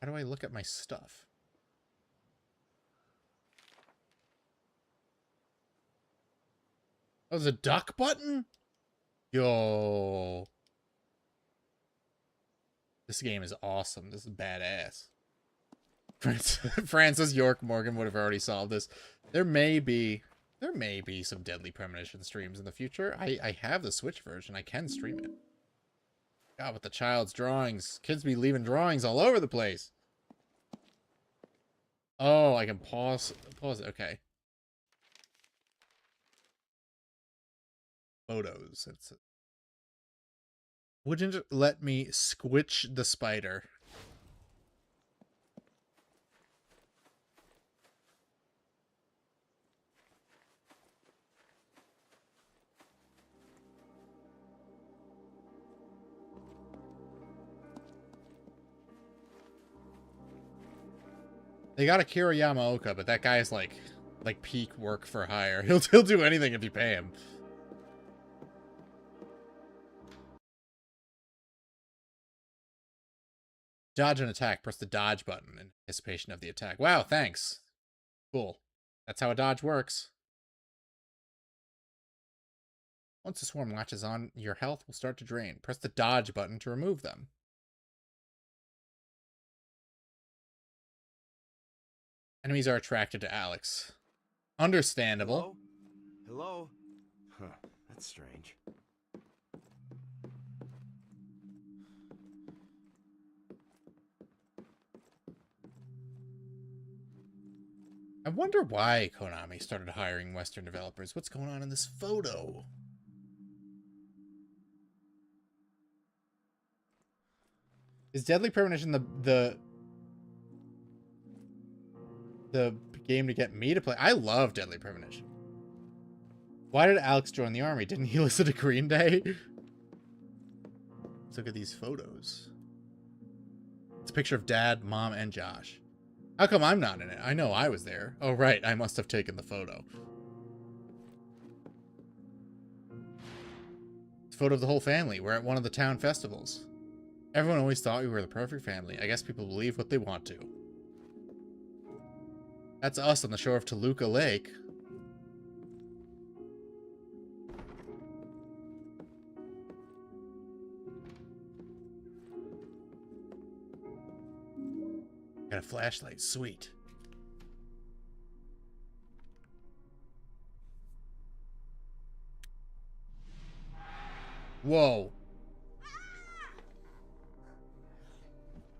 How do I look at my stuff? Oh, there's a duck button? Yo. This game is awesome. This is badass. Francis York Morgan would have already solved this. There may be some Deadly Premonition streams in the future. I have the Switch version. I can stream it. God, with the child's drawings. Kids be leaving drawings all over the place. Oh, I can pause it. Okay. Photos. Wouldn't let me squitch the spider. They got Akira Yamaoka, but that guy's like peak work for hire. He'll do anything if you pay him. Dodge an attack. Press the dodge button in anticipation of the attack. Wow, thanks. Cool. That's how a dodge works. Once the swarm latches on, your health will start to drain. Press the dodge button to remove them. Enemies are attracted to Alex. Understandable. Hello? Huh, that's strange. I wonder why Konami started hiring Western developers. What's going on in this photo? Is Deadly Premonition the game to get me to play? I love Deadly Premonition. Why did Alex join the army? Didn't he listen to Green Day? Let's look at these photos. It's a picture of Dad, Mom, and Josh. How come I'm not in it? I know I was there. Oh, right. I must have taken the photo. It's a photo of the whole family. We're at one of the town festivals. Everyone always thought we were the perfect family. I guess people believe what they want to. That's us on the shore of Toluca Lake. Got a flashlight, sweet. Whoa.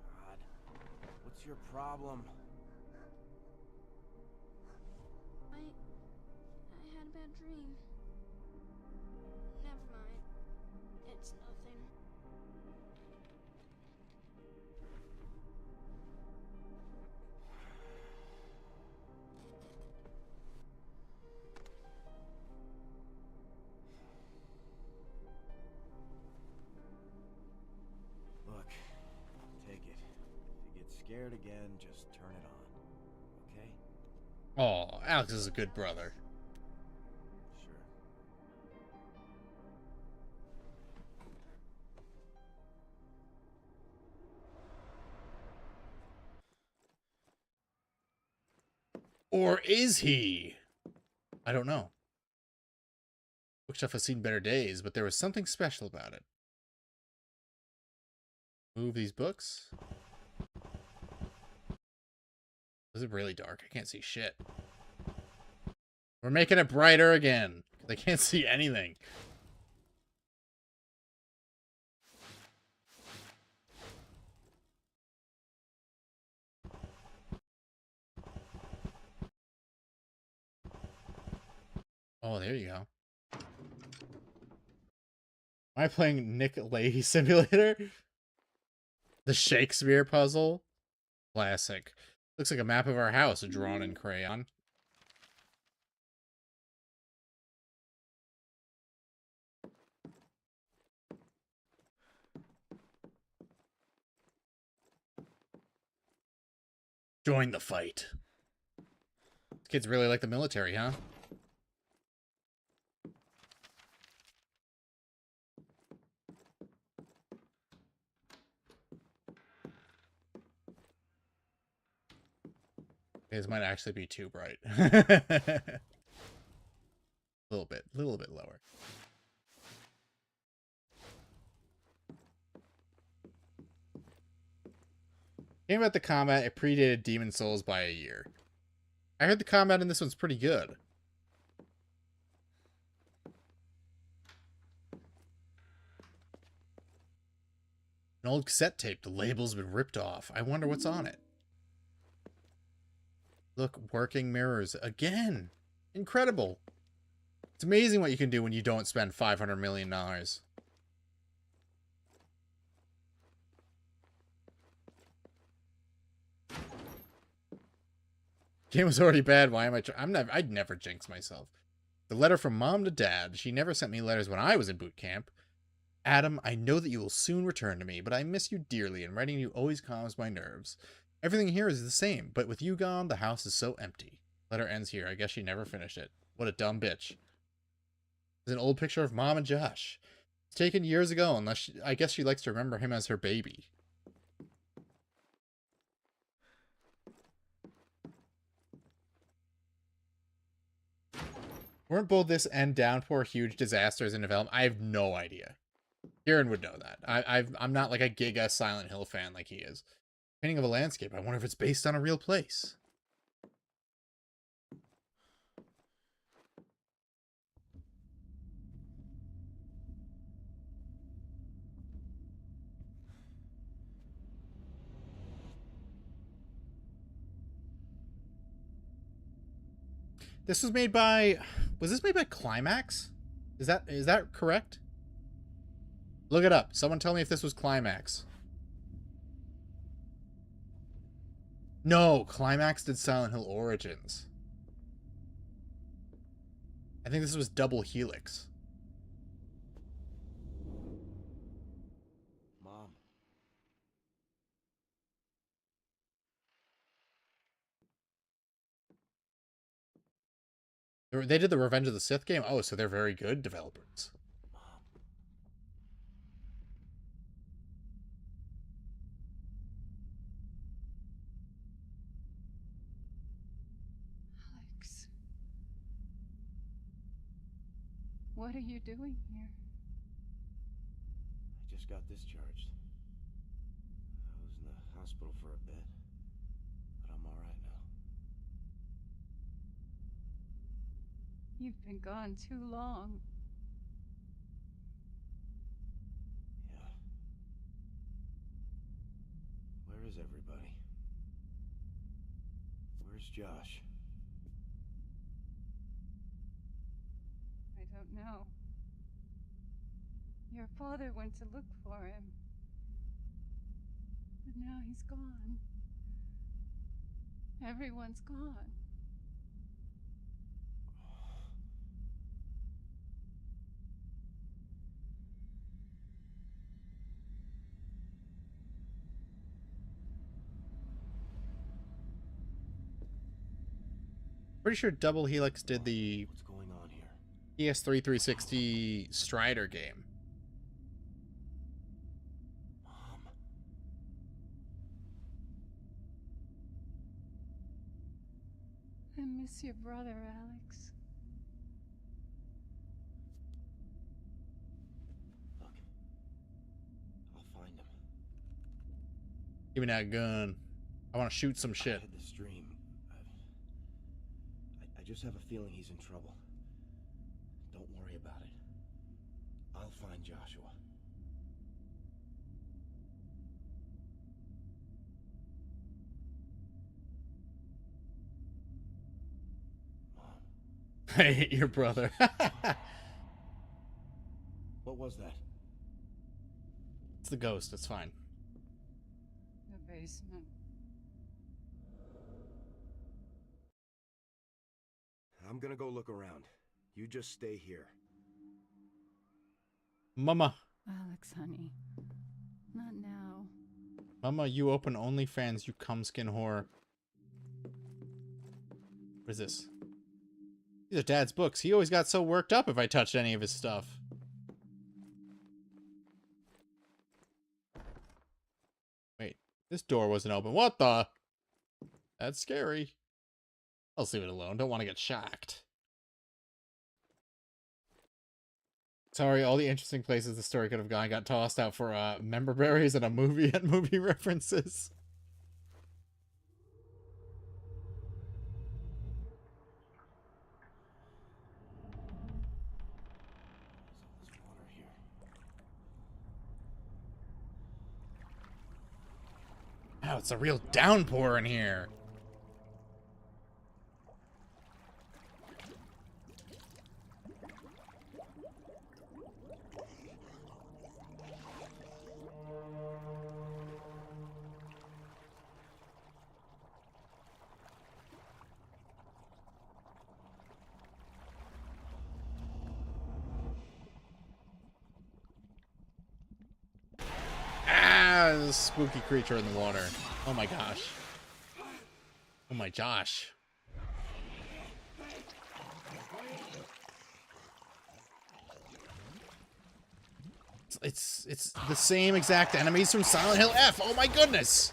God, what's your problem? I had a bad dream. Never mind. It's nothing. Look, take it. If you get scared again, just turn it on. Okay? Oh, Alex is a good brother. Sure. Or is he? I don't know. Bookshelf has seen better days, but there was something special about it. Move these books. Is it really dark? I can't see shit. We're making it brighter again. I can't see anything. Oh, there you go. Am I playing Nick Leahy Simulator? The Shakespeare puzzle? Classic. Looks like a map of our house drawn in crayon. Join the fight. Kids really like the military, huh? This might actually be too bright. A little bit lower. Game about the combat, it predated Demon Souls by a year. I heard the combat in this one's pretty good. An old cassette tape, the label's been ripped off. I wonder what's on it. Look, working mirrors again. Incredible. It's amazing what you can do when you don't spend $500 million. Game was already bad. Why am I? I'd never jinx myself. The letter from mom to dad. She never sent me letters when I was in boot camp. Adam, I know that you will soon return to me, but I miss you dearly, and writing you always calms my nerves. Everything here is the same, but with you gone, the house is so empty. Letter ends here. I guess she never finished it. What a dumb bitch. There's an old picture of Mom and Josh. It's taken years ago, I guess she likes to remember him as her baby. Weren't both this and Downpour huge disasters in development? I have no idea. Kieran would know that. I'm not like a giga Silent Hill fan like he is. Painting of a landscape. I wonder if it's based on a real place. This was made by... Was this made by Climax? Is that correct? Look it up. Someone tell me if this was Climax. No, Climax did Silent Hill Origins. I think this was Double Helix. Mom. They did the Revenge of the Sith game? Oh, so they're very good developers. What are you doing here? I just got discharged. I was in the hospital for a bit, but I'm alright now. You've been gone too long. Yeah. Where is everybody? Where's Josh? I don't know. Your father went to look for him. But now he's gone. Everyone's gone. Pretty sure Double Helix did the What's going on here? PS3 360 Strider game. Mom. I miss your brother, Alex. Look. I'll find him. Give me that gun. I want to shoot some I shit. had this dream. I just have a feeling he's in trouble. Don't worry about it. I'll find Joshua. Mom. I hate your brother. What was that? It's the ghost. It's fine. The basement. I'm gonna go look around. You just stay here. Mama. Alex, honey. Not now. Mama, you open OnlyFans, you cumskin whore. What is this? These are Dad's books. He always got so worked up if I touched any of his stuff. Wait, this door wasn't open. What the? That's scary. I'll leave it alone. Don't want to get shocked. Sorry, all the interesting places the story could have gone got tossed out for member berries and a movie and movie references. There's water here. Wow, it's a real downpour in here. Ah, there's a spooky creature in the water. Oh my gosh. Oh my Josh. It's the same exact enemies from Silent Hill F. Oh my goodness.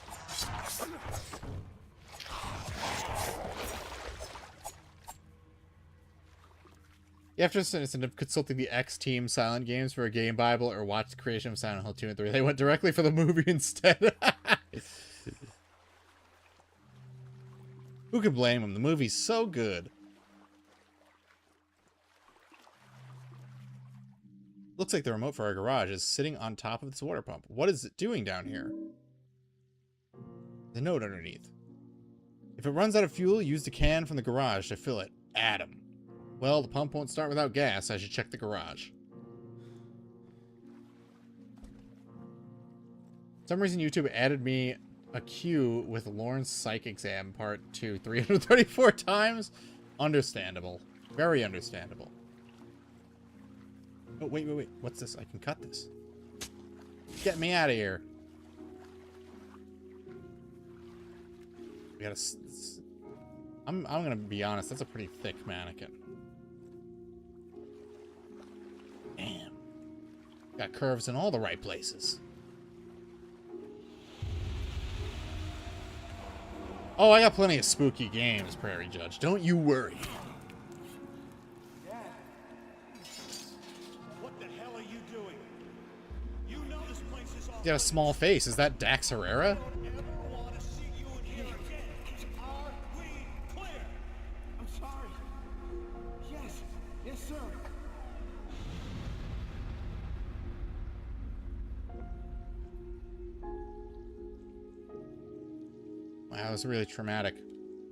After instead of consulting the X Team Silent Games for a game bible or watch the creation of Silent Hill 2 and 3, they went directly for the movie instead. Who could blame them? The movie's so good. Looks like the remote for our garage is sitting on top of this water pump. What is it doing down here? The note underneath. If it runs out of fuel, use the can from the garage to fill it. Adam. Well, the pump won't start without gas. I should check the garage. For some reason, YouTube added me a queue with Lauren's psych exam part 2 334 times. Understandable. Very understandable. Oh, wait. What's this? I can cut this. Get me out of here. We gotta... I'm gonna be honest. That's a pretty thick mannequin. Damn. Got curves in all the right places. Oh, I got plenty of spooky games, Prairie Judge. Don't you worry. He got a small face. Is that Dax Herrera? I'm sorry. Yes. Yes, sir. Wow, that was really traumatic.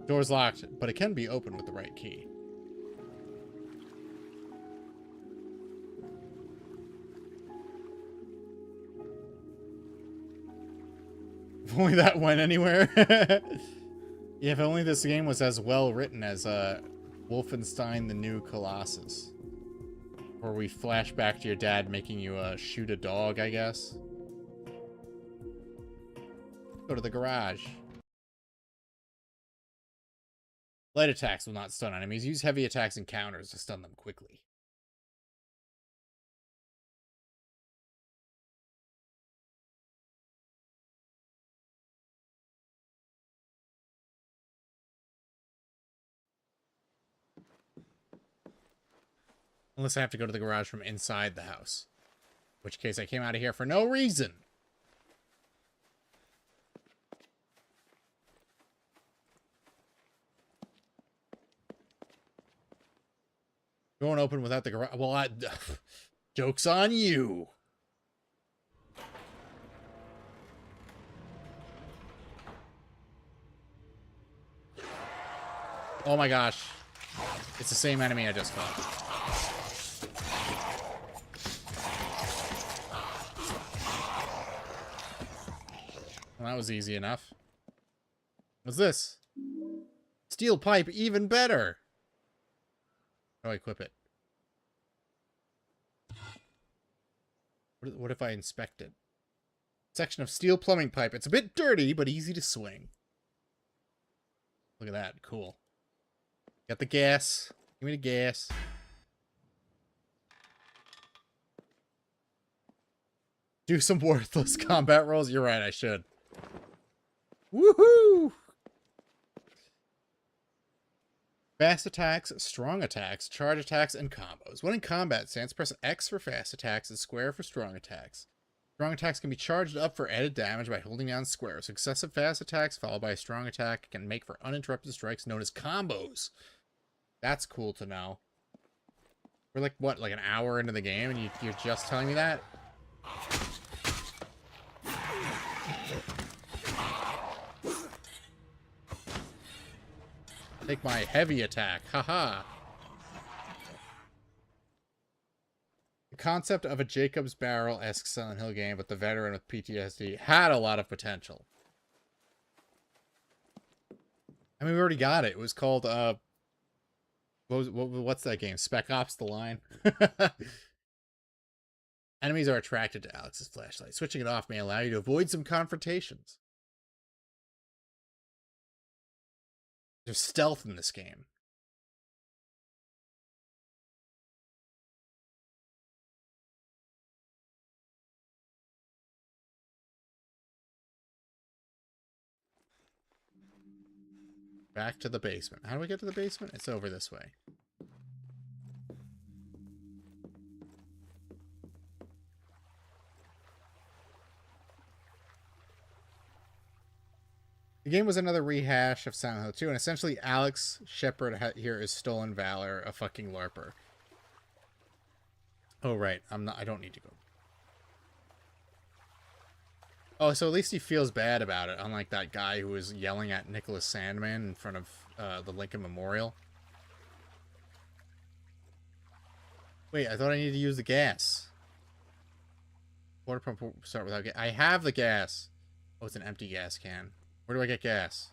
Door's locked, but it can be opened with the right key. If only that went anywhere. Yeah, if only this game was as well written as Wolfenstein: The New Colossus. Or we flash back to your dad making you shoot a dog, I guess. Go to the garage. Light attacks will not stun enemies. Use heavy attacks and counters to stun them quickly. Unless I have to go to the garage from inside the house. In which case I came out of here for no reason. Going open without the garage. Well, joke's on you. Oh my gosh. It's the same enemy I just fought. Well, that was easy enough. What's this? Steel pipe, even better. How do I equip it? What if I inspect it? Section of steel plumbing pipe. It's a bit dirty, but easy to swing. Look at that. Cool. Got the gas. Give me the gas. Do some worthless combat rolls. You're right, I should. Woohoo! Fast attacks, strong attacks, charge attacks, and combos. When in combat stance, press X for fast attacks and square for strong attacks. Strong attacks can be charged up for added damage by holding down square. Successive fast attacks followed by a strong attack can make for uninterrupted strikes known as combos. That's cool to know. We're like, what, like an hour into the game and you're just telling me that? Take my heavy attack. Haha. The concept of a Jacob's Barrel-esque Silent Hill game, but the veteran with PTSD had a lot of potential. I mean, we already got it. It was called, what's that game? Spec Ops: The Line? Enemies are attracted to Alex's flashlight. Switching it off may allow you to avoid some confrontations. There's stealth in this game. Back to the basement. How do we get to the basement? It's over this way. The game was another rehash of Silent Hill 2, and essentially Alex Shepard here is Stolen Valor, a fucking LARPer. Oh, right. I don't need to go. Oh, so at least he feels bad about it, unlike that guy who was yelling at Nicholas Sandman in front of the Lincoln Memorial. Wait, I thought I needed to use the gas. Water pump will start without gas. I have the gas. Oh, it's an empty gas can. Where do I get gas?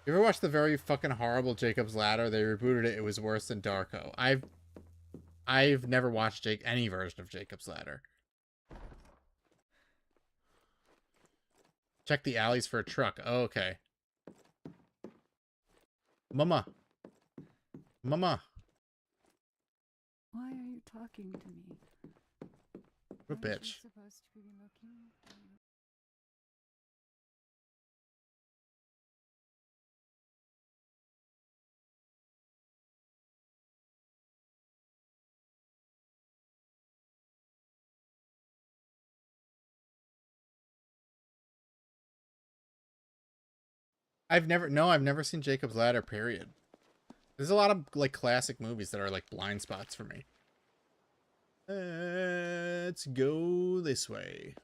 You ever watch the very fucking horrible Jacob's Ladder? They rebooted it. It was worse than Darko. I've never watched any version of Jacob's Ladder. Check the alleys for a truck. Oh, okay. Mama. Mama. Why are you talking to me? What a bitch. Supposed to be looking. I've never seen Jacob's Ladder, period. There's a lot of like classic movies that are like blind spots for me. Let's go this way.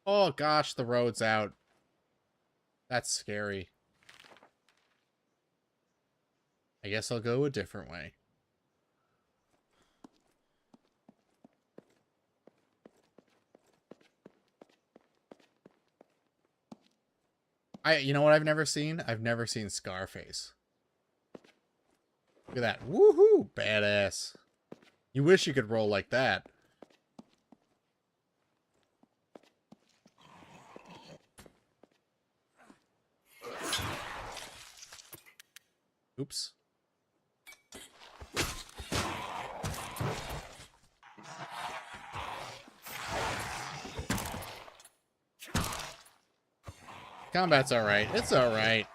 Oh gosh, the road's out. That's scary. I guess I'll go a different way. You know what I've never seen? I've never seen Scarface. Look at that. Woohoo! Badass. You wish you could roll like that. Oops. Combat's alright. It's alright.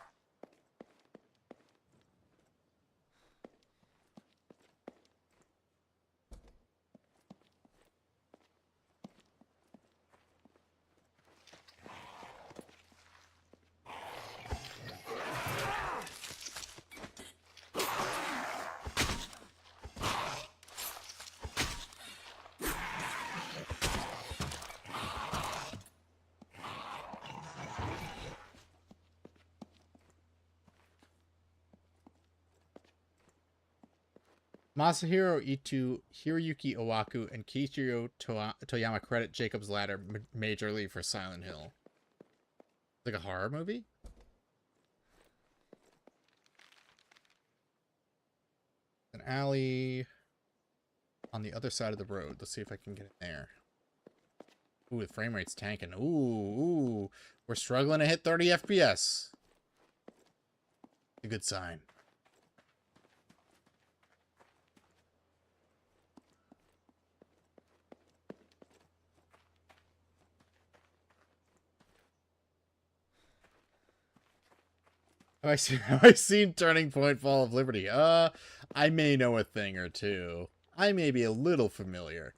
Masahiro Ito, Hiroyuki Owaku, and Kiichiro Toyama credit Jacob's Ladder majorly for Silent Hill. Like a horror movie? An alley on the other side of the road. Let's see if I can get in there. Ooh, the frame rate's tanking. Ooh. We're struggling to hit 30 FPS. A good sign. Have I seen Turning Point Fall of Liberty? I may know a thing or two. I may be a little familiar.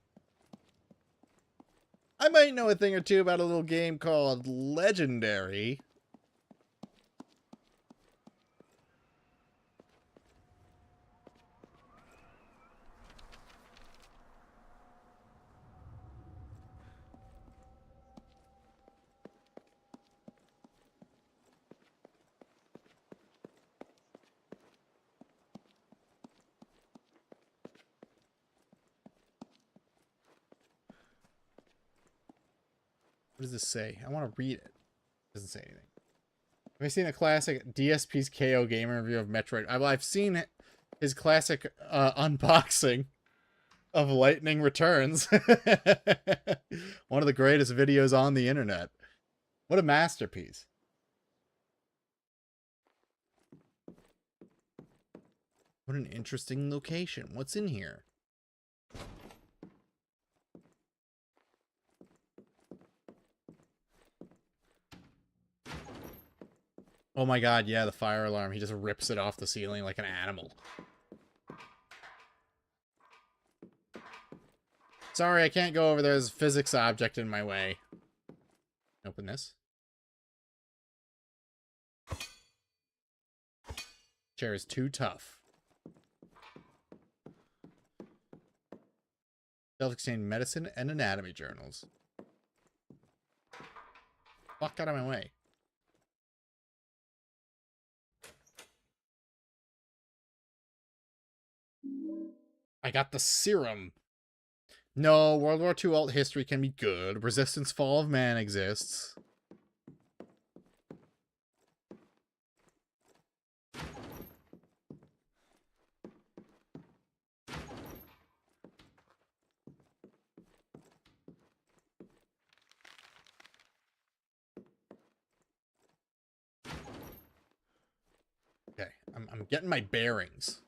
I might know a thing or two about a little game called Legendary. What does this say? I want to read it. It doesn't say anything. Have I seen a classic DSP's KO gamer review of Metroid? I've seen his classic unboxing of Lightning Returns. One of the greatest videos on the internet. What a masterpiece. What an interesting location. What's in here? Oh my god, yeah, the fire alarm. He just rips it off the ceiling like an animal. Sorry, I can't go over there. There's a physics object in my way. Open this. Chair is too tough. Self-contained medicine and anatomy journals. Fuck out of my way. I got the serum. No, World War II alt history can be good. Resistance Fall of Man exists. Okay, I'm getting my bearings.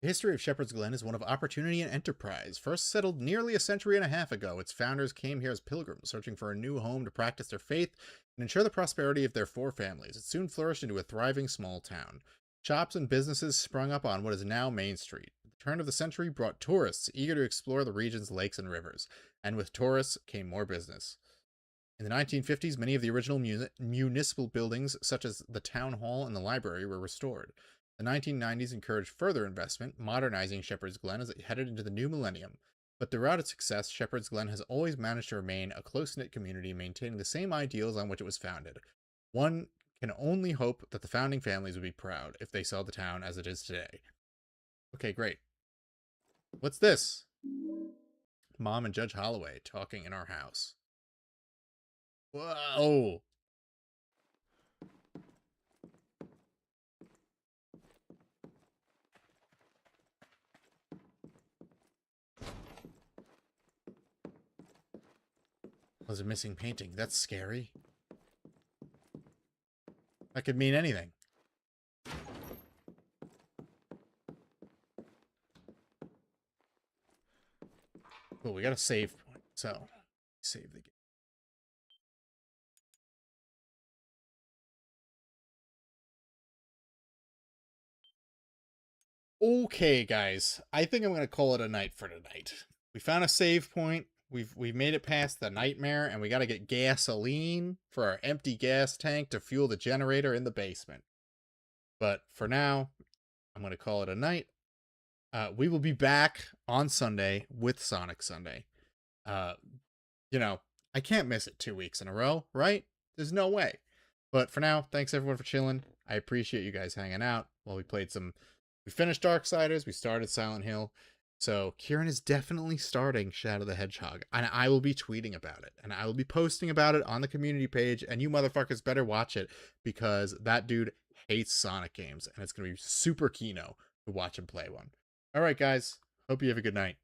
The history of Shepherd's Glen is one of opportunity and enterprise. First settled nearly a century and a half ago, its founders came here as pilgrims, searching for a new home to practice their faith and ensure the prosperity of their four families. It soon flourished into a thriving small town. Shops and businesses sprung up on what is now Main Street. The turn of the century brought tourists eager to explore the region's lakes and rivers, and with tourists came more business. In the 1950s, many of the original municipal buildings, such as the town hall and the library, were restored. The 1990s encouraged further investment, modernizing Shepherd's Glen as it headed into the new millennium. But throughout its success, Shepherd's Glen has always managed to remain a close-knit community, maintaining the same ideals on which it was founded. One can only hope that the founding families would be proud if they saw the town as it is today. Okay, great. What's this? Mom and Judge Holloway talking in our house. Whoa! Was a missing painting. That's scary. That could mean anything. Cool, we got a save point, so save the game. Okay, guys. I think I'm gonna call it a night for tonight. We found a save point. We've made it past the nightmare, and we gotta get gasoline for our empty gas tank to fuel the generator in the basement. But for now, I'm gonna call it a night. We will be back on Sunday with Sonic Sunday. You know, I can't miss it 2 weeks in a row, right? There's no way. But for now, thanks everyone for chilling. I appreciate you guys hanging out while we played some. We finished Darksiders. We started Silent Hill. So Kieran is definitely starting Shadow the Hedgehog, and I will be tweeting about it, and I will be posting about it on the community page, and you motherfuckers better watch it, because that dude hates Sonic games, and it's going to be super kino to watch him play one. All right, guys. Hope you have a good night.